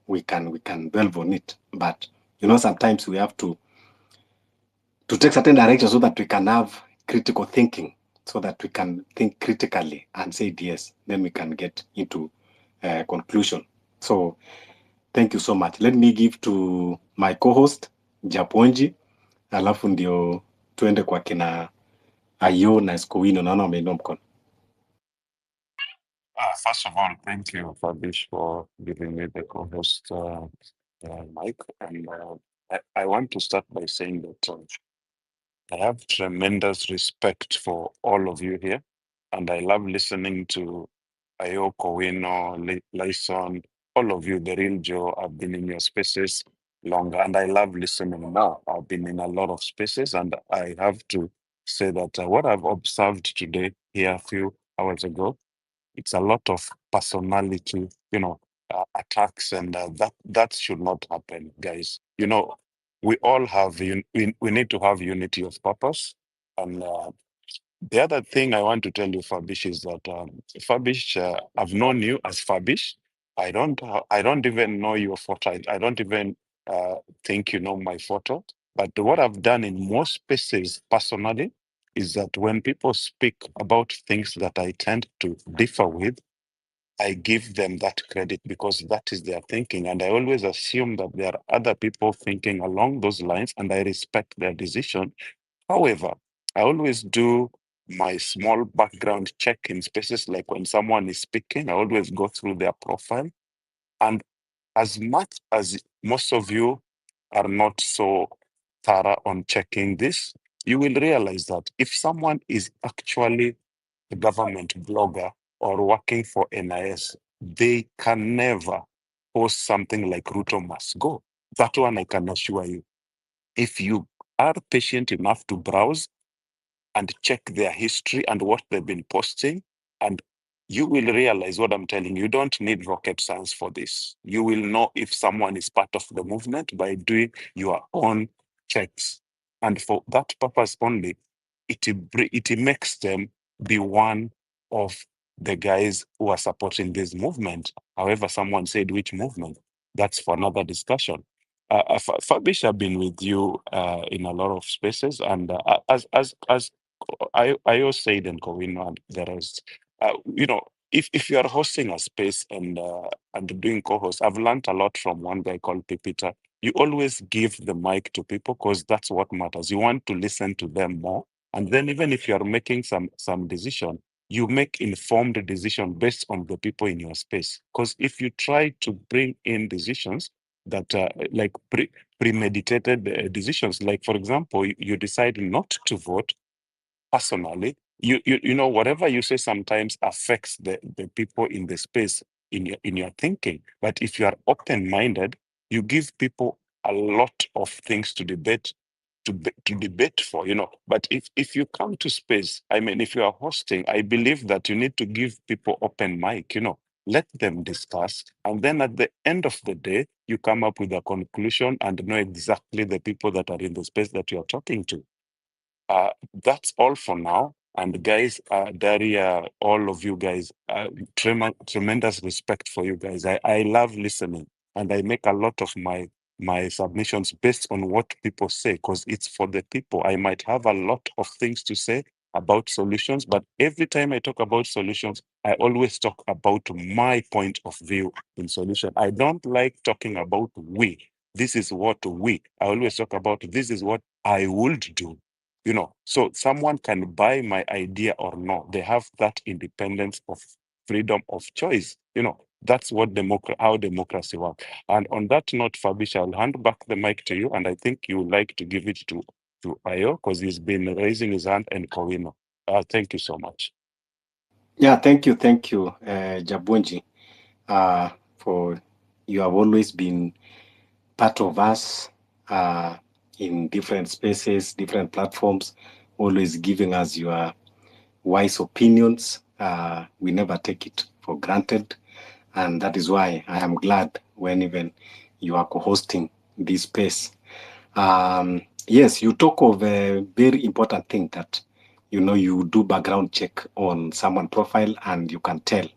we can delve on it. But sometimes we have to take certain directions so that we can have critical thinking, so that we can think critically and say yes, then we can get into conclusion. So thank you so much. Let me give to my co-host Japonji, alafu ndio tuende kwa kina Ayo na Skowino, naona wameinua mkono. First of all, thank you, Fabish, for giving me the co-host mic. And I want to start by saying that I have tremendous respect for all of you here. And I love listening to Ayo, Kowino, Lyson, all of you, the real Joe. I've been in your spaces longer, and I love listening now. I've been in a lot of spaces, and I have to say that what I've observed today here a few hours ago, it's a lot of personality, attacks, and that should not happen, guys. We all have we need to have unity of purpose. And the other thing I want to tell you, Fabish, is that Fabish, I've known you as Fabish. I don't even know your photo. I don't even think you know my photo. But what I've done in most spaces personally is that when people speak about things that I tend to differ with, I give them that credit because that is their thinking. And I always assume that there are other people thinking along those lines, and I respect their decision. However, I always do my small background check in spaces like when someone is speaking, I always go through their profile. And as much as most of you are not so thorough on checking this, you will realize that if someone is actually a government blogger or working for NIS, they can never post something like Ruto must go. That one I can assure you. If you are patient enough to browse and check their history and what they've been posting, and you will realize what I'm telling you. You don't need rocket science for this. You will know if someone is part of the movement by doing your own checks. And for that purpose only, it makes them be one of the guys who are supporting this movement. However, someone said which movement, that's for another discussion. Fabish, I've been with you in a lot of spaces, and as I always said, and Kowino and the rest, if you are hosting a space and doing co-host, I've learned a lot from one guy called Pipita. You always give the mic to people because that's what matters. You want to listen to them more, and then even if you are making some decision, you make informed decision based on the people in your space. Because if you try to bring in decisions that like premeditated decisions, like for example, you decide not to vote personally, you know, whatever you say sometimes affects the people in the space in your thinking. But if you are open-minded, you give people a lot of things to debate to debate for, you know. But if you come to space, I mean, if you are hosting, I believe that you need to give people open mic, you know, let them discuss, and then at the end of the day, you come up with a conclusion and know exactly the people that are in the space that you are talking to. That's all for now. And guys, Daria, all of you guys, tremendous respect for you guys. I love listening, and I make a lot of my submissions based on what people say, because it's for the people. I might have a lot of things to say about solutions, but every time I talk about solutions, I always talk about my point of view in solution. I don't like talking about we. This is what we. I always talk about this is what I would do. You know, so someone can buy my idea or not. They have that independence of freedom of choice. You know, that's what how democracy works. And on that note, Fabish, I'll hand back the mic to you, and I think you would like to give it to Ayo, because he's been raising his hand, and Kowino. Thank you so much. Yeah, thank you, Jabunji, for you have always been part of us in different spaces, different platforms, always giving us your wise opinions. We never take it for granted, and that is why I am glad when even you are co-hosting this space. Yes, you talk of a very important thing that, you know, you do background check on someone profile and you can tell.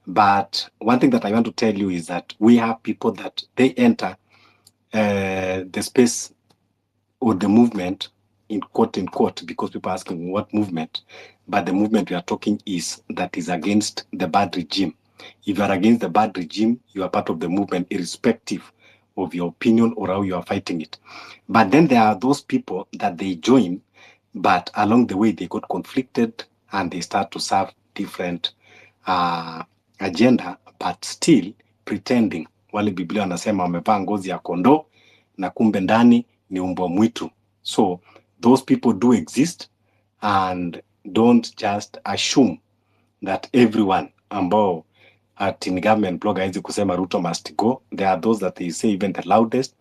But one thing that I want to tell you is that we have people that they enter the space or the movement in quote, because people are asking what movement, but the movement we are talking is that is against the bad regime. If you are against the bad regime, you are part of the movement, irrespective of your opinion or how you are fighting it. But then there are those people that they join, but along the way they got conflicted and they start to serve different agenda, but still pretending. Wale Biblia wanasema wamevaa ngozi ya kondoo na kumbe ndani ni umbwa mwitu. So those people do exist, and don't just assume that everyone ambao at in government blog haizi kusema Ruto must go. There are those that they say even the loudest.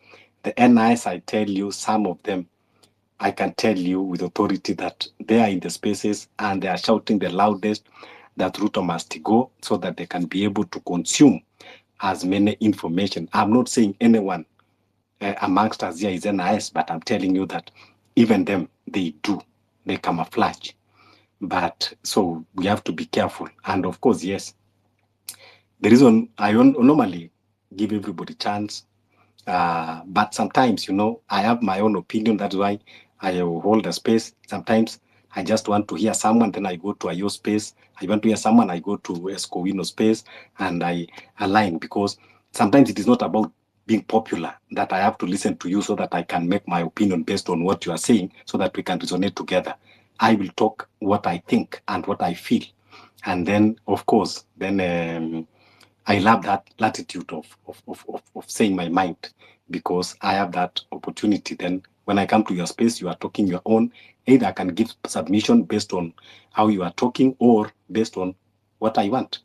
The NIS, I tell you, some of them, I can tell you with authority that they are in the spaces and they are shouting the loudest that Ruto must go, so that they can be able to consume as many information. I'm not saying anyone amongst us here is NIS, but I'm telling you that even them, they camouflage. But so we have to be careful. And of course, yes, the reason I normally give everybody chance, but sometimes, you know, I have my own opinion. That's why I hold a space. Sometimes I just want to hear someone, then I go to Ayo space. I want to hear someone, I go to Escowino space, and I align, because sometimes it is not about being popular that I have to listen to you so that I can make my opinion based on what you are saying, so that we can resonate together. I will talk what I think and what I feel. And then, of course, then I love that latitude of saying my mind, because I have that opportunity. Then when I come to your space, you are talking your own. Either I can give submission based on how you are talking, or based on what I want.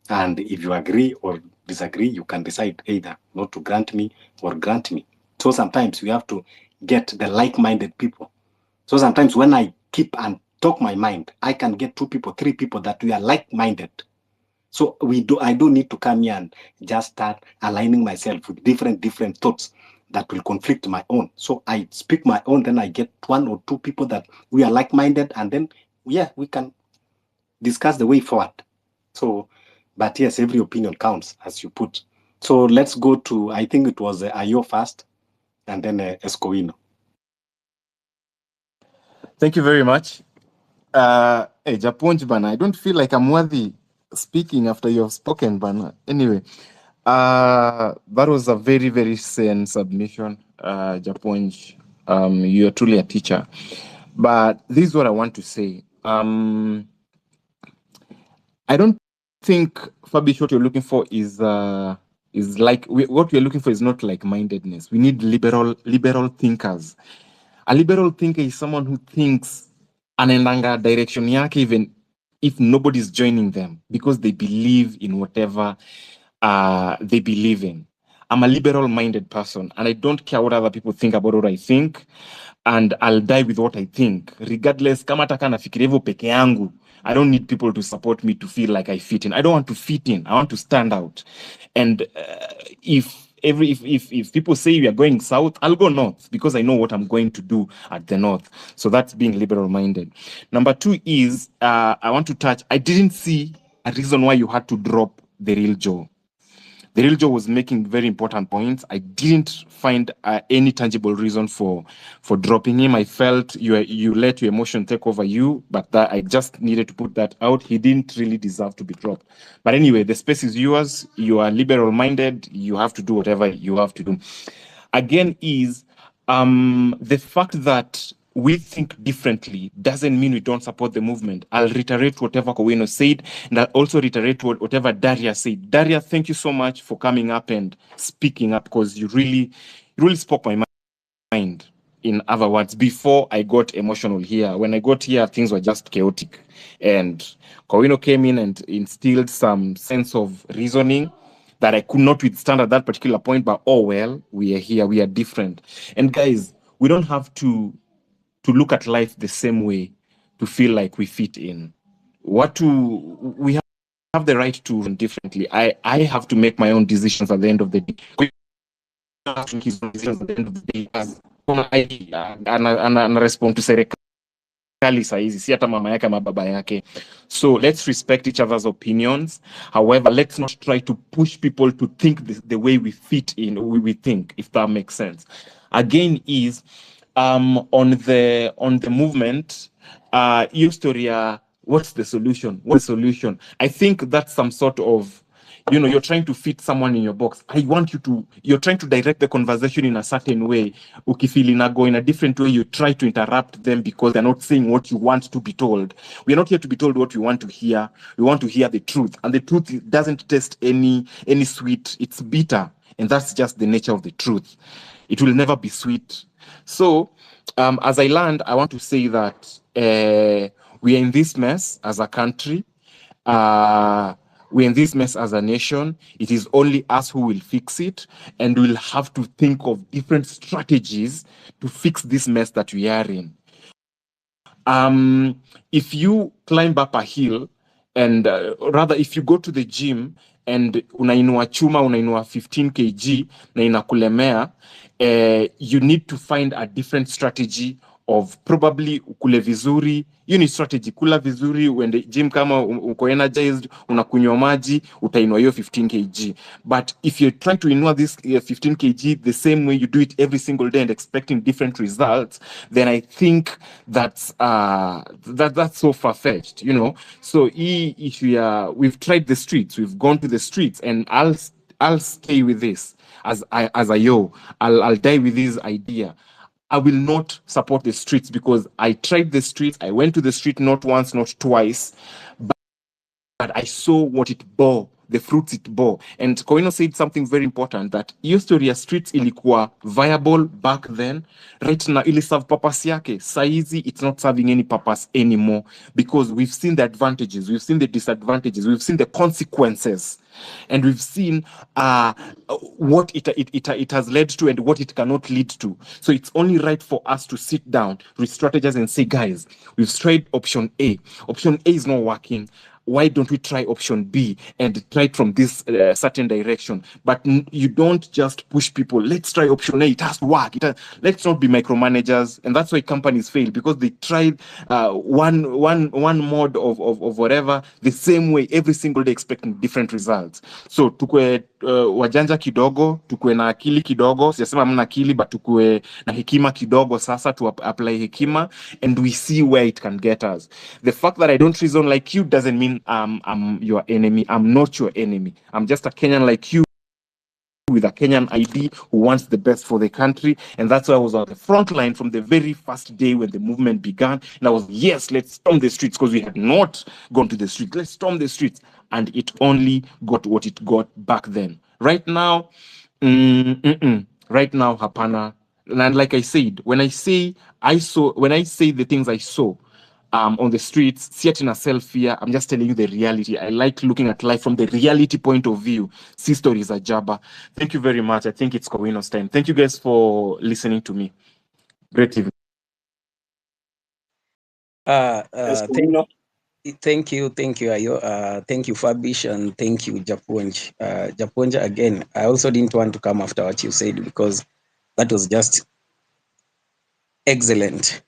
And if you agree or disagree, you can decide either not to grant me or grant me. So sometimes we have to get the like-minded people. So sometimes when I keep and talk my mind, I can get 2 people, 3 people that we are like-minded. So I don't need to come here and just start aligning myself with different thoughts that will conflict my own. So I speak my own, then I get 1 or 2 people that we are like-minded, and then we can discuss the way forward. So, but yes, every opinion counts, as you put. So let's go to, I think it was Ayo first, and then Escowino. Thank you very much. Hey, Japonj bana, I don't feel like I'm worthy speaking after you have spoken, bana. Anyway, that was a very, very sane submission, Japonj. You're truly a teacher. But this is what I want to say. I don't think, Fabish, what you're looking for is like what we're looking for is not like-mindedness. We need liberal thinkers. A liberal thinker is someone who thinks anaendanga direction yake even if nobody's joining them because they believe in whatever they believe in. I'm a liberal-minded person, and I don't care what other people think about what I think, and I'll die with what I think, regardless. Kama hata kana nafikiria hivyo peke yangu, I don't need people to support me to feel like I fit in. I don't want to fit in. I want to stand out. And if people say we are going south, I'll go north because I know what I'm going to do at the north. So that's being liberal-minded. Number two is I want to touch. I didn't see a reason why you had to drop the real Joe. The real Joe was making very important points. I didn't find any tangible reason for dropping him. I felt you let your emotion take over you, but that I just needed to put that out. He didn't really deserve to be dropped. But anyway, the space is yours. You are liberal-minded. You have to do whatever you have to do. Again, is the fact that we think differently doesn't mean we don't support the movement. I'll reiterate whatever Kowino said, and I'll also reiterate whatever Daria said. Daria, thank you so much for coming up and speaking up, because you really spoke my mind. In other words, before I got emotional here, when I got here, things were just chaotic. And Kowino came in and instilled some sense of reasoning that I could not withstand at that particular point, but oh well, we are here, we are different. And guys, we don't have to look at life the same way to feel like we fit in. We have the right to run differently. I have to make my own decisions at the end of the day. His own decisions at the end of the day. Ana respond to serikali saizi, si hata mama yake ama baba yake. So let's respect each other's opinions. However, let's not try to push people to think the way we fit in, we think, if that makes sense. Again, is on the movement, Eustoria, what's the solution? What's the solution? I think that's some sort of, you're trying to fit someone in your box. You're trying to direct the conversation in a certain way. Ukifeel go in a different way, you try to interrupt them because they're not saying what you want to be told. We're not here to be told what we want to hear. We want to hear the truth. And the truth doesn't taste any sweet. It's bitter. And that's just the nature of the truth. It will never be sweet. So, as I land, I want to say that we are in this mess as a country. We're in this mess as a nation. It is only us who will fix it, and we'll have to think of different strategies to fix this mess that we are in. If you climb up a hill, and rather if you go to the gym and unainua chuma, unainua 15 kg na inakulemea, you need to find a different strategy of probably ukule vizuri. You need strategy, kula vizuri, uende gym kama uko energized, unakunywa maji, utainua hiyo 15 kg. But if you're trying to inua this 15 kg the same way you do it every single day and expecting different results, then I think that's so far-fetched, So if we've tried the streets, we've gone to the streets, and I'll stay with this as I'll die with this idea. I will not support the streets because I tried the streets. I went to the street not once, not twice, but I saw what it bore, the fruits it bore. And Kowino said something very important, that Eustoria streets ilikuwa viable back then. Right now, ili serve purpose yake. Saizi, it's not serving any purpose anymore because we've seen the advantages, we've seen the disadvantages, we've seen the consequences. And we've seen what it has led to and what it cannot lead to. So it's only right for us to sit down, re-strategize and say, guys, we've tried option A. Option A is not working. Why don't we try option B and try it from this certain direction? But you don't just push people. Let's try option A. It has to work. Let's not be micromanagers. And that's why companies fail, because they tried one mode of whatever the same way every single day, expecting different results. So tukue wajanja kidogo, tukue na akili kidogo. Siyasema mna akili, but tukue na hekima kidogo sasa to apply hekima, and we see where it can get us. The fact that I don't reason like you doesn't mean I'm your enemy. I'm not your enemy. I'm just a Kenyan like you, with a Kenyan ID, who wants the best for the country. And that's why I was on the front line from the very first day when the movement began. And I was, yes, let's storm the streets, because we had not gone to the streets. Let's storm the streets. And it only got what it got back then. Right now, right now, hapana. And like I said, when I say the things I saw, on the streets. See it in a self-fear. I'm just telling you the reality. I like looking at life from the reality point of view. See stories at Jabba. Thank you very much. I think it's Kowino's time. Thank you guys for listening to me. Great evening. Yes, Kowino. Thank you, Ayo. Thank you, Fabish, and thank you, Japonj. Japonj, again, I also didn't want to come after what you said because that was just excellent.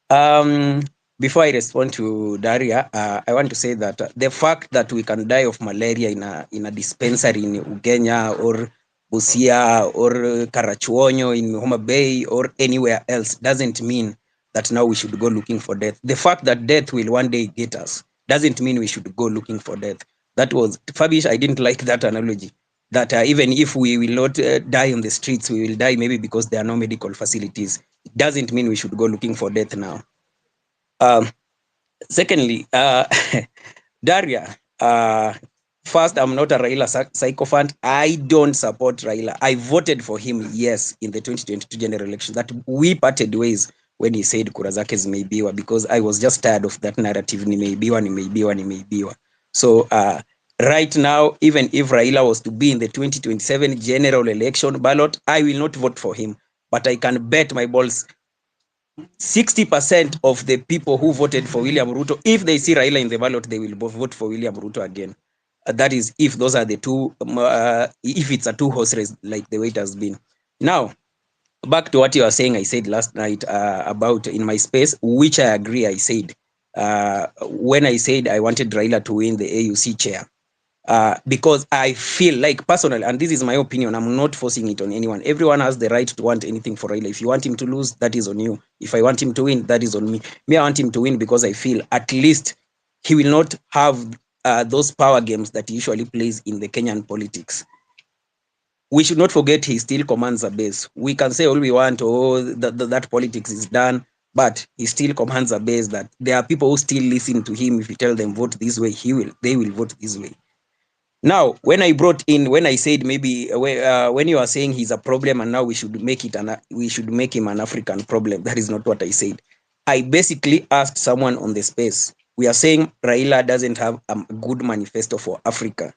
Before I respond to Daria, I want to say that the fact that we can die of malaria in a dispensary in Ugenya or Busia or Karachuonyo in Homa Bay or anywhere else doesn't mean that now we should go looking for death. The fact that death will one day get us doesn't mean we should go looking for death. That was Fabish. I didn't like that analogy. That even if we will not die on the streets, we will die maybe because there are no medical facilities. It doesn't mean we should go looking for death now. Secondly, Daria, first, I'm not a Raila sycophant. I don't support Raila. I voted for him, yes, in the 2022 general election. That we parted ways when he said kura zake zimeibiwa, because I was just tired of that narrative, nimeibiwa. So right now, even if Raila was to be in the 2027 general election ballot, I will not vote for him. But I can bet my balls 60% of the people who voted for William Ruto, if they see Raila in the ballot, they will vote for William Ruto again. That is if those are the two, if it's a two-horse race like the way it has been. Now, back to what you were saying, I said last night about in my space, which I agree, I said, when I said I wanted Raila to win the AUC chair, because I feel like personally, and this is my opinion, I'm not forcing it on anyone. Everyone has the right to want anything for Raila. If you want him to lose, that is on you. If I want him to win, that is on me. Me, I want him to win because I feel at least he will not have those power games that he usually plays in the Kenyan politics. We should not forget he still commands a base. We can say all we want, oh, that politics is done, but he still commands a base that there are people who still listen to him. If you tell them vote this way, they will vote this way. Now, when I said maybe when you are saying he's a problem and now we should make him an African problem, that is not what I said. I basically asked someone on the space. We are saying Raila doesn't have a good manifesto for Africa.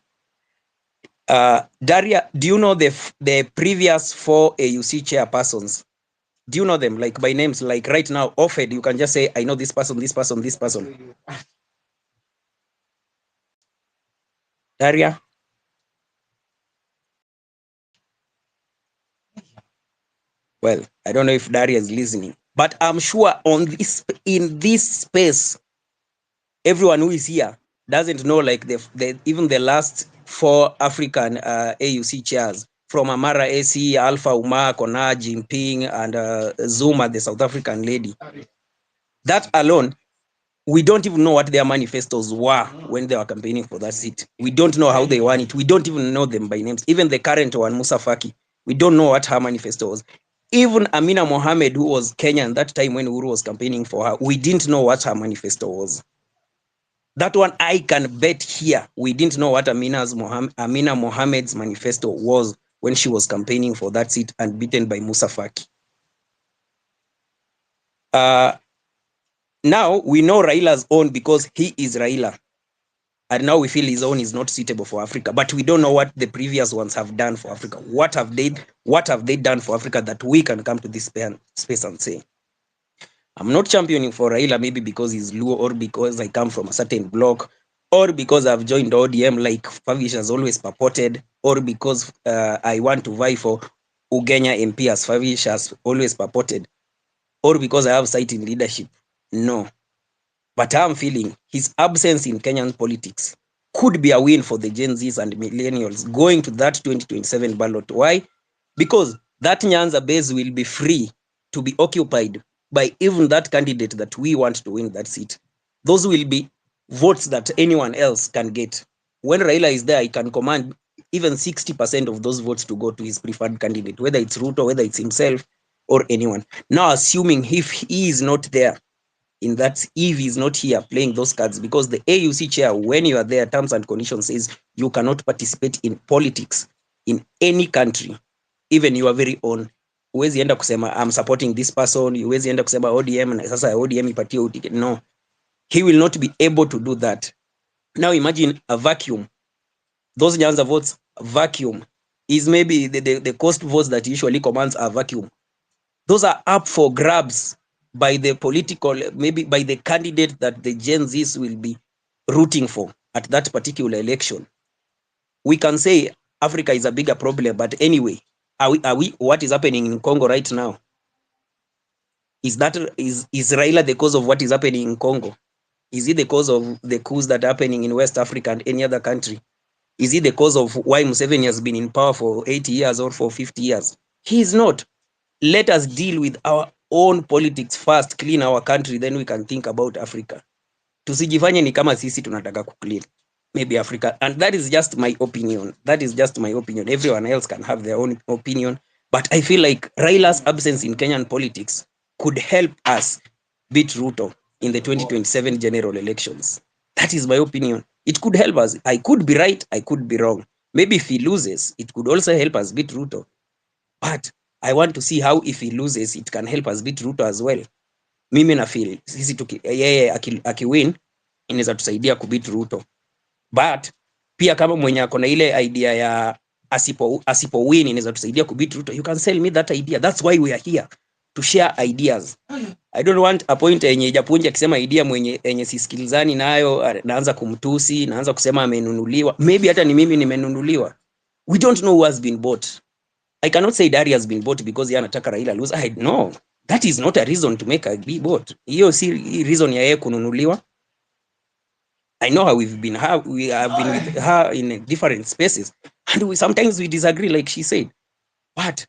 Daria, do you know the previous 4 AUC chairpersons? Do you know them, like by names? Like right now, offered, you can just say, I know this person, this person, this person. Daria? Well, I don't know if Daria is listening, but I'm sure in this space, everyone who is here doesn't know like even the last 4 African AUC chairs, from Amara AC, Alpha Umar, Kona, Jinping, and Zuma, the South African lady. That alone, we don't even know what their manifestos were when they were campaigning for that seat. We don't know how they won it. We don't even know them by names. Even the current one, Musa Faki, we don't know what her manifesto was. Even Amina Mohammed, who was Kenyan that time when Uhuru was campaigning for her, we didn't know what her manifesto was. That one I can bet here, we didn't know what Amina Mohammed's manifesto was when she was campaigning for that seat and beaten by Musa Faki. Now we know Raila's own because he is Raila. And now we feel his own is not suitable for Africa, but we don't know what the previous ones have done for Africa. What have they done for Africa that we can come to this space and say? I'm not championing for Raila, maybe because he's Luo, or because I come from a certain block, or because I've joined ODM like Favish has always purported, or because I want to vie for Ugenya MP as Favish has always purported, or because I have sight in leadership. No. But I'm feeling his absence in Kenyan politics could be a win for the Gen Zs and millennials going to that 2027 ballot. Why? Because that Nyanza base will be free to be occupied by even that candidate that we want to win that seat. Those will be votes that anyone else can get. When Raila is there, he can command even 60% of those votes to go to his preferred candidate, whether it's Ruto, whether it's himself, or anyone. Now, assuming if he is not there, in that if he's not here playing those cards, because the AUC chair, when you are there, terms and conditions says you cannot participate in politics in any country, even your very own. Huwezi enda kusema I'm supporting this person, huwezi enda kusema ODM na sasa ODM ipatie ticket. No, He will not be able to do that. Now imagine a vacuum. Those Nyanza votes, vacuum, is maybe the coast votes that usually commands a vacuum. Those are up for grabs by the political, maybe by the candidate that the Gen Zs will be rooting for at that particular election. We can say Africa is a bigger problem, but anyway, are we what is happening in Congo right now? Is Raila the cause of what is happening in Congo? Is it the cause of the coups that are happening in West Africa and any other country? Is it the cause of why Museveni has been in power for 80 years or for 50 years? He is not. Let us deal with our own politics first, clean our country, then we can think about Africa. Tusijifanye ni kama sisi tunataka kuclean maybe Africa. And that is just my opinion. That is just my opinion. Everyone else can have their own opinion. But I feel like Raila's absence in Kenyan politics could help us beat Ruto in the 2027 general elections. That is my opinion. It could help us. I could be right, I could be wrong. Maybe if he loses, it could also help us beat Ruto. But I want to see how if he loses, it can help us beat Ruto as well. Mimi na feel sisi yeye akiwin inaweza tusaidia kubit Ruto. But pia kama mwenye akona ile idea ya asipo win inaweza tusaidia kubit Ruto, you can sell me that idea. That's why we are here, to share ideas. I don't want a point yenye Japunji akisema idea mwenye yenye sisikilizani nayo naanza kumtusi, naanza kusema amenunuliwa. Maybe hata ni mimi nimenunuliwa. We don't know who has been bought. I cannot say Dari has been bought because yeye anataka Raila lose. I know. That is not a reason to make a be bought. Hiyo si reason ya yeye kununuliwa. I know how we have been with her in different spaces, and sometimes we disagree, like she said. But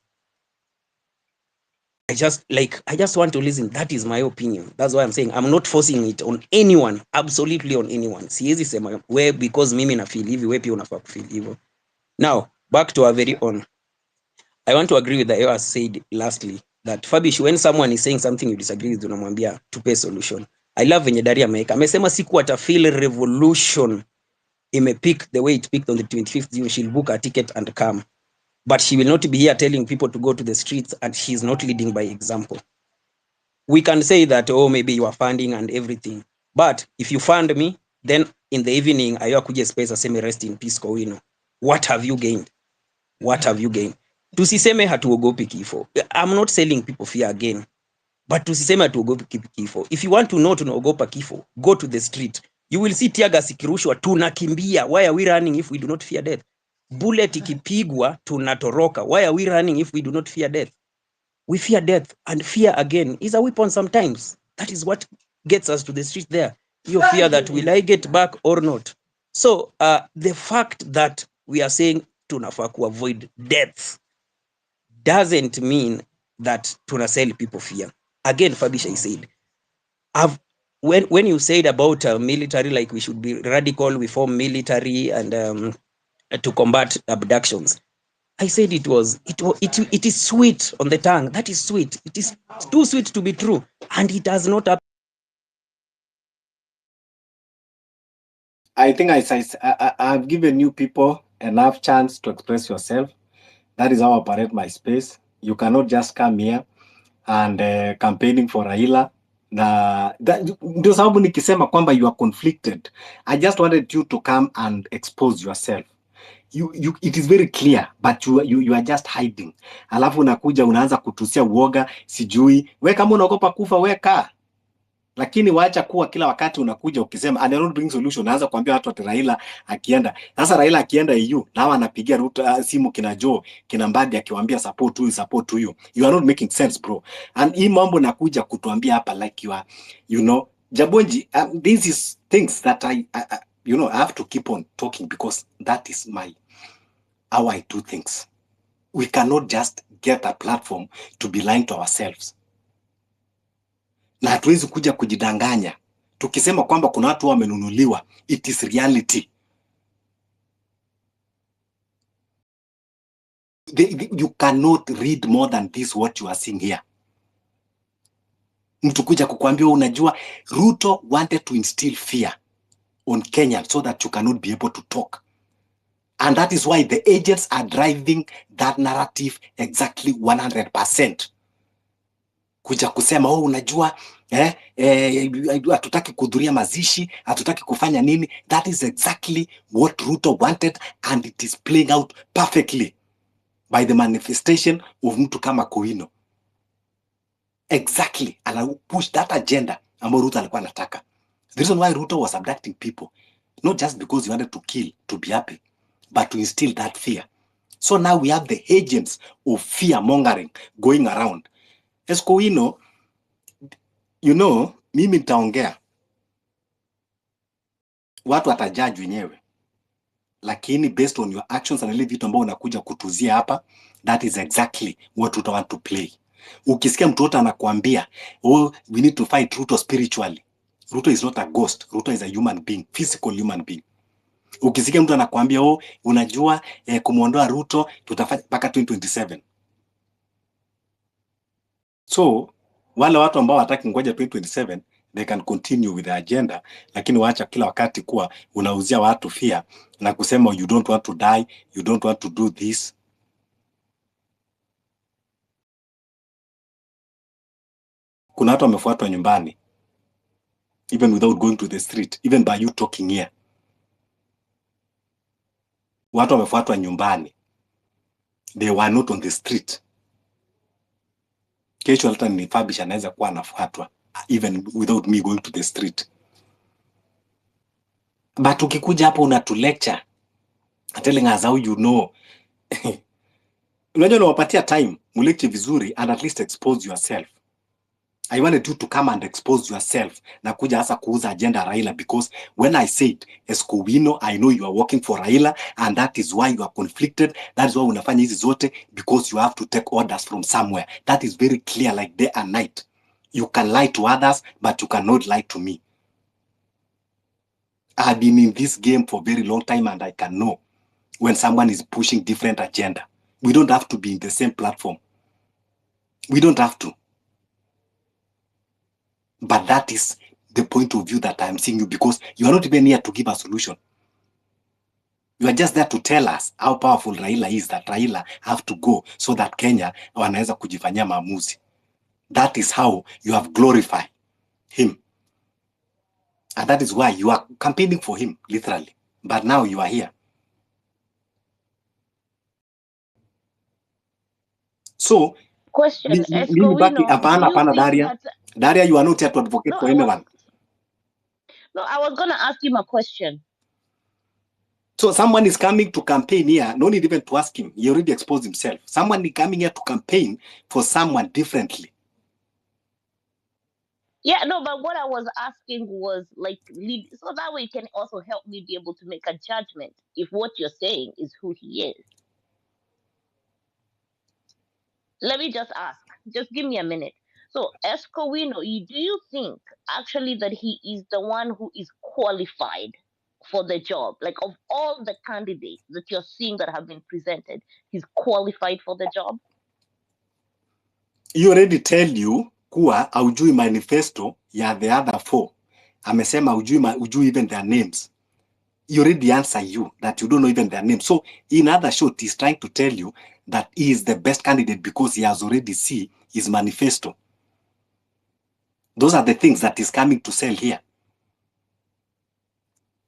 I just want to listen. That is my opinion. That's why I'm saying I'm not forcing it on anyone, absolutely on anyone. Siwezi sema we because mimi na feel hivi, we pia unafaa kufeel hivyo. Now, back to our very own. I want to agree with the has said lastly that Fabish, when someone is saying something you disagree with, unamwambia tupe solution. I love venye Dari ameweka. Amesema siku atafeel revolution imepick the way it picked on the 25th June, she'll book a ticket and come. But she will not be here telling people to go to the streets, and she's not leading by example. We can say that, oh, maybe you are funding and everything. But if you fund me, then in the evening, ayo kuja space aseme rest in peace Kowino. What have you gained? What have you gained? Tusiseme hatuogopi kifo. I'm not selling people fear again. But tusiseme hatuogopi kifo. If you want to know tunaogopa kifo, go to the street. You will see tear gas ikirushwa, tunakimbia. Why are we running if we do not fear death? Bullet ikipigwa, tunatoroka. Why are we running if we do not fear death? We fear death, and fear again is a weapon sometimes. That is what gets us to the street there. You fear that will I get back or not? So the fact that we are saying tunafaa avoid death doesn't mean that tuna sell people fear. Again, Fabisha said, when you said about military, like we should be radical, we form military and to combat abductions. I said it is sweet on the tongue. That is sweet. It is too sweet to be true, and it has not happened. I think I've given you people enough chance to express yourself. That is how I operate my space. You cannot just come here and campaigning for Raila. Ndio sababu nikisema kwamba you are conflicted. I just wanted you to come and expose yourself. It is very clear, but you are just hiding. Alafu unakuja unaanza kutusia uoga, sijui. We kama unaogopa kufa weka. Lakini waacha kuwa kila wakati unakuja ukisema and I don't bring solution, unaanza kuambia watu ati Raila akienda. Sasa Raila akienda EU, nao anapigia Ruto simu kina Joe, kina Mbadi akiwaambia support huyu. You are not making sense, bro. And hii mambo nakuja kutuambia hapa like you are, you know, Jabonji, this is things that I have to keep on talking because that is how I do things. We cannot just get a platform to be lying to ourselves. Na hatuwezi kuja kujidanganya. Tukisema kwamba kuna watu wamenunuliwa, it is reality. You cannot read more than this what you are seeing here. Mtu kuja kukuambia unajua Ruto wanted to instill fear on Kenya so that you cannot be able to talk. And that is why the agents are driving that narrative exactly 100%. kuja kusema unajua hatutaki kuhudhuria mazishi, hatutaki kufanya nini. That is exactly what Ruto wanted, and it is playing out perfectly by the manifestation of mtu kama Koino. Exactly, ana push that agenda ambayo Ruto alikuwa anataka. The reason why Ruto was abducting people, not just because he wanted to kill to be happy, but to instill that fear. So now we have the agents of fear mongering going around. Koino, mimi nitaongea, watu watajaji wenyewe, lakini based on your actions and ile vitu ambao unakuja kutuzia hapa, that is exactly what Ruto want to play. Ukisikia mtu wote anakuambia we need to fight Ruto spiritually, Ruto is not a ghost. Ruto is a human being, physical human being. Ukisikia mtu anakuambia unajua kumuondoa Ruto tutafanya mpaka 2027. So wale watu ambao wataki ngoja 2027, they can continue with the agenda, lakini waacha kila wakati kuwa unauzia watu fear na kusema you don't want to die, you don't want to do this. Kuna watu wamefuatwa nyumbani even without going to the street, even by you talking here. Watu wamefuatwa nyumbani, they were not on the street. Kesho hata ni fabisch anaweza kuwa anafuatwa even without me going to the street. But ukikuja hapo unatu lecture telling us how you know. Unajua unawapatia time mulecture vizuri and at least expose yourself. I wanted you to come and expose yourself na kuja hasa kuuza agenda Raila, because when I said Koino, I know you are working for Raila and that is why you are conflicted. That is why unafanya hizi zote, because you have to take orders from somewhere. That is very clear, like day and night. You can lie to others, but you cannot lie to me. I've been in this game for a very long time and I can know when someone is pushing different agenda. We don't have to be in the same platform. We don't have to. But that is the point of view that I'm seeing you, because you are not even here to give a solution. You are just there to tell us how powerful Raila is, that Raila have to go so that Kenya wanaweza kujifanyia maamuzi. That is how you have glorified him. And that is why you are campaigning for him, literally. But now you are here. So, Question, mimi baki Koino, do you hapana think Daria. that... Daria, you are not here to advocate No, for anyone. I was going to ask him a question. So someone is coming to campaign here, no need even to ask him. He already exposed himself. Someone is coming here to campaign for someone differently. Yeah, no, but what I was asking was like, so that way you can also help me be able to make a judgment if what you're saying is who he is. Let me just ask, just give me a minute. So, Escowino, do you think actually that he is the one who is qualified for the job? Like, of all the candidates that you're seeing that have been presented, he's qualified for the job? He already tell you kuwa haujui manifesto ya the other four. Amesema hujui even their names. He already answer you that you don't know even their names. So in other short, he's trying to tell you that he is the best candidate because he has already seen his manifesto. Those are the things that is coming to sell here.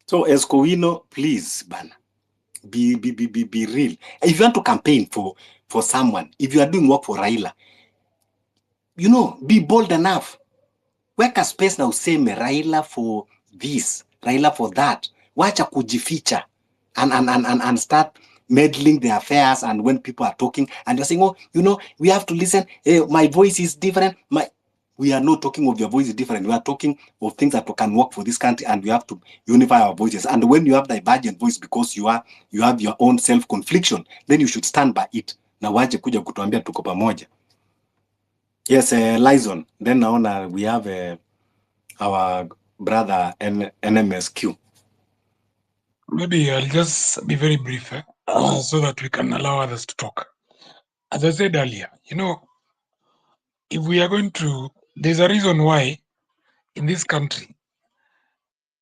So Escowino, please, bana, be real. If you want to campaign for someone, if you are doing work for Raila, be bold enough. Weka space na useme Raila for this, Raila for that. Wacha kujificha and start meddling the affairs. And when people are talking and you're saying, we have to listen. My voice is different. We are not talking of your voice is different. We are talking of things that can work for this country, and we have to unify our voices. And when you have divergent voice because you have your own self-confliction, then you should stand by it. Na waje kuja kutuambia tuko pamoja. Yes, Lyson. Then naona we have our brother NMSQ. Maybe I'll just be very brief so that we can allow others to talk. As I said earlier, if we are going to, there's a reason why in this country,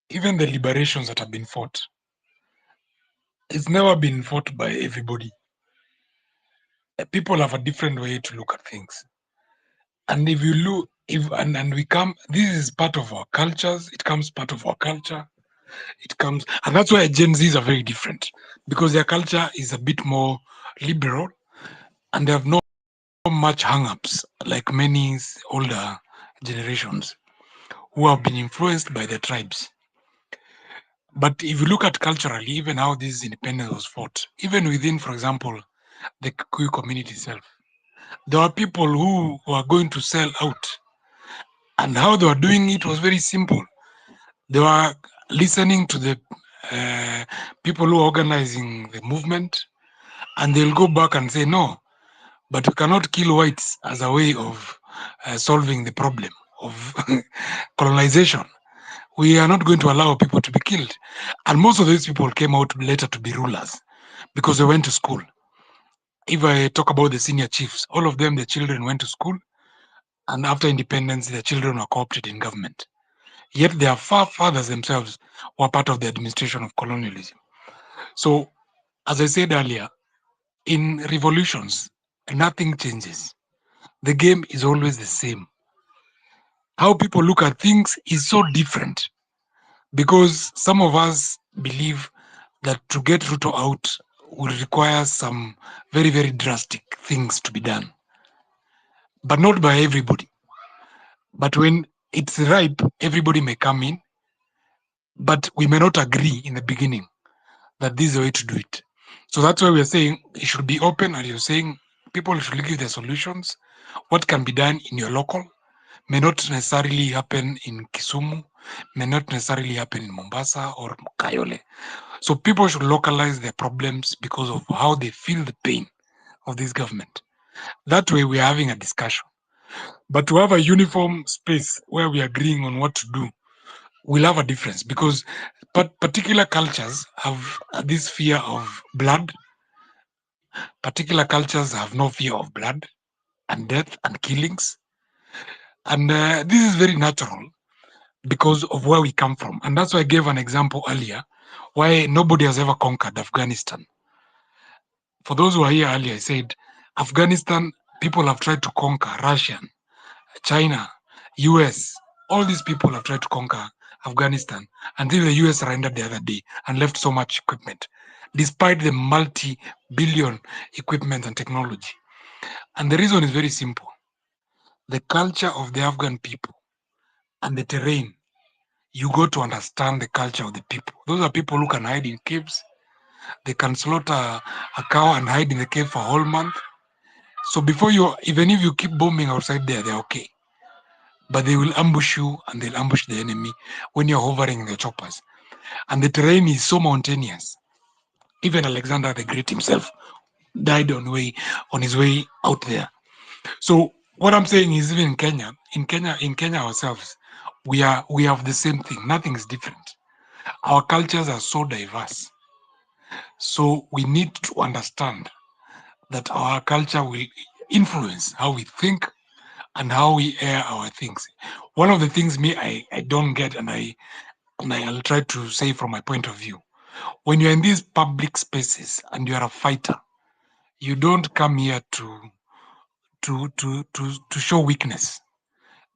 even the liberations that have been fought, it's never been fought by everybody. People have a different way to look at things. And if you look, and we come, this is part of our cultures. It comes part of our culture. It comes, and that's why Gen Zs are very different, because their culture is a bit more liberal, and they have no much hang-ups like many older generations who have been influenced by the tribes. But if you look at culturally, even how this independence was fought, even within, for example, the Kikuyu community itself, there were people who were going to sell out, and how they were doing it was very simple. They were listening to the people who are organizing the movement, and they'll go back and say, no, but we cannot kill whites as a way of solving the problem of colonization. We are not going to allow people to be killed. And most of these people came out later to be rulers because they went to school. If I talk about the senior chiefs, all of them, the children went to school, and after independence, their children were co-opted in government. Yet their fathers themselves were part of the administration of colonialism. So, as I said earlier, in revolutions, nothing changes. The game is always the same. How people look at things is so different, because some of us believe that to get Ruto out will require some very, very drastic things to be done, but not by everybody. But when it's ripe, everybody may come in, but we may not agree in the beginning that this is the way to do it. So that's why we're saying it should be open, and you're saying people should give their solutions. What can be done in your local may not necessarily happen in Kisumu, may not necessarily happen in Mombasa or Kayole. So people should localize their problems because of how they feel the pain of this government. That way we are having a discussion. But to have a uniform space where we are agreeing on what to do will have a difference, because particular cultures have this fear of blood. Particular cultures have no fear of blood and death and killings. And this is very natural because of where we come from. And that's why I gave an example earlier why nobody has ever conquered Afghanistan. For those who are here earlier, I said Afghanistan, people have tried to conquer Russia, China, US. All these people have tried to conquer Afghanistan until the US surrendered the other day and left so much equipment, despite the multi-billion equipment and technology. And the reason is very simple. The culture of the Afghan people and the terrain, you got to understand the culture of the people. Those are people who can hide in caves. They can slaughter a cow and hide in the cave for a whole month. So before you, even if you keep bombing outside there, they're okay. But they will ambush you, and they'll ambush the enemy when you're hovering in the choppers. And the terrain is so mountainous. Even Alexander the Great himself died on his way out there. So what I'm saying is, even in Kenya ourselves, we have the same thing. Nothing is different. Our cultures are so diverse. So we need to understand that our culture will influence how we think and how we air our things. One of the things I don't get, and I'll try to say from my point of view, when you're in these public spaces and you're a fighter, you don't come here to show weakness.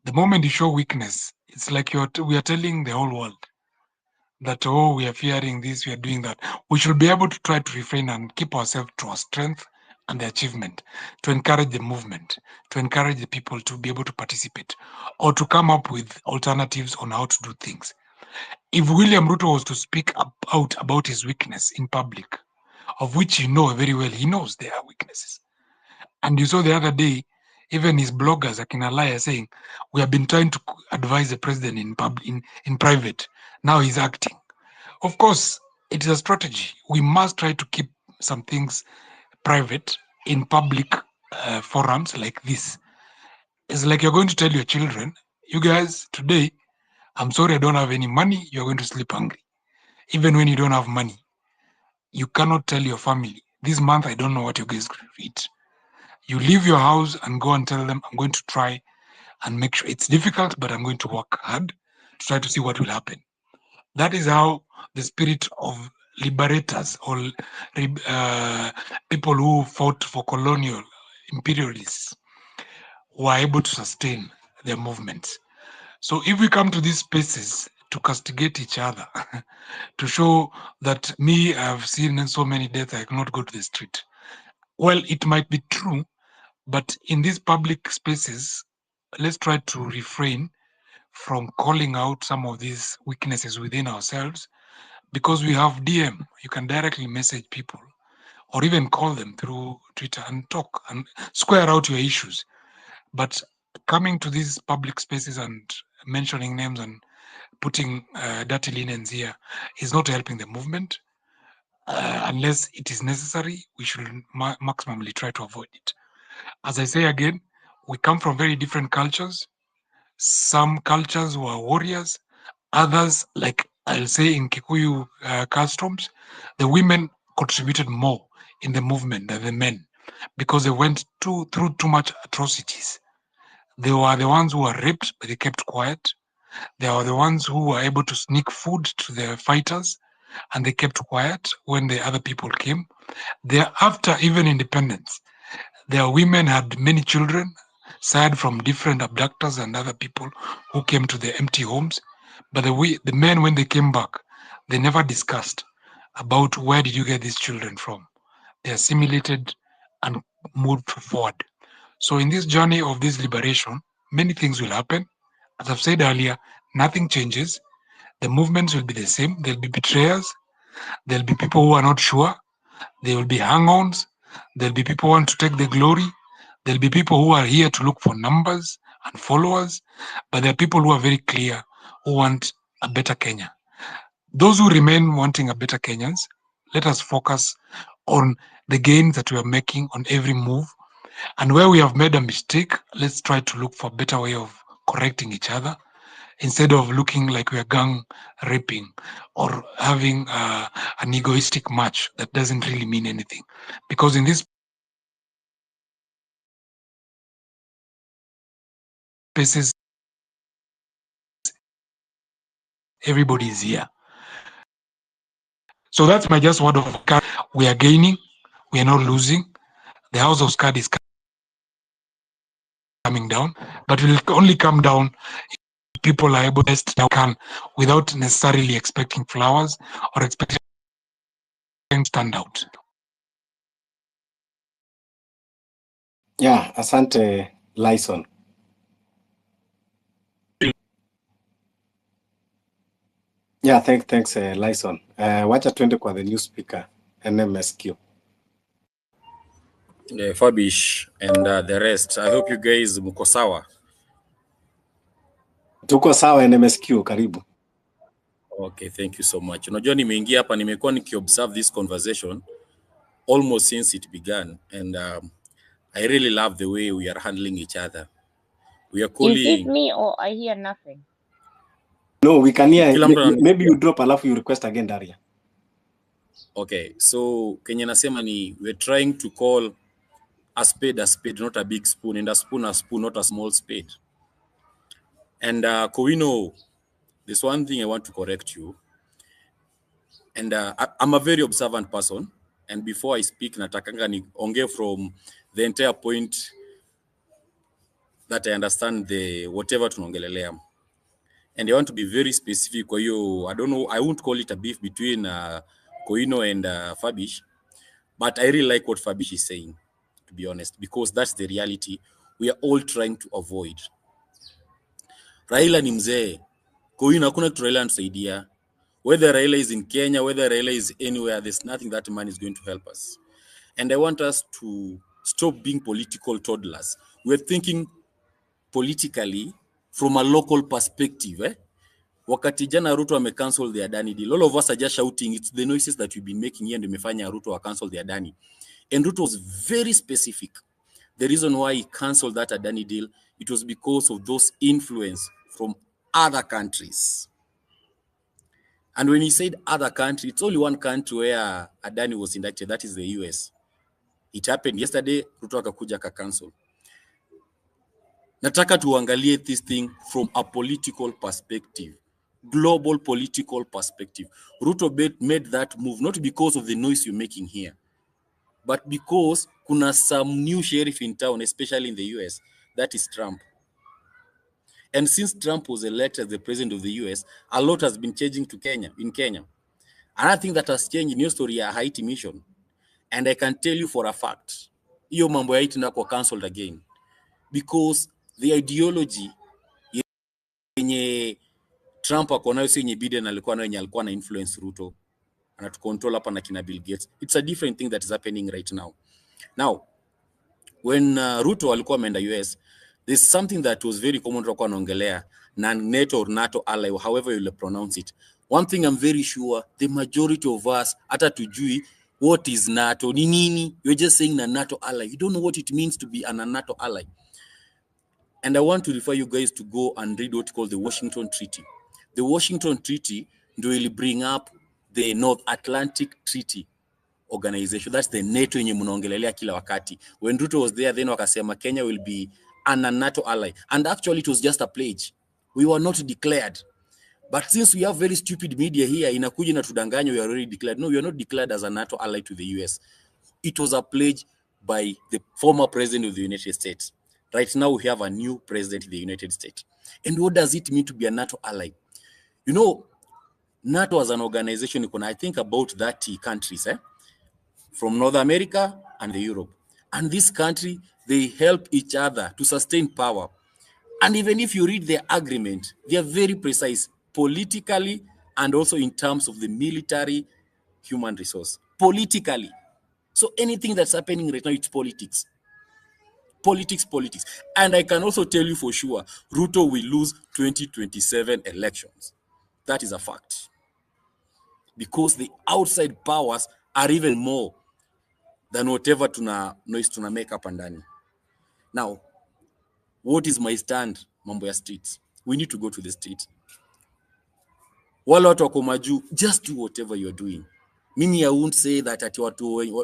The moment you show weakness, it's like we are telling the whole world that, oh, we are fearing this, we are doing that. We should be able to try to refrain and keep ourselves to our strength and the achievement, to encourage the movement, to encourage the people to be able to participate, or to come up with alternatives on how to do things. If William Ruto was to speak out about his weakness in public, of which you know very well, he knows there are weaknesses. And you saw the other day, even his bloggers, Akinalaya, saying, we have been trying to advise the president in private. Now he's acting. Of course, it is a strategy. We must try to keep some things private in public forums like this. It's like you're going to tell your children, you guys, today, I'm sorry I don't have any money, you're going to sleep hungry. Even when you don't have money, you cannot tell your family, this month I don't know what you guys going to eat. You leave your house and go and tell them, I'm going to try and make sure. It's difficult, but I'm going to work hard to try to see what will happen. That is how the spirit of liberators or people who fought for colonial imperialists, were able to sustain their movements. So if we come to these spaces to castigate each other, to show that me, I've seen so many deaths, I cannot go to the street. Well, it might be true, but in these public spaces, let's try to refrain from calling out some of these weaknesses within ourselves, because we have DM. You can directly message people or even call them through Twitter and talk and square out your issues. But coming to these public spaces and mentioning names and putting dirty linens here is not helping the movement. Unless it is necessary, we should maximally try to avoid it. As I say again, we come from very different cultures. Some cultures were warriors, others, like I'll say in Kikuyu customs, the women contributed more in the movement than the men because they went through too much atrocities. They were the ones who were raped, but they kept quiet. They were the ones who were able to sneak food to the fighters, and they kept quiet when the other people came. After even independence, their women had many children, aside from different abductors and other people who came to the empty homes. But the men, when they came back, they never discussed about where did you get these children from. They assimilated and moved forward. So in this journey of this liberation, many things will happen. As I've said earlier, nothing changes. The movements will be the same. There'll be betrayers. There'll be people who are not sure. There will be hang-ons. There'll be people who want to take the glory. There'll be people who are here to look for numbers and followers. But there are people who are very clear, who want a better Kenya. Those who remain wanting a better Kenyans, let us focus on the gains that we are making on every move. And where we have made a mistake, let's try to look for a better way of correcting each other instead of looking like we are gang raping or having an egoistic match that doesn't really mean anything. Because in these spaces, everybody is here. So that's my just word of God. We are gaining, we are not losing. The house of Scad is coming down, but will only come down if people are able to can without necessarily expecting flowers or expecting to stand out. Yeah, asante Lyson. Yeah, thanks Lyson. Wacha twende kwa the new speaker, NMSQ. Fabish and the rest. I hope you guys mko sawa. Tuko sawa NMSQ, karibu. Okay, thank you so much. Unajua nimeingia hapa nimekuwa nikiobserve this conversation almost since it began, and I really love the way we are handling each other. We are calling... Is it me or I hear nothing? No, we can hear. Kila mtu Maybe you drop alafu you request again, Daria. Okay, so Kenya nasema ni we're trying to call a spade, not a big spoon, and a spoon, not a small spade. And Kowino, there's one thing I want to correct you. And I'm a very observant person. And before I speak, natakanga niongee from the entire point that I understand the whatever tunaongelelea. And I want to be very specific kwa hiyo, I don't know, I won't call it a beef between Koino and Fabish, but I really like what Fabish is saying, to be honest, because that's the reality we are all trying to avoid. Raila ni mzee. Koino hakuna kitu Raila anasaidia. Whether Raila is in Kenya, whether Raila is anywhere, there's nothing that man is going to help us. And I want us to stop being political toddlers. We're thinking politically from a local perspective. Wakati jana Ruto cancel the Adani deal, all of us are just shouting, it's the noises that we've been making here and imefanya Ruto cancel the Adani. And Ruto was very specific. The reason why he canceled that Adani deal, it was because of those influence from other countries. And when he said other country, it's only one country where Adani was inducted, that is the US. It happened yesterday, Ruto akakuja cancel. Nataka tuangalie this thing from a political perspective, global political perspective. Ruto made that move not because of the noise you're making here, but because kuna some new sheriff in town, especially in the US, that is Trump. And since Trump was elected as the president of the US, a lot has been changing in Kenya. Another thing that has changed in your story ya Haiti mission, and I can tell you for a fact, hiyo mambo ya Haiti nako cancelled again, because the ideology yenye Trump ako nayo si yenye Biden alikuwa nayo, yenye alikuwa na influence Ruto anatucontrol hapa na kina Bill Gates. It's a different thing that is happening right now. Now, when Ruto alikuwa ameenda US, there's something that was very common to wanaongelea na NATO or NATO ally, however you pronounce it. One thing I'm very sure, the majority of us, hata tujui what is NATO, ni nini. You're just saying na NATO ally. You don't know what it means to be a NATO ally. And I want to refer you guys to go and read what's called the Washington Treaty. The Washington Treaty will bring up the North Atlantic Treaty Organization. That's the NATO yenye mnaongelelea kila wakati. When Ruto was there, then wakasema Kenya will be a NATO ally. And actually it was just a pledge. We were not declared. But since we have very stupid media here, inakuja na tudanganya we are already declared. No, we are not declared as a NATO ally to the US. It was a pledge by the former president of the United States. Right now we have a new president in the United States. And what does it mean to be a NATO ally? You know, NATO as an organization, I think about 30 countries, from North America and Europe. And this country, they help each other to sustain power. And even if you read their agreement, they are very precise politically and also in terms of the military human resource. Politically. So anything that's happening right now, it's politics. Politics. And I can also tell you for sure, Ruto will lose 2027 elections. That is a fact. Because the outside powers are even more than whatever noise tuna make up and down. Now, what is my stand, mambo ya streets? We need to go to the street. Wale watu wako majuu, just do whatever you're doing. Mimi, I won't say that at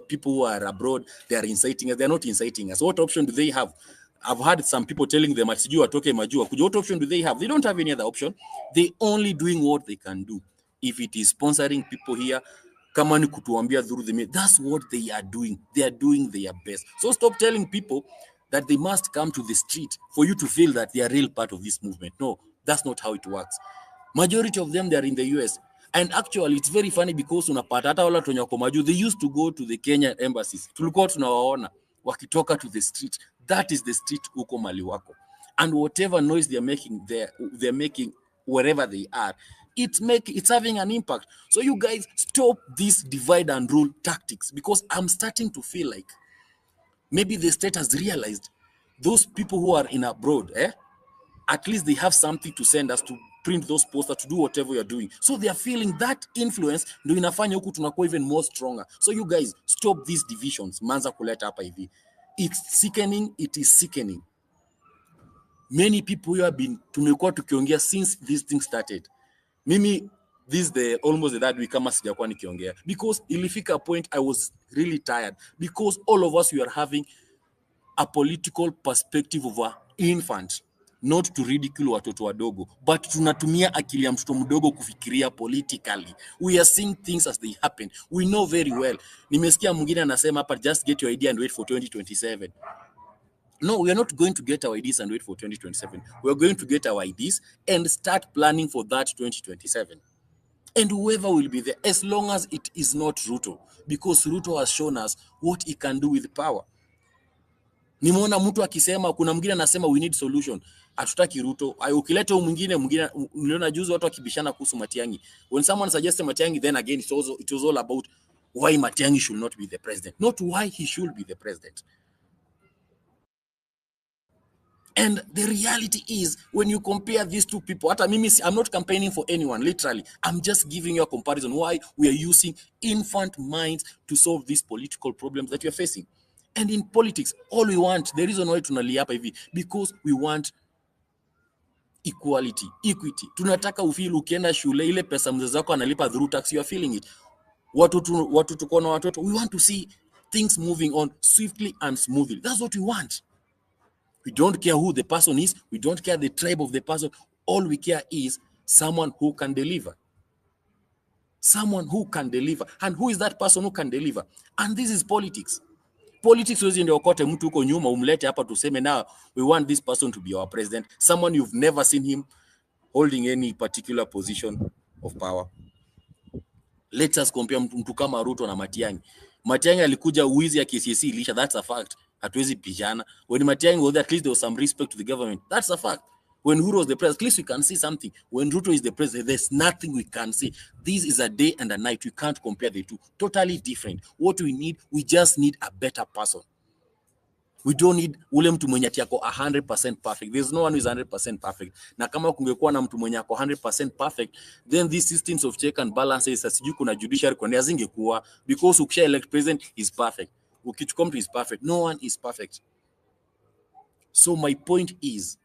people who are abroad, they are inciting us. They are not inciting us. What option do they have? I've heard some people telling them, watoke majuu. What option do they have? They don't have any other option. They only doing what they can do. If it is sponsoring people here, kama ni kutuambia through the media, that's what they are doing. They are doing their best. So stop telling people that they must come to the street for you to feel that they are real part of this movement. No, that's not how it works. Majority of them, they are in the US. And actually, it's very funny because unapata hata wala wenye wako majuu, they used to go to the Kenya embassies. Tulikuwa tunawaona wakitoka to the street. That is the street huko mali wako. And whatever noise they're making there, they're making wherever they are, it's having an impact. So you guys stop this divide and rule tactics, because I'm starting to feel like maybe the state has realized those people who are in abroad, at least they have something to send us to print those posters, to do whatever you're doing. So they are feeling that influence, ndio inafanya huku tunakuwa even more stronger. So you guys stop these divisions. Manza kuleta hapa hivi. It's sickening. It is sickening. Many people who have been tumekuwa tukiongea since this thing started. Mimi, this the almost the that week kama sijakuwa nikiongea, because ilifika a point I was really tired, because all of us, we are having a political perspective of an infant, not to ridicule watoto wadogo, but tunatumia akili ya mtoto mdogo kufikiria politically. We are seeing things as they happen. We know very well. Nimesikia mwingine anasema hapa, just get your idea and wait for 2027. No, we are not going to get our ideas and wait for 2027. We are going to get our ideas and start planning for that 2027. And whoever will be there, as long as it is not Ruto, because Ruto has shown us what he can do with power. Nimeona mtu akisema, kuna mwingine anasema we need solution. Hatutaki Ruto. Ukileta mwingine, niliona juzi watu wakibishana kuhusu Matiang'i. When someone suggests Matiang'i, then again it was all about why Matiang'i should not be the president, not why he should be the president. And the reality is, when you compare these two people, I'm not campaigning for anyone, literally. I'm just giving you a comparison why we are using infant minds to solve these political problems that you're facing. And in politics, all we want, the reason why tunalia hapa hivi, because we want equality, equity. Tunataka ufeel ukienda shule, ile pesa mzazi wako analipa through tax, you are feeling it. Watu tuko na watoto, we want to see things moving on swiftly and smoothly. That's what we want. We don't care who the person is. We don't care the tribe of the person. All we care is someone who can deliver. Someone who can deliver. And who is that person who can deliver? And this is politics. Politics huwezi ndio kote mtu huko nyuma umlete hapa tuseme now we want this person to be our president, someone you've never seen him holding any particular position of power. Let us compare mtu kama Ruto na Matiang'i. Matiang'i alikuja uwizi ya KCSE ilisha, that's a fact. Hatuwezi pijana. When Matiang'i was there, at least there was some respect to the government. That's a fact. When Ruto was the president, at least we can see something. When Ruto is the president, there's nothing we can see. This is a day and a night. We can't compare the two. Totally different. What we need, we just need a better person. We don't need ule mtu mwenye ati yako 100% perfect. There's no one who is 100% perfect. Na kama kungekuwa na mtu mwenye yako 100% perfect, then these systems of check and balances, asiju kuna judiciary kwa zingekuwa, because ukisha elect president is perfect. Ukichukua mtu is perfect. No one is perfect. So my point is,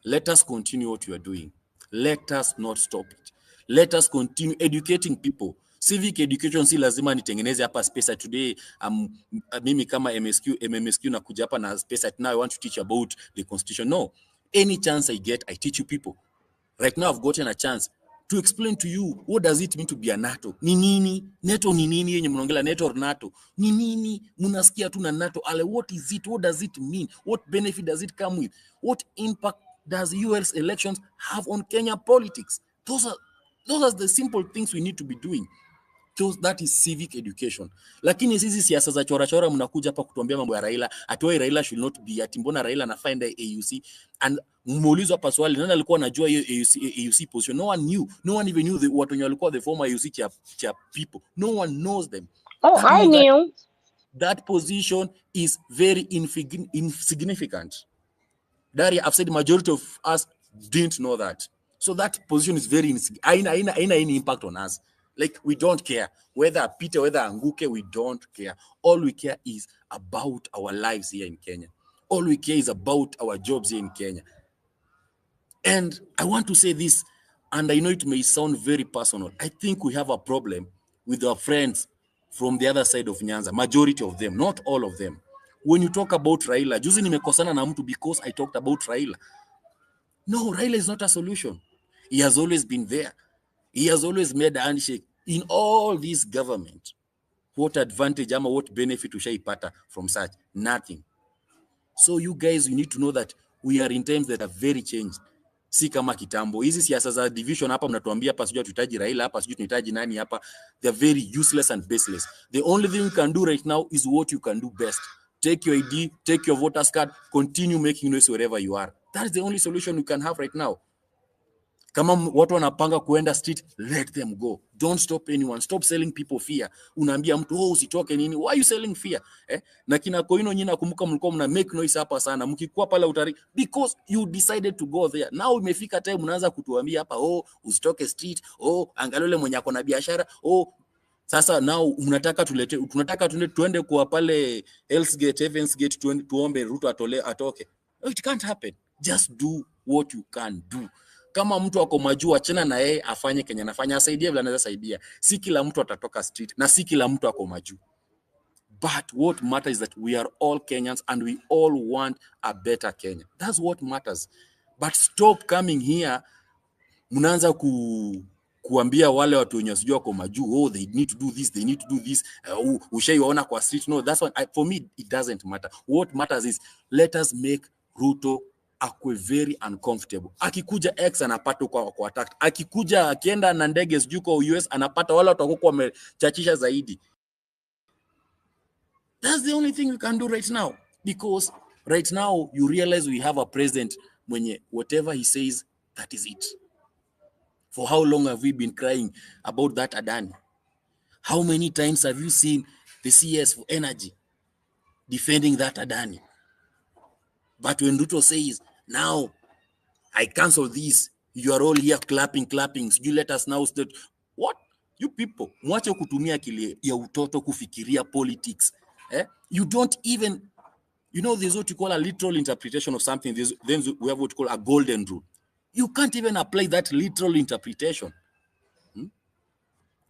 let us continue what we are doing. Let us not stop it. Let us continue educating people. Civic education si lazima nitengeneze hapa space today. Mimi kama MMSQ na kuja hapa na space now I want to teach about the constitution. No. Any chance I get, I teach you people. Right now I've gotten a chance to explain to you what does it mean to be a NATO. Ni nini? NATO ni nini yenye mnaongelea NATO or NATO? Ni nini? Mnasikia tu na NATO. Ale, what is it? What does it mean? What benefit does it come with? What impact does US elections have on Kenya politics? Those are the simple things we need to be doing. So that is civic education. Lakini sisi siasa za chora mnakuja hapa kutuambia mambo ya Raila, atoe Raila should not be, ati mbona Raila anafind AUC, and muulizo hapa swali, nani alikuwa anajua hiyo AUC position? No one knew. No one even knew watu wenye walikuwa the former AUC cha people. No one knows them. Oh, I knew. That position is very insignificant. Daria, I've said the majority of us didn't know that. So that position is very insignificant. Any impact on us. Like, we don't care whether Peter, whether Anguke, we don't care. All we care is about our lives here in Kenya. All we care is about our jobs here in Kenya. And I want to say this, and I know it may sound very personal. I think we have a problem with our friends from the other side of Nyanza, majority of them, not all of them. When you talk about Raila, juzi nimekosana na mtu because I talked about Raila. No, Raila is not a solution. He has always been there. He has always made a handshake in all this government. What advantage ama what benefit ushaipata from such? Nothing. So you guys, you need to know that we are in times that are very changed. Si kama kitambo. Hizi siasa za division hapa mnatuambia hapa sijui tunahitaji Raila hapa sijui tunahitaji nani hapa. They are very useless and baseless. The only thing you can do right now is what you can do best. Take your ID, take your voter's card, continue making noise wherever you are. That is the only solution you can have right now. Kama watu wanapanga kuenda street, let them go. Don't stop anyone. Stop selling people fear. Unaambia mtu, oh, usitoke nini? Why are you selling fear? Na kina Koino nyinyi nakumbuka mlikuwa mna make noise hapa sana. Mkikuwa pale utari, because you decided to go there. Now imefika time mnaanza kutuambia hapa, oh, usitoke street, oh, angalia yule mwenye ako na biashara, oh. Sasa now tunataka tuende kwa pale Hell's Gate, Heaven's Gate, tuombe Ruto atoke. It can't happen. Just do what you can do. Kama mtu ako majuu, achana na yeye afanye Kenya anafanya, asaidie vile anaweza saidia. Si kila mtu atatoka street na si kila mtu ako majuu. But what matters is that we are all Kenyans and we all want a better Kenya. That's what matters. But stop coming here, mnaanza kuambia wale watu wenye sijua kwa majuu, oh, they need to do this, they need to do this. Ushaiwaona kwa street. No, that's what for me it doesn't matter. What matters is let us make Ruto akwe very uncomfortable. Akikuja X anapata kwa attack. Akikuja akienda na ndege sijui kwa US anapata wale watu wako wamechachisha zaidi. That's the only thing we can do right now, because right now you realize we have a president mwenye whatever he says, that is it. For how long have we been crying about that Adani? How many times have you seen the CS for energy defending that Adani? But when Ruto says, now I cancel this, you are all here clapping. You let us now state. What? You people, mwache kutumia akili ya utoto kufikiria politics. You don't even, there's what you call a literal interpretation of something. Then we have what you call a golden rule. You can't even apply that literal interpretation.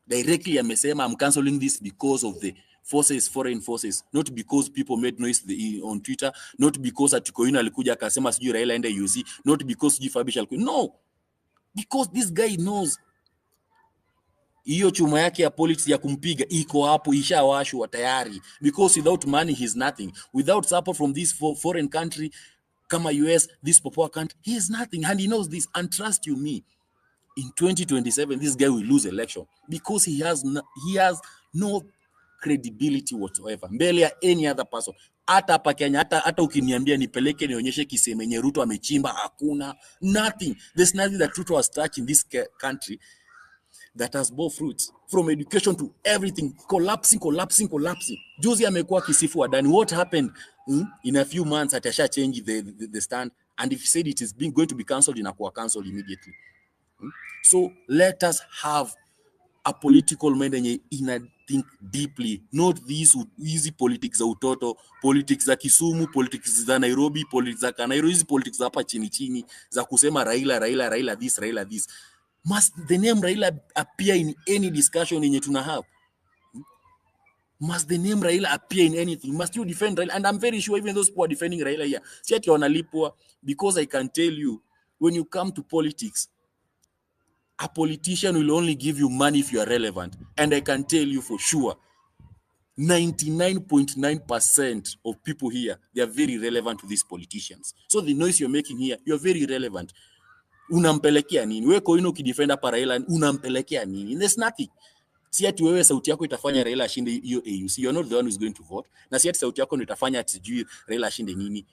Directly, I'm canceling this because of the foreign forces, not because people made noise on Twitter, not because Atukoina alikuja akasema sijui Raila ende UC, not because sijui fabisch alikuja. No, because this guy knows hiyo chuma yake ya politics ya kumpiga iko hapo, ishawashwa tayari, because without money he's nothing, without support from this foreign country kama US, this poor country, he is nothing, and he knows this. And trust you me, in 2027 this guy will lose election because he has no credibility whatsoever mbele ya any other person. Hata hapa Kenya, hata ukiniambia nipeleke nionyeshe kisemenye Ruto amechimba, hakuna, nothing. There's nothing that Ruto has touched in this country that has bore fruits, from education to everything, collapsing. Juzi amekuwa kisifu Adani. What happened in a few months? Atasha change the stand, and if he said it is going to be cancelled, inakuwa cancelled immediately. So let us have a political mind and think deeply, not these easy politics za utoto, politics za Kisumu, politics za Nairobi, politics za Kanairo, hizi politics za hapa chini chini za kusema Raila this. Must the name Raila appear in any discussion yenye tuna have? Must the name Raila appear in anything? Must you defend Raila? And I'm very sure even those who are defending Raila here, si ati wanalipwa, because I can tell you, when you come to politics, a politician will only give you money if you are relevant. And I can tell you for sure, 99.9% of people here, they are very relevant to these politicians. So the noise you're making here, you're very relevant. Unampelekea nini? Wewe Koino ukidefenda para Raila, unampelekea nini? There's nothing. Si ati wewe sauti yako itafanya Raila ashinde hiyo AUC. You're not the one who's going to vote. Na si ati sauti yako ndio itafanya ati Raila ashinde nini.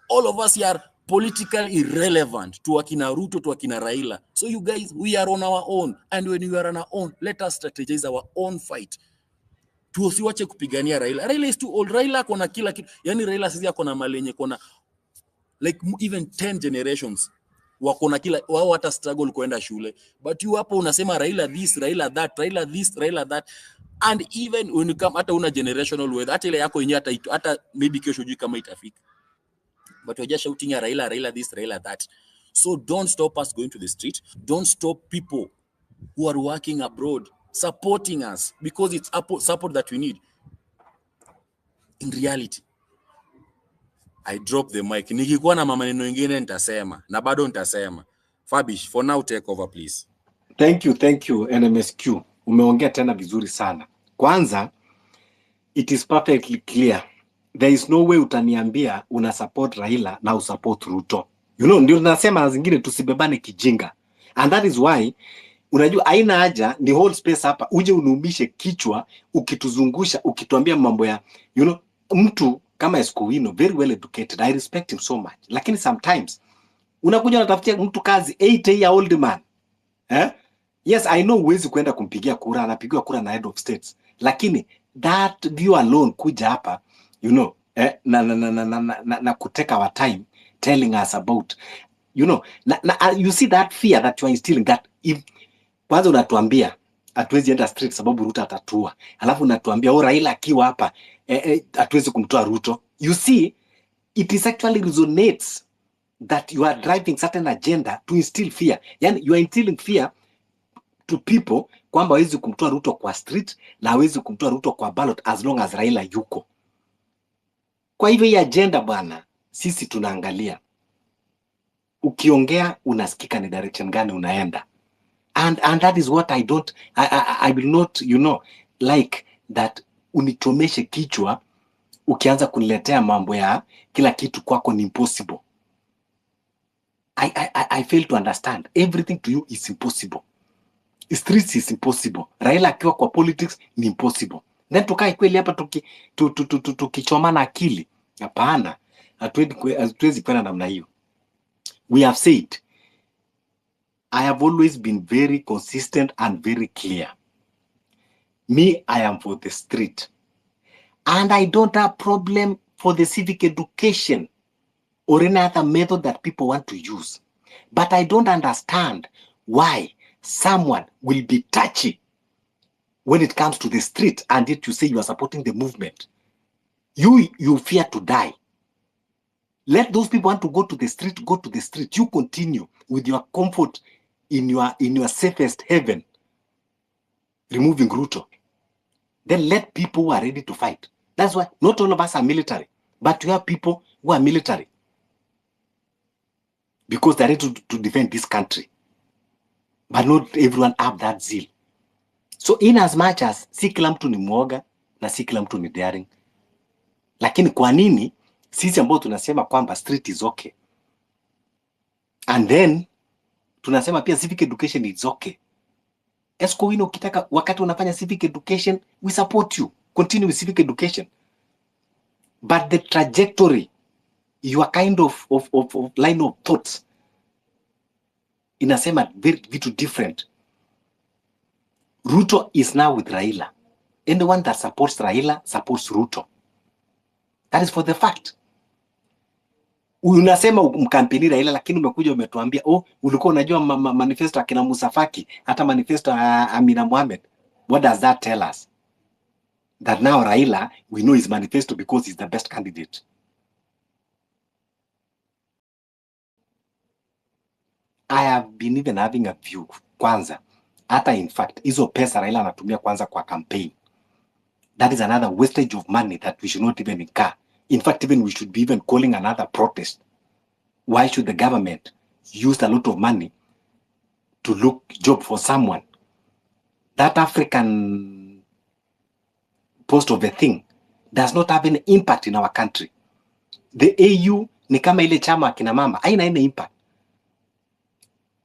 All of us are politically irrelevant to akina Ruto, to akina Raila. So you guys, we are on our own. And when we are on our own, let us strategize our own fight. Tusiwache kupigania Raila. Raila is too old. Raila kona kila kitu. Yani Raila sisi akona malenye kona like even 10 generations. Wakona kila, wao hata struggle kuenda shule. But you hapo unasema Raila this, Raila that, Raila this, Raila that. And even when you come hata una generational wealth, hata ile yako yenyewe hata maybe kesho juu kama itafika. But we're just shouting at Raila this, Raila that. So don't stop us going to the street. Don't stop people who are working abroad supporting us, because it's support that we need. In reality, I drop the mic. Nikikuwa na maneno mengine nitasema, na bado nitasema. Fabish, for now take over please. Thank you NMSQ. Umeongea tena vizuri sana. Kwanza, it is perfectly clear. There is no way utaniambia una support Raila na usupport Ruto. You know, ndio nasema na zingine tusibebane kijinga. And that is why, unajua haina haja ni whole space hapa uje unumishe kichwa ukituzungusha ukituambia mambo ya, you know, mtu kama Escowino, very well educated, I respect him so much. Lakini sometimes unakuja unatafutia mtu kazi 80-year-old man. Yes, I know uwezi kwenda kumpigia kura, anapigiwa kura na head of states. Lakini that view alone kuja hapa, you know, na kuteka our time telling us about, you know, you see that fear that you are instilling, that if kwanza unatuambia hatuwezi enda street sababu Ruto atatua, alafu unatuambia Raila akiwa hapa hatuwezi kumtoa Ruto. You see, it is actually resonates that you are driving certain agenda to instill fear. Yani you are instilling fear to people kwamba hawezi kumtoa Ruto kwa street na hawezi kumtoa Ruto kwa ballot as long as Raila yuko. Kwa hivyo hii agenda bwana, sisi tunaangalia. Ukiongea unasikika ni direction gani unaenda. And that is what I will not, you know, like that unichomeshe kichwa ukianza kuniletea mambo ya kila kitu kwako ni impossible. I fail to understand. Everything to you is impossible. Streets is impossible. Raila akiwa kwa politics ni impossible. Then tukae kweli hapa tukichomana akili. Hapana. Hatuwezi kwenda namna hiyo. We have said, I have always been very consistent and very clear. Me, I am for the street. And I don't have problem for the civic education or any other method that people want to use. But I don't understand why someone will be touchy when it comes to the street and yet you say you are supporting the movement. You fear to die. Let those people want to go to the street, go to the street. You continue with your comfort in your safest heaven, removing Ruto. Then let people who are ready to fight. That's why not all of us are military, but you have people who are military because they're ready to defend this country. But not everyone have that zeal. So in as much as si kila mtu ni mwoga na si kila mtu ni daring, lakini kwa nini sisi ambao tunasema kwamba street is okay and then tunasema pia civic education is okay? Escowino, ukitaka wakati unafanya civic education, we support you, continue with civic education, but the trajectory, your kind of line of thoughts inasema vitu different. Ruto is now with Raila. Anyone that supports Raila supports Ruto. That is for the fact. Unasema mkampeni Raila, lakini umekuja umetuambia ulikuwa unajua manifesto akina Musa Faki, hata manifesto Amina Mohamed. What does that tell us? That now Raila, we know his manifesto because he's the best candidate. I have been even having a view kwanza, hata in fact hizo pesa Raila anatumia kwanza kwa campaign, that is another wastage of money that we should not even incur. In fact, even we should be even calling another protest. Why should the government use a lot of money to look job for someone? That African post of a thing does not have any impact in our country. The AU ni kama ile chama kina mama, haina any impact.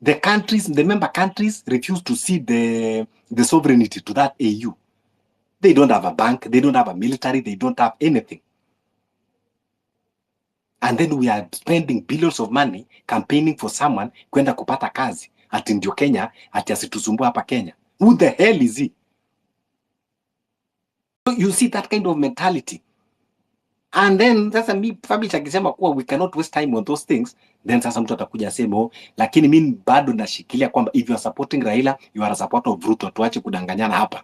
The countries, the member countries refuse to cede the sovereignty to that AU. They don't have a bank, they don't have a military, they don't have anything. And then we are spending billions of money campaigning for someone kwenda kupata kazi ati ndio Kenya, ati asitusumbua hapa Kenya. Who the hell is he? So you see that kind of mentality. And then sasa mi fabish akisema kuwa we cannot waste time on those things, then sasa mtu atakuja asema lakini mimi bado nashikilia kwamba if you are supporting Raila, you are a supporter of Ruto. Tuache kudanganyana hapa.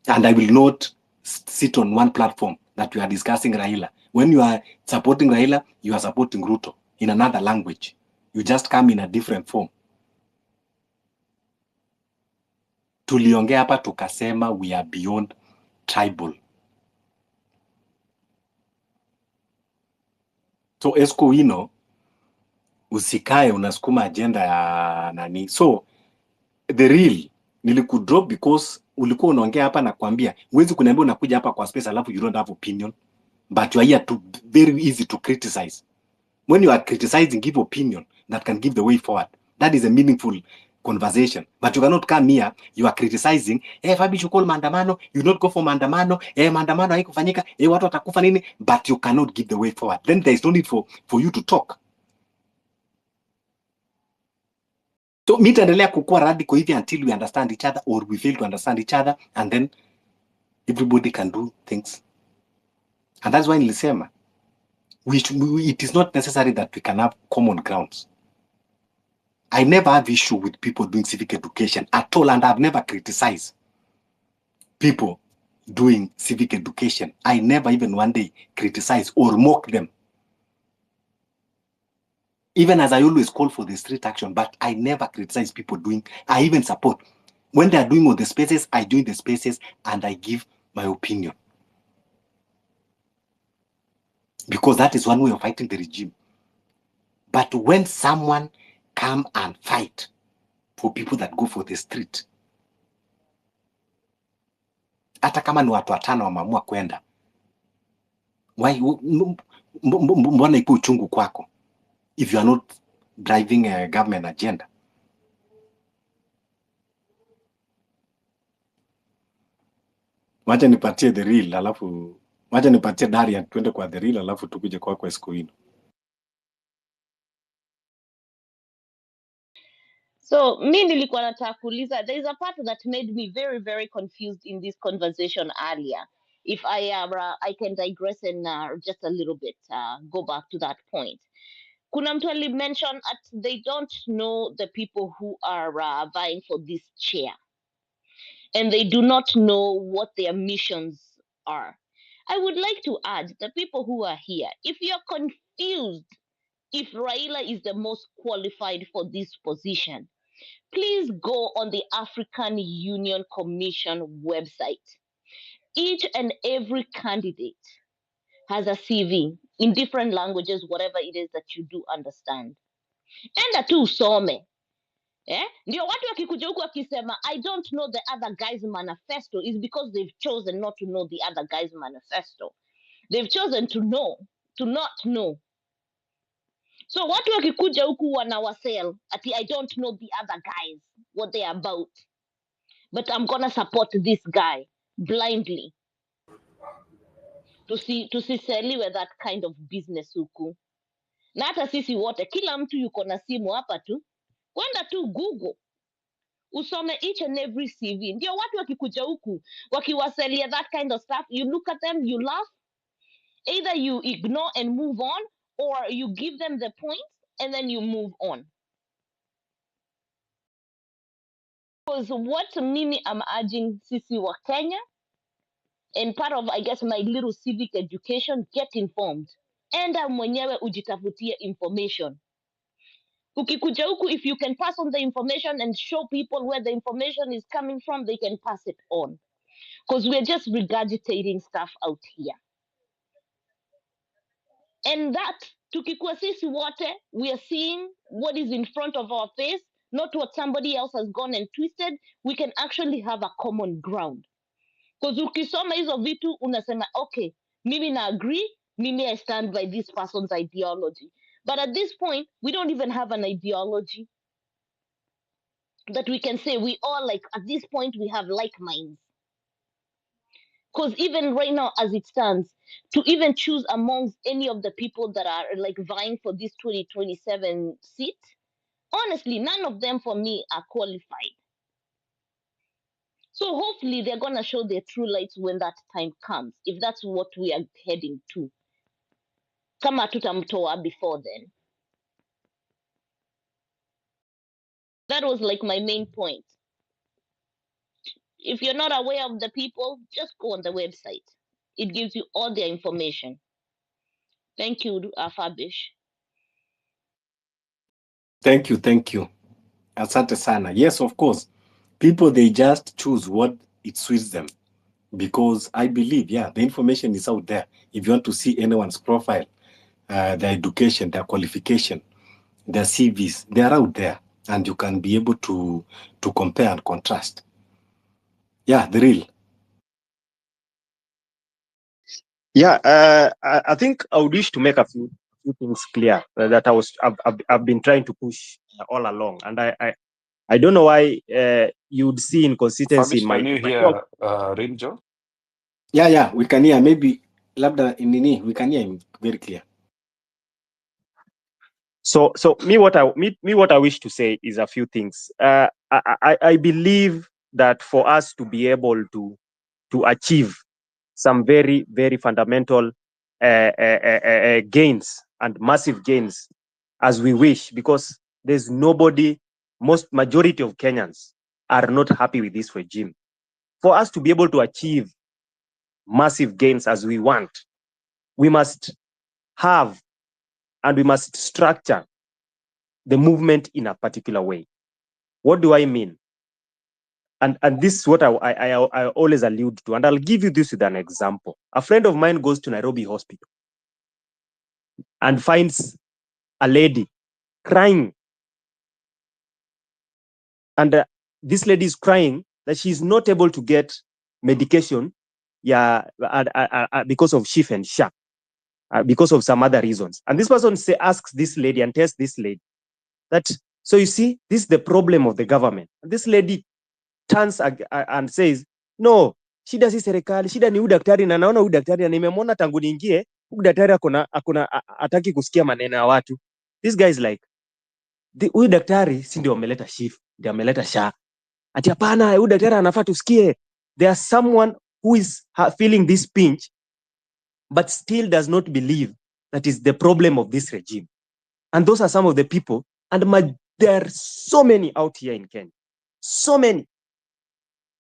And I will not sit on one platform that you are discussing Raila. When you are supporting Raila, you are supporting Ruto in another language. You just come in a different form. Tuliongea hapa tukasema we are beyond tribal. So Escowino, usikae unasukuma agenda ya nani. So the real nilikudrop because ulikuwa unaongea hapa na kuambia huwezi kuniambia unakuja hapa kwa space alafu you don't have opinion, but you are here to very easy to criticize. When you are criticizing, give opinion that can give the way forward. That is a meaningful conversation. But you cannot come here, you are criticizing, fabish you call maandamano, you not go for maandamano, maandamano haikufanyika, watu watakufa nini, but you cannot give the way forward. Then there is no need for you to talk. So mitaendelea kukua radical hivi until we understand each other or we fail to understand each other, and then everybody can do things. And that's why nilisema it is not necessary that we can have common grounds. I never have issue with people doing civic education at all, and I've never criticized people doing civic education. I never even one day criticize or mock them. Even as I always call for the street action, but I never criticize people doing, I even support. When they are doing all the spaces, I join the spaces and I give my opinion. Because that is one way of fighting the regime. But when someone come and fight for people that go for the street, hata kama ni watu watano wameamua kwenda, why mbona ipo uchungu kwako if you are not driving a government agenda? Wacha nipatie the real, alafu wacha nipatie Daria tuende kwa the real, alafu tukuje kwa Escowino. So mi nilikuwa nataka kuuliza, there is a part that made me very very confused in this conversation earlier. If I can digress and just a little bit go back to that point. Kuna mtu mentioned that they don't know the people who are vying for this chair, and they do not know what their missions are. I would like to add the people who are here, if you're confused if Raila is the most qualified for this position, please go on the African Union Commission website. Each and every candidate has a CV in different languages, whatever it is that you do understand. Enda tu usome. Ndio watu wakikuja huku wakisema I don't know the other guy's manifesto is because they've chosen not to know the other guy's manifesto. They've chosen to not know. So watu wakikuja huku wanawasell ati I don't know the other guys what they are about, but I'm gonna support this guy blindly. Tusiseliwe that kind of business huku. Na hata sisi wote, kila mtu yuko na simu hapa tu, kwenda tu Google usome each and every CV. Ndio watu wakikuja huku wakiwaselia that kind of stuff, you look at them, you laugh, either you ignore and move on, or you give them the points and then you move on. Because what mimi I'm urging sisi wa Kenya, and part of I guess my little civic education, get informed. Enda mwenyewe ujitafutie information. Ukikuja huku, if you can pass on the information and show people where the information is coming from, they can pass it on. Because we're just regurgitating stuff out here. And that, tukikuwa sisi wote, we are seeing what is in front of our face, not what somebody else has gone and twisted. We can actually have a common ground. Because ukisoma hizo vitu, unasema, okay, mimi na agree, mimi I stand by this person's ideology. But at this point, we don't even have an ideology that we can say we all like, at this point, we have like minds. Because even right now, as it stands, to even choose amongst any of the people that are like vying for this 2027 seat, honestly, none of them for me are qualified. So hopefully they're going to show their true lights when that time comes, if that's what we are heading to. Kama tutamtoa before then. That was like my main point. If you're not aware of the people, just go on the website. It gives you all their information. Thank you, Fabish. Thank you. Asante sana. Yes, of course. People, they just choose what it suits them. Because I believe, yeah, the information is out there. If you want to see anyone's profile, their education, their qualification, their CVs, they are out there. And you can be able to compare and contrast. Yeah, the real. Yeah, I think I would wish to make a few things clear that I've been trying to push all along, and I don't know why you'd see inconsistency Fabish, in my can you my hear talk. Real Joe? Yeah, we can hear. Maybe labda nini, we can hear him very clear. So me what I wish to say is a few things. I believe that for us to be able to achieve some very, very fundamental gains and massive gains as we wish, because there's nobody, majority of Kenyans are not happy with this regime. For us to be able to achieve massive gains as we want, we must have and we must structure the movement in a particular way. What do I mean? And this is what I always allude to, and I'll give you this with an example. A friend of mine goes to Nairobi hospital and finds a lady crying, and this lady is crying that she's not able to get medication, because of SHIF and SHA, because of some other reasons. And this person asks this lady and tells this lady that, so you see, this is the problem of the government. And this lady turns and says, no, shida si serikali, shida ni huyu daktari, na naona huyu daktari na nimemwona tangu niingie, huyu daktari akona hataki kusikia maneno ya watu. This guy is like, huyu daktari si ndio ameleta SHIF, ndio ameleta SHA. Ati hapana, huyu daktari anafaa tusikie. There's someone who is feeling this pinch but still does not believe that is the problem of this regime. And those are some of the people, and there are so many out here in Kenya. So many.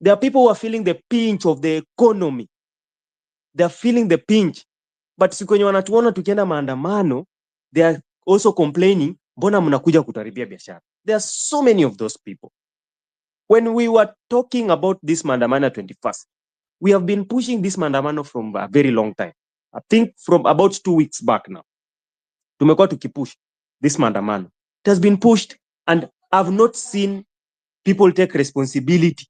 There are people who are feeling the pinch of the economy. They are feeling the pinch. But siku wenye wanatuona tukienda maandamano, they are also complaining, mbona mnakuja kutaribia biashara. There are so many of those people. When we were talking about this maandamano 21st, we have been pushing this maandamano from a very long time. I think from about 2 weeks back now. Tumekuwa tukipush this maandamano. It has been pushed, and I've not seen people take responsibility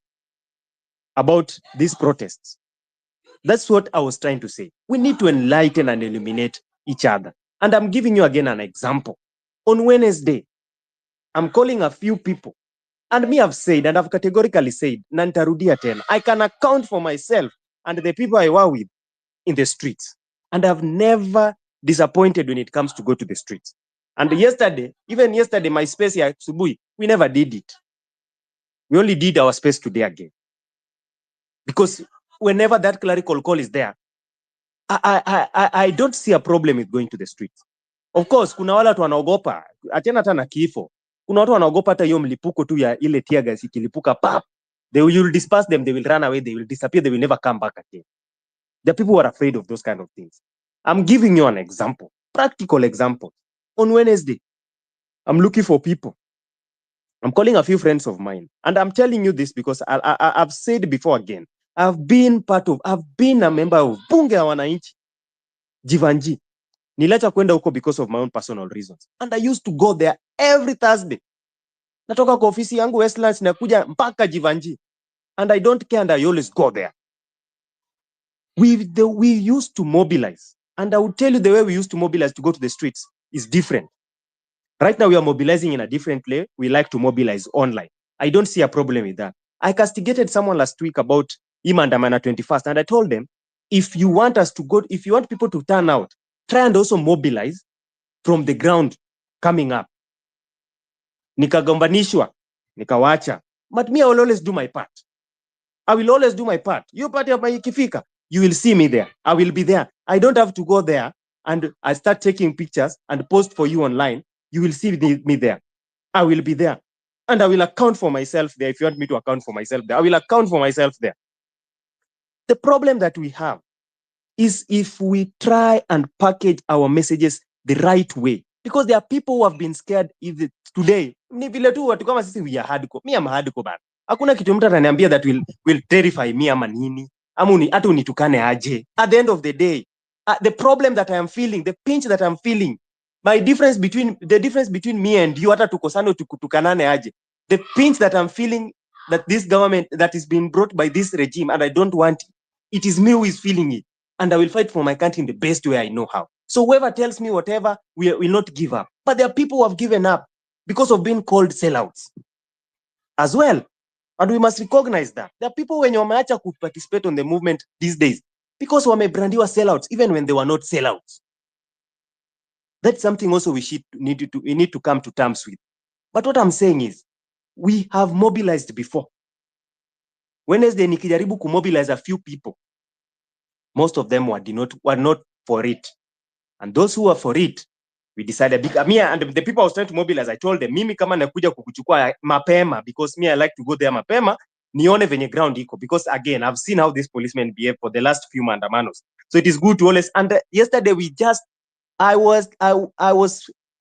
about these protests. That's what I was trying to say. We need to enlighten and illuminate each other. And I'm giving you again an example. On Wednesday, I'm calling a few people. And me, I've said, and I've categorically said, na nitarudia tena, I can account for myself and the people I were with in the streets. And I've never disappointed when it comes to go to the streets. And yesterday, even yesterday, my space here at Subui, we never did it. We only did our space today again. Because whenever that clerical call is there, I don't see a problem with going to the streets. Of course, kuna wale watu wanaogopa, achana hata na kifo. Kuna watu wanaogopa hata hiyo mlipuko tu ya ile tear gas ikilipuka pap. They will disperse them, they will run away, they will disappear, they will never come back again. The people who are afraid of those kind of things. I'm giving you an example, practical example. On Wednesday, I'm looking for people. I'm calling a few friends of mine. And I'm telling you this because I've said before again, I've been a member of Bunge ya Wananchi, Jivanji. Niliacha kwenda huko because of my own personal reasons. And I used to go there every Thursday. Natoka kwa ofisi yangu Westlands nakuja mpaka Jivanji. And I don't care and I always go there. We used to mobilize. And I will tell you the way we used to mobilize to go to the streets is different. Right now we are mobilizing in a different way. We like to mobilize online. I don't see a problem with that. I castigated someone last week about Imandamana 21st and I told them, if you want people to turn out, try and also mobilize from the ground coming up. Nikagombanishwa, nikawacha. But me, I will always do my part. I will always do my part. You part ya ikifika, you will see me there. I will be there. I don't have to go there and I start taking pictures and post for you online. You will see me there. I will be there. And I will account for myself there. If you want me to account for myself there, I will account for myself there. The problem that we have is if we try and package our messages the right way. Because there are people who have been scared today. Ni vile tu watu kama sisi we are hardcore. Me am hardcore bana. Hakuna kitu mtu ataniambia that will terrify me ama nini. Ama hata unitukane aje. At the end of the day, the problem that I am feeling, the pinch that I'm feeling, the difference between me and you, hata tukosane tukutukanane aje. The pinch that I'm feeling that this government that is being brought by this regime and I don't want it is me who is feeling it. And I will fight for my country in the best way I know how. So whoever tells me whatever, we will not give up. But there are people who have given up because of being called sellouts as well. And we must recognize that. There are people when wameacha to participate on the movement these days because wamebrandiwa sellouts even when they were not sellouts. That's something also we need to come to terms with. But what I'm saying is, we have mobilized before. Wednesday nikijaribu kumobilize a few people, most of them were not for it. And those who were for it, we decided, me and the people I was trying to mobilize, I told them, mimi kama nakuja kukuchukua mapema, because me, I like to go there mapema, nione venye ground iko. Because again, I've seen how these policemen behave for the last few mandamanos. So it is good to always, and yesterday I was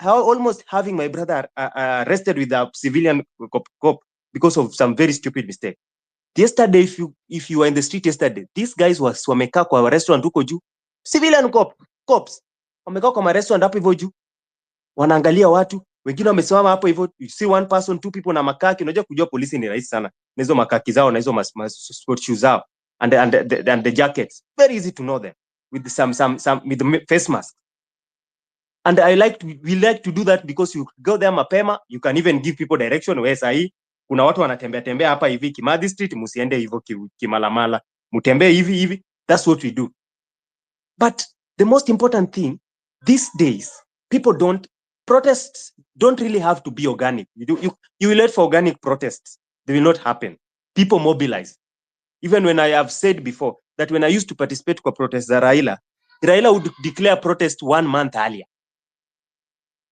almost having my brother arrested with a civilian cop because of some very stupid mistake. Yesterday, if you were in the street yesterday, these guys wamekaa kwa restaurant huko juu, civilian cops wamekaa kwa restaurant hapo hivyo juu, wanaangalia watu wengine wamesimama hapo hivyo. You see one person, two people na makaki. Unajua kujua polisi ni rahisi sana na hizo makaki zao na hizo sport shoes zao and the jackets, very easy to know them with some with the face mask. And we like to do that because you go there mapema, you can even give people direction. Where sahi kuna watu wanatembea hapa hivi Kimathi Street, musiende hivyo Kimalamala, mutembee hivi. That's what we do. But the most important thing these days, protests don't really have to be organic. You will wait for organic protests, they will not happen. People mobilize. Even when I have said before that when I used to participate in protests za Raila would declare protest 1 month earlier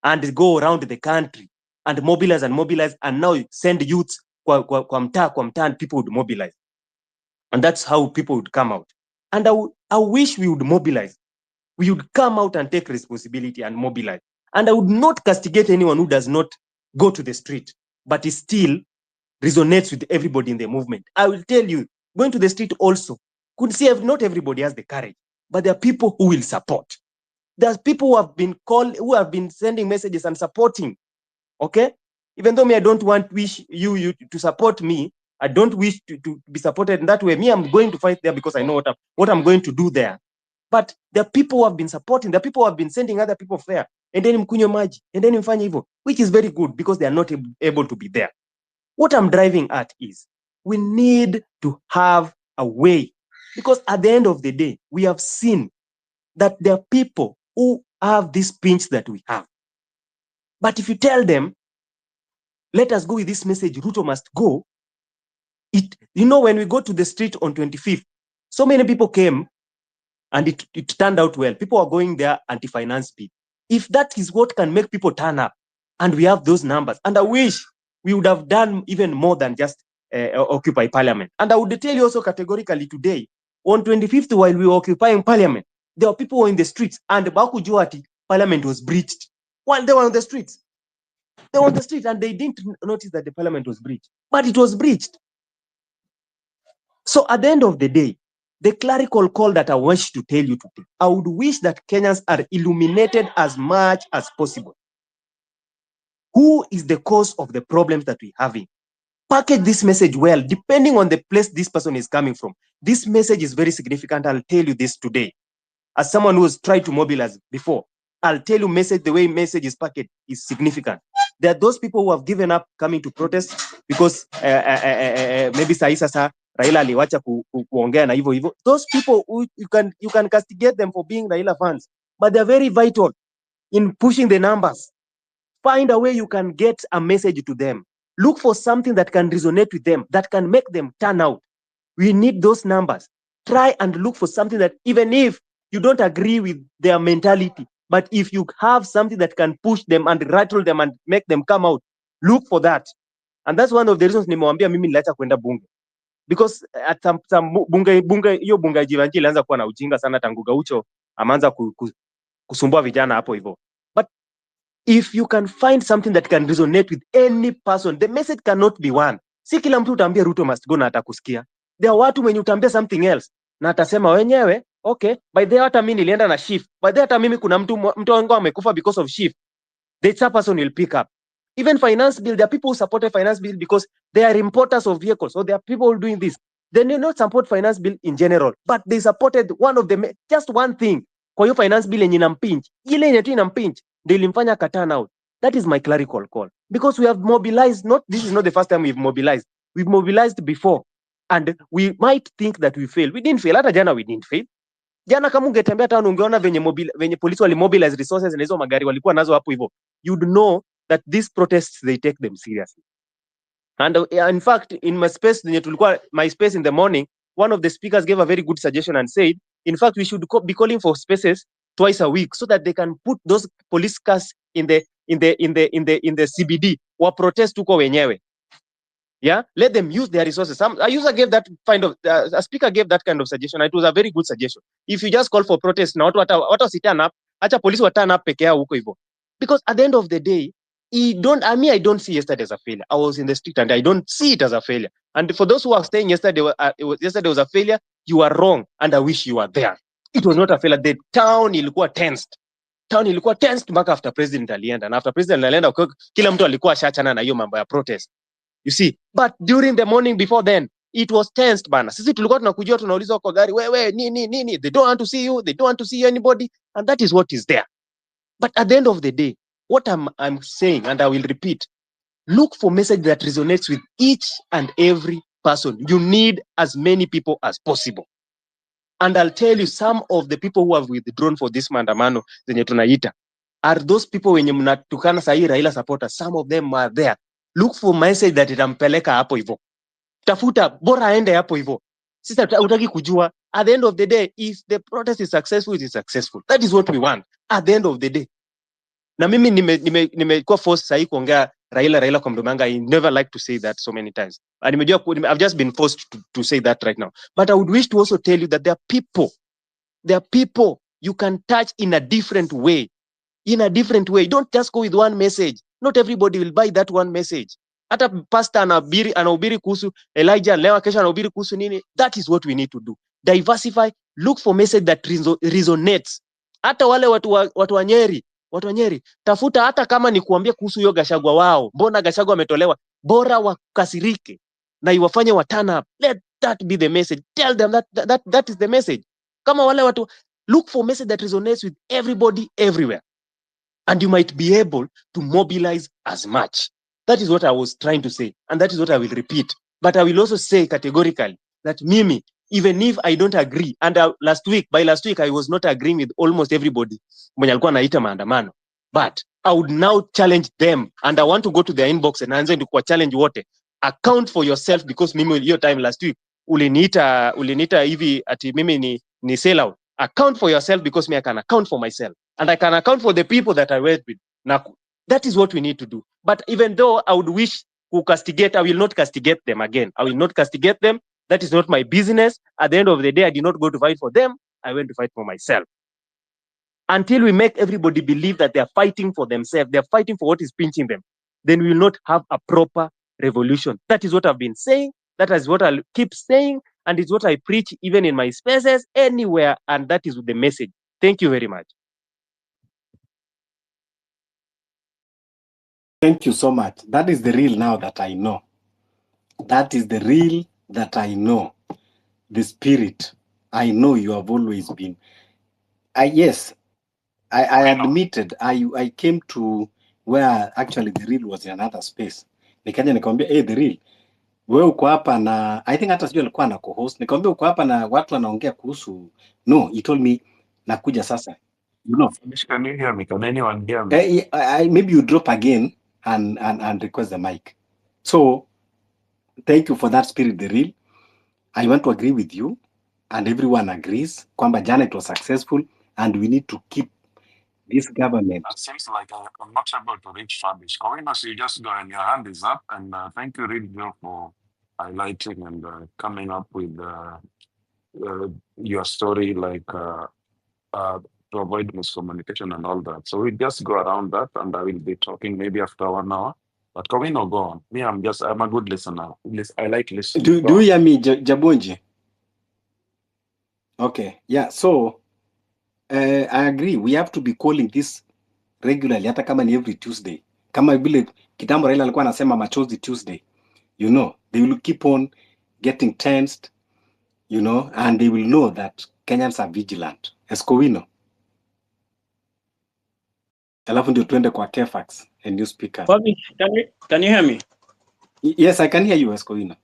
and go around the country and mobilize and now send youths kwa mtaa and people would mobilize. And that's how people would come out. And I wish we would mobilize. We would come out and take responsibility and mobilize. And I would not castigate anyone who does not go to the street, but it still resonates with everybody in the movement. I will tell you, going to the street also, could see not everybody has the courage, but there are people who will support. There's people who have been sending messages and supporting. Okay? Even though me, I don't wish you to support me. I don't wish to be supported in that way. Me, I'm going to fight there because I know what I'm going to do there. But there are people who have been supporting, there are people who have been sending other people there, and then mkunywe maji, and then mfanye hivyo, which is very good because they are not able to be there. What I'm driving at is we need to have a way, because at the end of the day, we have seen that there are people who have this pinch that we have. But if you tell them, let us go with this message, Ruto must go, when we go to the street on 25th, so many people came and it turned out well. People are going there anti-finance bill. If that is what can make people turn up, and we have those numbers, and I wish we would have done even more than just occupy parliament. And I would tell you also categorically today, on 25th, while we were occupying parliament, there were people who were in the streets, and Bakujuati parliament was breached while they were on the streets. They were on the street and they didn't notice that the parliament was breached, but it was breached. So at the end of the day, the clerical call that I wish to tell you today, I would wish that Kenyans are illuminated as much as possible. Who is the cause of the problems that we're having? Package this message well, depending on the place this person is coming from. This message is very significant. I'll tell you this today. As someone who has tried to mobilize before, I'll tell you the way message is packaged is significant. There are those people who have given up coming to protest because maybe sasa Raila aliwacha kuongea na hivyo. Those people, you can castigate them for being Raila fans, but they're very vital in pushing the numbers. Find a way you can get a message to them. Look for something that can resonate with them, that can make them turn out. We need those numbers. Try and look for something that, even if you don't agree with their mentality, but if you have something that can push them and rattle them and make them come out, look for that. And that's one of the reasons nimewambia mimi niliacha kwenda bunge. Because at some bunge jivanji ilianza kuwa na ujinga sana tangu Gaucho amanza kusumbua vijana hapo hivyo. But if you can find something that can resonate with any person, the message cannot be one. Si kila mtu utaambia Ruto must go na atakusikia. There are watu when utaambia something else na atasema wenyewe, okay, by the hata mimi nilienda na shift. By the hata mimi kuna mtu wangu amekufa because of shift. The person will pick up. Even finance bill, there are people who supported finance bill because they are importers of vehicles. So there are people doing this. They do not support finance bill in general, but they supported one of them, just one thing. Kwa hiyo finance bill yenye inampinch, ile yenye tu inampinch, ndio ilimfanya turn out. That is my clerical call. Because we have mobilized, this is not the first time we've mobilized. We've mobilized before. And we might think that we failed. We didn't fail. Hata jana we didn't fail. Jana kama ungetembea town ungeona venye polisi wali mobilize resources na hizo magari walikuwa nazo hapo hivyo. You'd know that these protests, they take them seriously. And in fact, in my space in the morning, one of the speakers gave a very good suggestion and said, in fact, we should be calling for spaces twice a week so that they can put those police cars in the CBD or protest huko wenyewe. Yeah, let them use their resources. A speaker gave that kind of suggestion. It was a very good suggestion. If you just call for protest, na watu turn up, acha polisi turn up peke yao huko hivyo. Because at the end of the day, I don't see yesterday as a failure. I was in the street and I don't see it as a failure. And for those who are saying yesterday was a failure, you are wrong. And I wish you were there. It was not a failure. The town ilikuwa tensed. Mpaka after president alienda. And after president alienda, kila mtu alikuwa shachana na hiyo mambo ya protest. You see, but during the morning before then, it was tensed bana. Sisi tulikuwa tunakujua tunauliza kwa gari, wewe nini, they don't want to see you, they don't want to see anybody, and that is what is there. But at the end of the day, what I'm saying, and I will repeat, look for message that resonates with each and every person. You need as many people as possible. And I'll tell you, some of the people who have withdrawn for this maandamano zenye tunaita are those people wenye mnatukana sahi Raila supporters. Some of them are there. Look for message that itampeleka hapo hivyo. Tafuta bora aende hapo hivyo. Sisi utaki kujua. At the end of the day, if the protest is successful, it is successful. That is what we want at the end of the day. Na mimi nimekuwa forced sahi kuongea Raila kwa mdomo wangu. I never like to say that so many times. And I've just been forced to say that right now. But I would wish to also tell you that there are people you can touch in a different way. Don't just go with one message. Not everybody will buy that one message. Hata pastor anahubiri kuhusu Elijah leo, kesho anahubiri kuhusu nini. That is what we need to do. Diversify, look for message that resonates. Hata wale watu wa Nyeri watu wa Nyeri, tafuta hata kama ni kuambia kuhusu hiyo Gachagua wao, mbona Gachagua ametolewa, bora wakasirike na iwafanye wa turn up. Let that be the message. Tell them that is the message. Kama wale watu, look for message that resonates with everybody everywhere, and you might be able to mobilize as much. That is what I was trying to say, and that is what I will repeat. But I will also say categorically that Mimi, even if I don't agree, and by last week I was not agreeing with almost everybody mwenye alikuwa anaita maandamano, but I would now challenge them, and I want to go to their inbox and answer to challenge wote. Account for yourself, because Mimi hiyo time last week uliniita hivi ati mimi ni sell out. Account for yourself, because me I can account for myself, and I can account for the people that I work with. Now, that is what we need to do. But even though I would wish to castigate, I will not castigate them again. I will not castigate them. That is not my business. At the end of the day, I did not go to fight for them. I went to fight for myself. Until we make everybody believe that they are fighting for themselves, they are fighting for what is pinching them, then we will not have a proper revolution. That is what I've been saying. That is what I'll keep saying. And it's what I preach even in my spaces, anywhere. And that is the message. Thank you very much. Thank you so much. That is the real now that I know. That is the real that I know. The spirit. I know you have always been. Yes, I admitted. I came to where actually the real was in another space. Nikaja nikamwambia, hey, the real. Wewe uko hapa na I think hata sijui alikuwa na co-host. Nikamwambia uko hapa na watu wanaongea kuhusu. No, he told me nakuja sasa. You know. Can you hear me? Can anyone hear me? Maybe you drop again and request the mic. So thank you for that spirit, the real. I want to agree with you, and everyone agrees. Kwamba jana it was successful, and we need to keep this government. It seems like I'm not able to reach Fabish. Corinus, you just go and your hand is up, and thank you, Real Joe, for highlighting and coming up with your story, like to avoid miscommunication and all that. So we just go around that, and I will be talking maybe after 1 hour. But Kowino, go on. Me, I'm a good listener. I like listening. Do you hear me, Jabunji? Okay, yeah. So I agree. We have to be calling this regularly, hata kama ni every Tuesday. Kama vile kitambo Raila alikuwa anasema machozi Tuesday. You know, they will keep on getting tensed, you know, and they will know that Kenyans are vigilant. Escowino. Alafu ndio tuende kwa Kefax, a new speaker. Fabish, can you hear me? Yes, I can hear you, Escowino.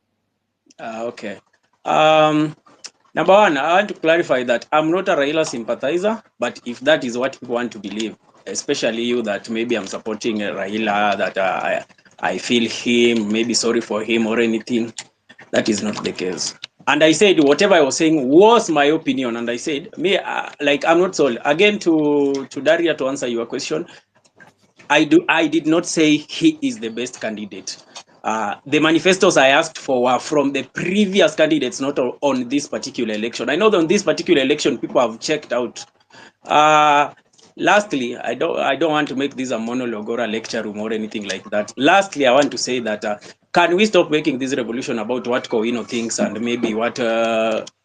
Okay. Number one, I want to clarify that I'm not a Raila sympathizer, but if that is what people want to believe, especially you, that maybe I'm supporting Raila, that I feel him, maybe sorry for him or anything, that is not the case. And I said whatever I was saying was my opinion, and I said me like I'm not sold. Again, to Daria, to answer your question, I did not say he is the best candidate. The manifestos I asked for were from the previous candidates, not on this particular election. I know that on this particular election, people have checked out. Lastly, I don't want to make this a monologue or a lecture room or anything like that. Lastly, I want to say that can we stop making this revolution about what Kowino thinks and maybe what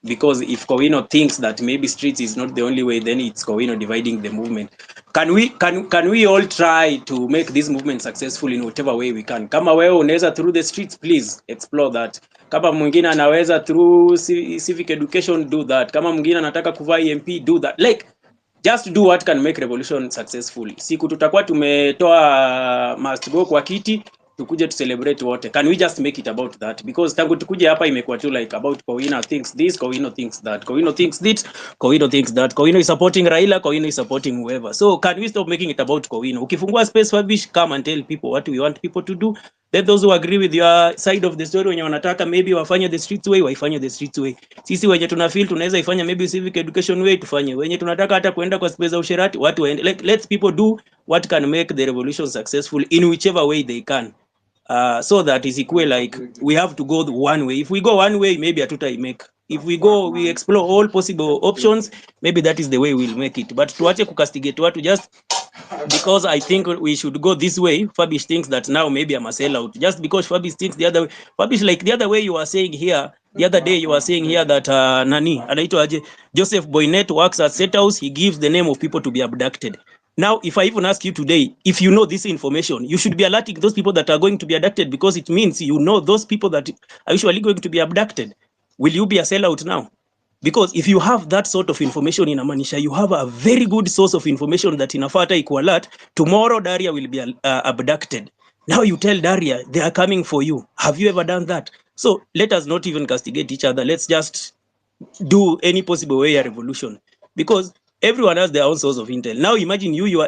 because if Kowino thinks that maybe streets is not the only way, then it's Kowino dividing the movement. Can we all try to make this movement successful in whatever way we can? Kama wewe unaweza through the streets, please explore that. Kama mwingine anaweza through civic education, do that. Kama mwingine anataka kuvaa EMP, do that. Like, just do what can make revolution successful. Siku tutakuwa tumetoa must go kwa kiti, tukuje to celebrate wote. Can we just make it about that? Because tangu tukuje hapa imekuwa tu like about Kowino thinks this, Kowino thinks that, Kowino thinks this, Kowino thinks that, Kowino is supporting Raila, Kowino is supporting whoever. So can we stop making it about Kowino? Ukifungua space Fabish, come and tell people what we want people to do. Let those who agree with your side of the story, wenye wanataka maybe wafanye the streets way, waifanye the streets way. Sisi wenye tuna feel tunaweza ifanya maybe civic education way, tufanye. Wenye tunataka hata kuenda kwa space za usherati, watu waende. Like, let people do what can make the revolution successful in whichever way they can. So that is equal, like we have to go one way. If we go one way, maybe atuta make. If we explore all possible options, maybe that is the way we'll make it. But tuache kukastigate watu just because I think we should go this way. Fabish thinks that now maybe I'm a sellout. Just because Fabish thinks the other way. Fabish, like the other way you are saying here, the other day you were saying here that Joseph Boynet works at State House. He gives the name of people to be abducted. Now, if I even ask you today, if you know this information, you should be alerting those people that are going to be abducted, because it means you know those people that are usually going to be abducted. Will you be a sellout now? Because if you have that sort of information in Amanisha, you have a very good source of information that in Afata equal alert, tomorrow Daria will be abducted. Now you tell Daria, they are coming for you. Have you ever done that? So let us not even castigate each other. Let's just do any possible way a revolution, because everyone has their own source of intel. Now imagine your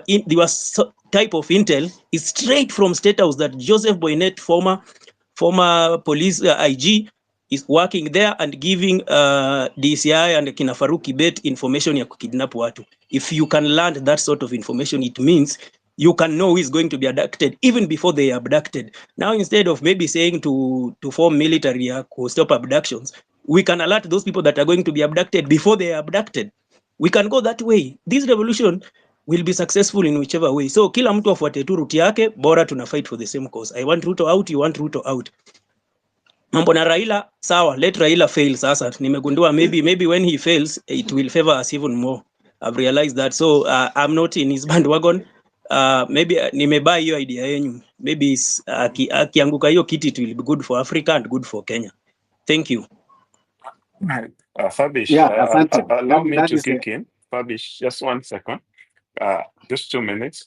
type of intel is straight from State House, that Joseph Boynet, former police IG, is working there and giving DCI and kina Farouk Kibet information ya kukidnap watu. If you can learn that sort of information, it means you can know who is going to be abducted even before they are abducted. Now, instead of maybe saying to form military to stop abductions, we can alert those people that are going to be abducted before they are abducted. We can go that way. This revolution will be successful in whichever way. So kila mtu afuate tu route yake, bora tuna fight for the same cause. I want Ruto out, you want Ruto out. Mambo na Raila, sawa, let Raila fail sasa. Nimegundua maybe when he fails, it will favor us even more. I've realized that. So I'm not in his bandwagon. Maybe nimebuy hiyo idea yenu. Maybe akianguka hiyo kiti, it will be good for Africa and good for Kenya. Thank you. Right. Fabish, Yeah, asante. allow me That to is the- kick in. Fabish, just 1 second. Just 2 minutes.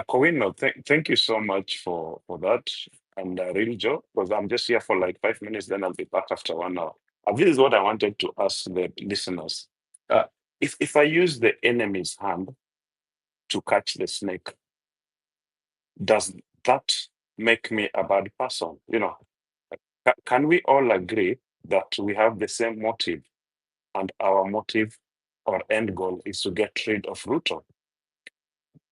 Kowino, thank you so much for that. And real Joe, because I'm just here for like 5 minutes, then I'll be back after 1 hour. This is what I wanted to ask the listeners. If I use the enemy's hand to catch the snake, does that make me a bad person? You know, can we all agree that we have the same motive, and our motive or end goal is to get rid of Ruto?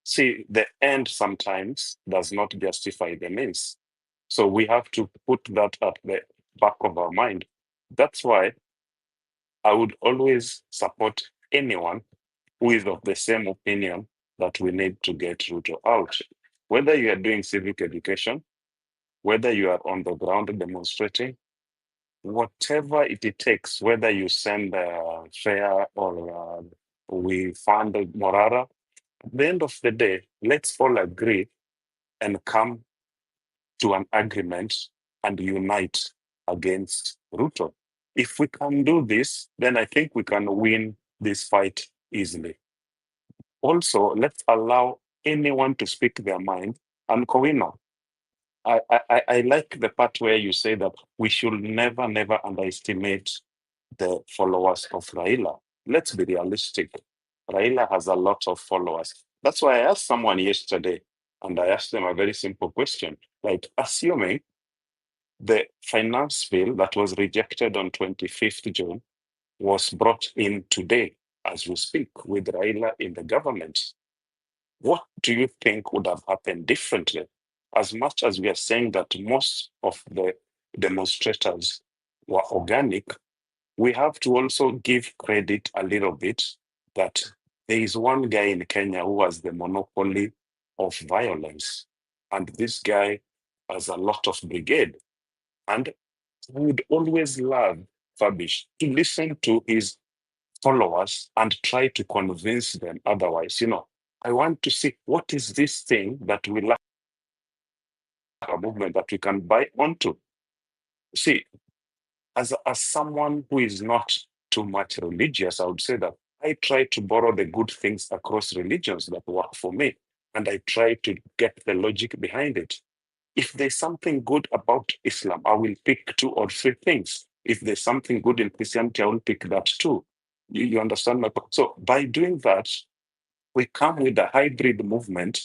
See, the end sometimes does not justify the means. So we have to put that at the back of our mind. That's why I would always support anyone who is of the same opinion that we need to get Ruto out. Whether you are doing civic education, whether you are on the ground demonstrating, whatever it takes, whether you send a fare or we fund Morara, at the end of the day, let's all agree and come to an agreement and unite against Ruto. If we can do this, then I think we can win this fight easily. Also, let's allow anyone to speak their mind. And Kowino, I like the part where you say that we should never underestimate the followers of Raila. Let's be realistic. Raila has a lot of followers. That's why I asked someone yesterday, and I asked them a very simple question. Like, assuming the finance bill that was rejected on 25th June was brought in today, as we speak, with Raila in the government, what do you think would have happened differently? As much as we are saying that most of the demonstrators were organic, we have to also give credit a little bit that there is one guy in Kenya who has the monopoly of violence. And this guy has a lot of brigade. And we would always love Fabish to listen to his followers and try to convince them otherwise. You know, I want to see what is this thing that we lack a movement that we can buy onto. See, as someone who is not too much religious, I would say that I try to borrow the good things across religions that work for me, and I try to get the logic behind it. If there's something good about Islam, I will pick 2 or 3 things. If there's something good in Christianity, I will pick that too. You understand my point? So by doing that, we come with a hybrid movement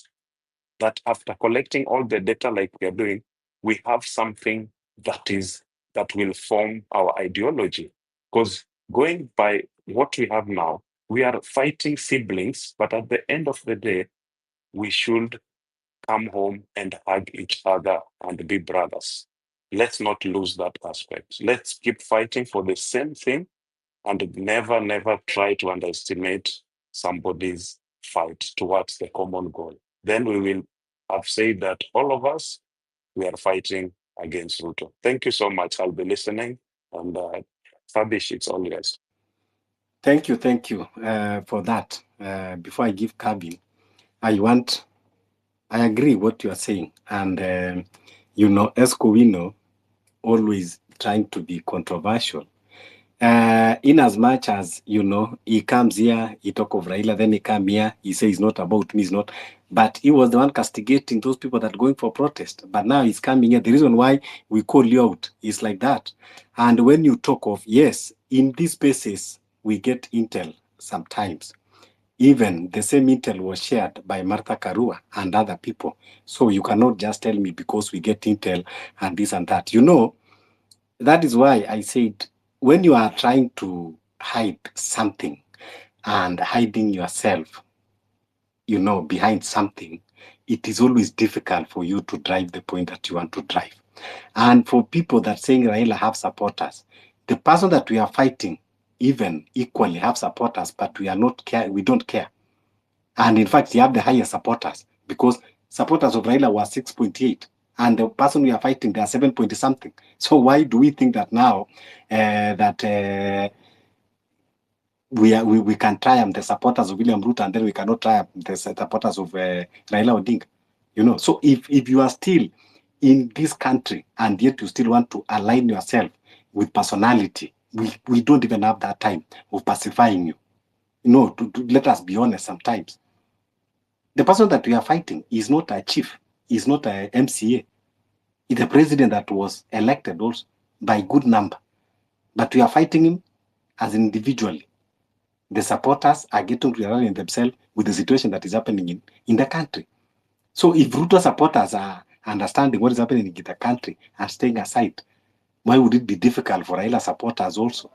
that after collecting all the data like we are doing, we have something that will form our ideology. Because going by what we have now, we are fighting siblings, but at the end of the day, we should come home and hug each other and be brothers. Let's not lose that aspect. Let's keep fighting for the same thing and never try to underestimate somebody's fight towards the common goal. Then we will have said that all of us, we are fighting against Ruto. Thank you so much. I'll be listening. And Fabish, it's all yours. Thank you for that. Before I give Kabin, I agree what you are saying. And, Escovino always trying to be controversial. In as much as, he comes here, he talk of Raila, then he come here, he says it's not about me, it's not. But he was the one castigating those people that are going for protest. But now he's coming here. The reason why we call you out is like that. And when you talk of, yes, in these spaces, we get intel sometimes. Even the same intel was shared by Martha Karua and other people. So you cannot just tell me because we get intel and this and that. That is why I said, when you are trying to hide something and hiding yourself, behind something, it is always difficult for you to drive the point that you want to drive. And for people that saying Raila have supporters, the person that we are fighting even equally have supporters, but we don't care. And in fact, you have the highest supporters, because supporters of Raila were 6.8, and the person we are fighting, they are 7 point something. So why do we think that now we can triumph the supporters of William Ruto, and then we cannot triumph the supporters of Raila Odinga? So if you are still in this country and yet you still want to align yourself with personality, we don't even have that time of pacifying you. To let us be honest sometimes. The person that we are fighting is not a chief, is not a MCA. It's a president that was elected also by good number. But we are fighting him as individually. The supporters are getting to align themselves with the situation that is happening in the country. So if Ruto supporters are understanding what is happening in the country and staying aside, why would it be difficult for Raila supporters also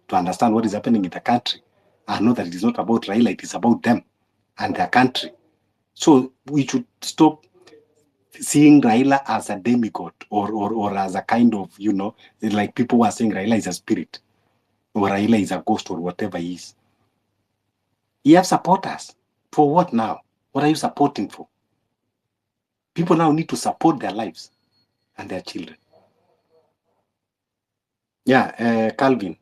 to understand what is happening in the country and know that it is not about Raila, it is about them and their country? So we should stop seeing Raila as a demigod or as a kind of, like people who are saying Raila is a spirit or Raila is a ghost or whatever he is. You have supporters. For what now? What are you supporting for? People now need to support their lives and their children. Yeah, Calvin.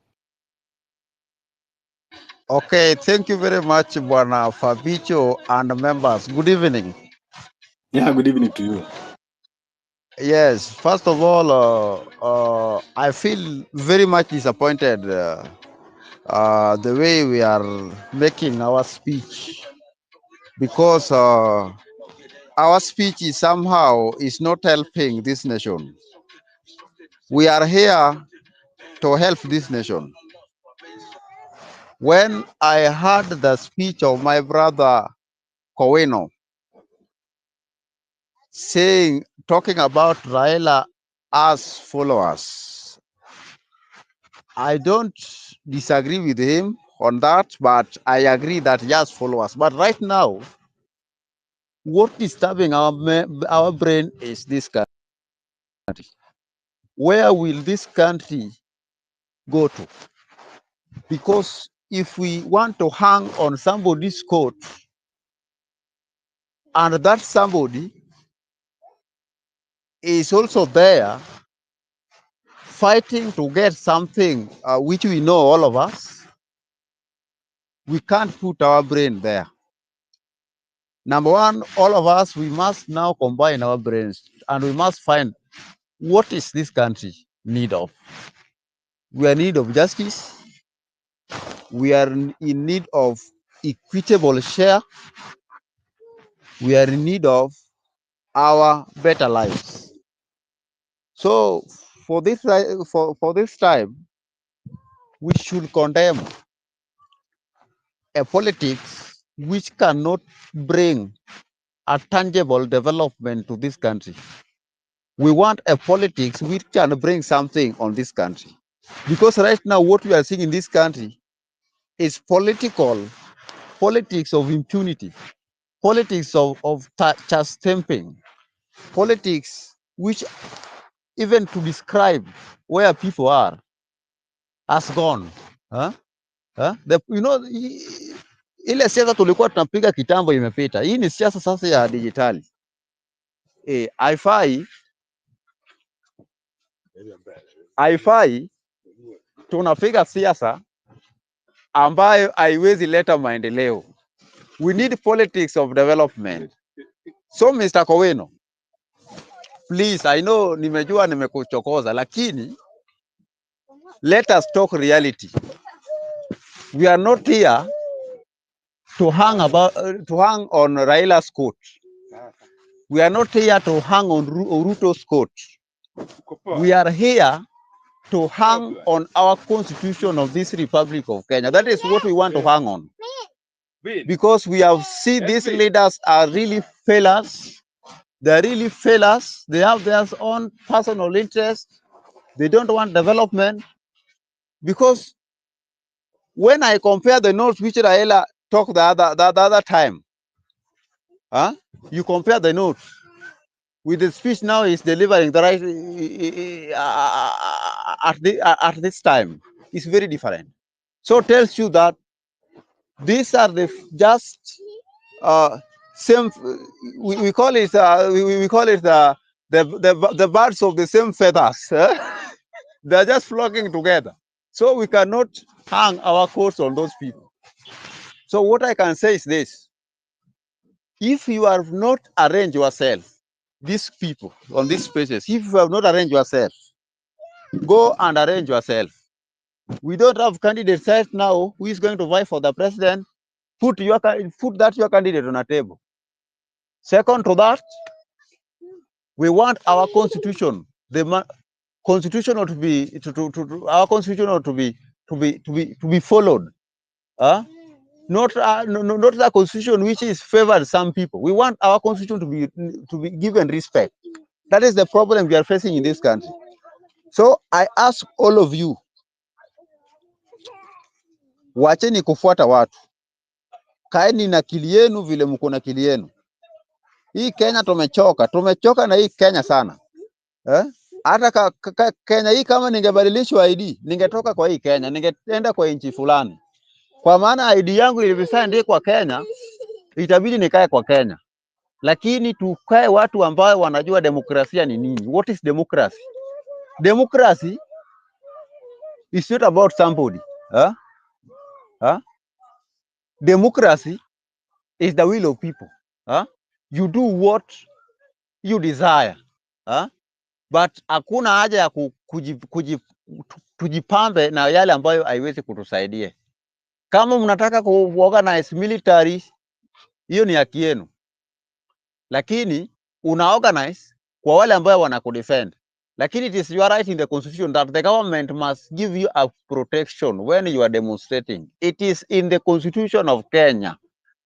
Okay, thank you very much, Bwana Fabicho and members. Good evening. Yeah, good evening to you. Yes, first of all, I feel very much disappointed the way we are making our speech, because our speech is somehow is not helping this nation. We are here to help this nation. When I heard the speech of my brother Koweno talking about Raila as followers, I don't disagree with him on that, but I agree that he has followers. But right now, what is disturbing our brain is this country. Where will this country go to? Because if we want to hang on somebody's coat, and that somebody is also there fighting to get something which we know, all of us, we can't put our brain there. Number one, all of us, we must now combine our brains and we must find what is this country need of. We are in need of justice. We are in need of equitable share. We are in need of our better lives. So for this time, we should condemn a politics which cannot bring a tangible development to this country. We want a politics which can bring something on this country. Because right now, what we are seeing in this country is politics of impunity, politics of chest stamping, politics which, even to describe where people are, has gone. Huh? Huh? Ile siasa tulikuwa tunapiga kitambo imepita. Hii ni siasa sasa ya dijitali. Haifai tunapiga siasa ambayo haiwezi leta maendeleo. We need politics of development. So Mr. Koweno, please, I know nimejua nimekuchokoza, lakini let us talk reality. We are not here to hang on Raila's coat. We are not here to hang on Ruto's coat. We are here to hang on our constitution of this Republic of Kenya. That is what we want to hang on. Because we have seen these leaders are really failures. They're really failures. They have their own personal interests. They don't want development. Because when I compare the notes which Raila talked the other time, you compare the notes with the speech now he's delivering the right at this time, it's very different. So it tells you that these are the just same. We call it we call it the birds of the same feathers. They're just flocking together. So we cannot hang our coats on those people. So what I can say is this: if you have not arranged yourself, these people on these spaces, if you have not arranged yourself, go and arrange yourself. We don't have candidates right now who is going to vie for the president. Put your candidate on a table. Second to that, we want our constitution, the constitution ought to be our constitution ought to be followed. Not the constitution which is favored some people. We want our constitution to be given respect. That is the problem we are facing in this country. So I ask all of you, wacheni kufuata watu, kaeni na akili yenu vile mko na akili yenu. Hii Kenya tumechoka na hii Kenya sana. Hata Kenya hii kama ningebadilishwa ID, ningetoka kwa hii Kenya, ningeenda kwa nchi fulani. Kwa maana ID yangu ilivishaandikwa Kenya, itabidi nikae kwa Kenya. Lakini tukae watu ambao wanajua demokrasia ni nini. What is democracy? Democracy is not about somebody. Democracy is the will of people. You do what you desire. But hakuna haja ya tujipambe na yale ambayo haiwezi kutusaidia. Kama mnataka kuorganize military, hiyo ni haki yenu. Lakini unaorganize kwa wale ambao wanakudefend. Lakini it is your right in the constitution that the government must give you a protection when you are demonstrating. It is in the constitution of Kenya.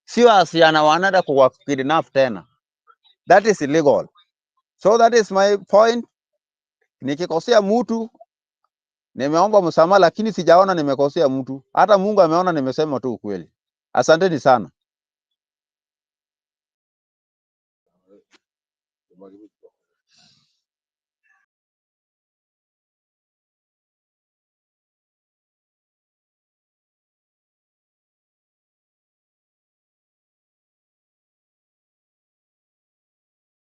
Sio asiana wanaenda kwa kidnap tena. That is illegal. So that is my point. Nikikosea mtu nimeomba msamaha, lakini sijaona nimekosea mtu. Hata Mungu ameona nimesema tu ukweli. Asanteni sana.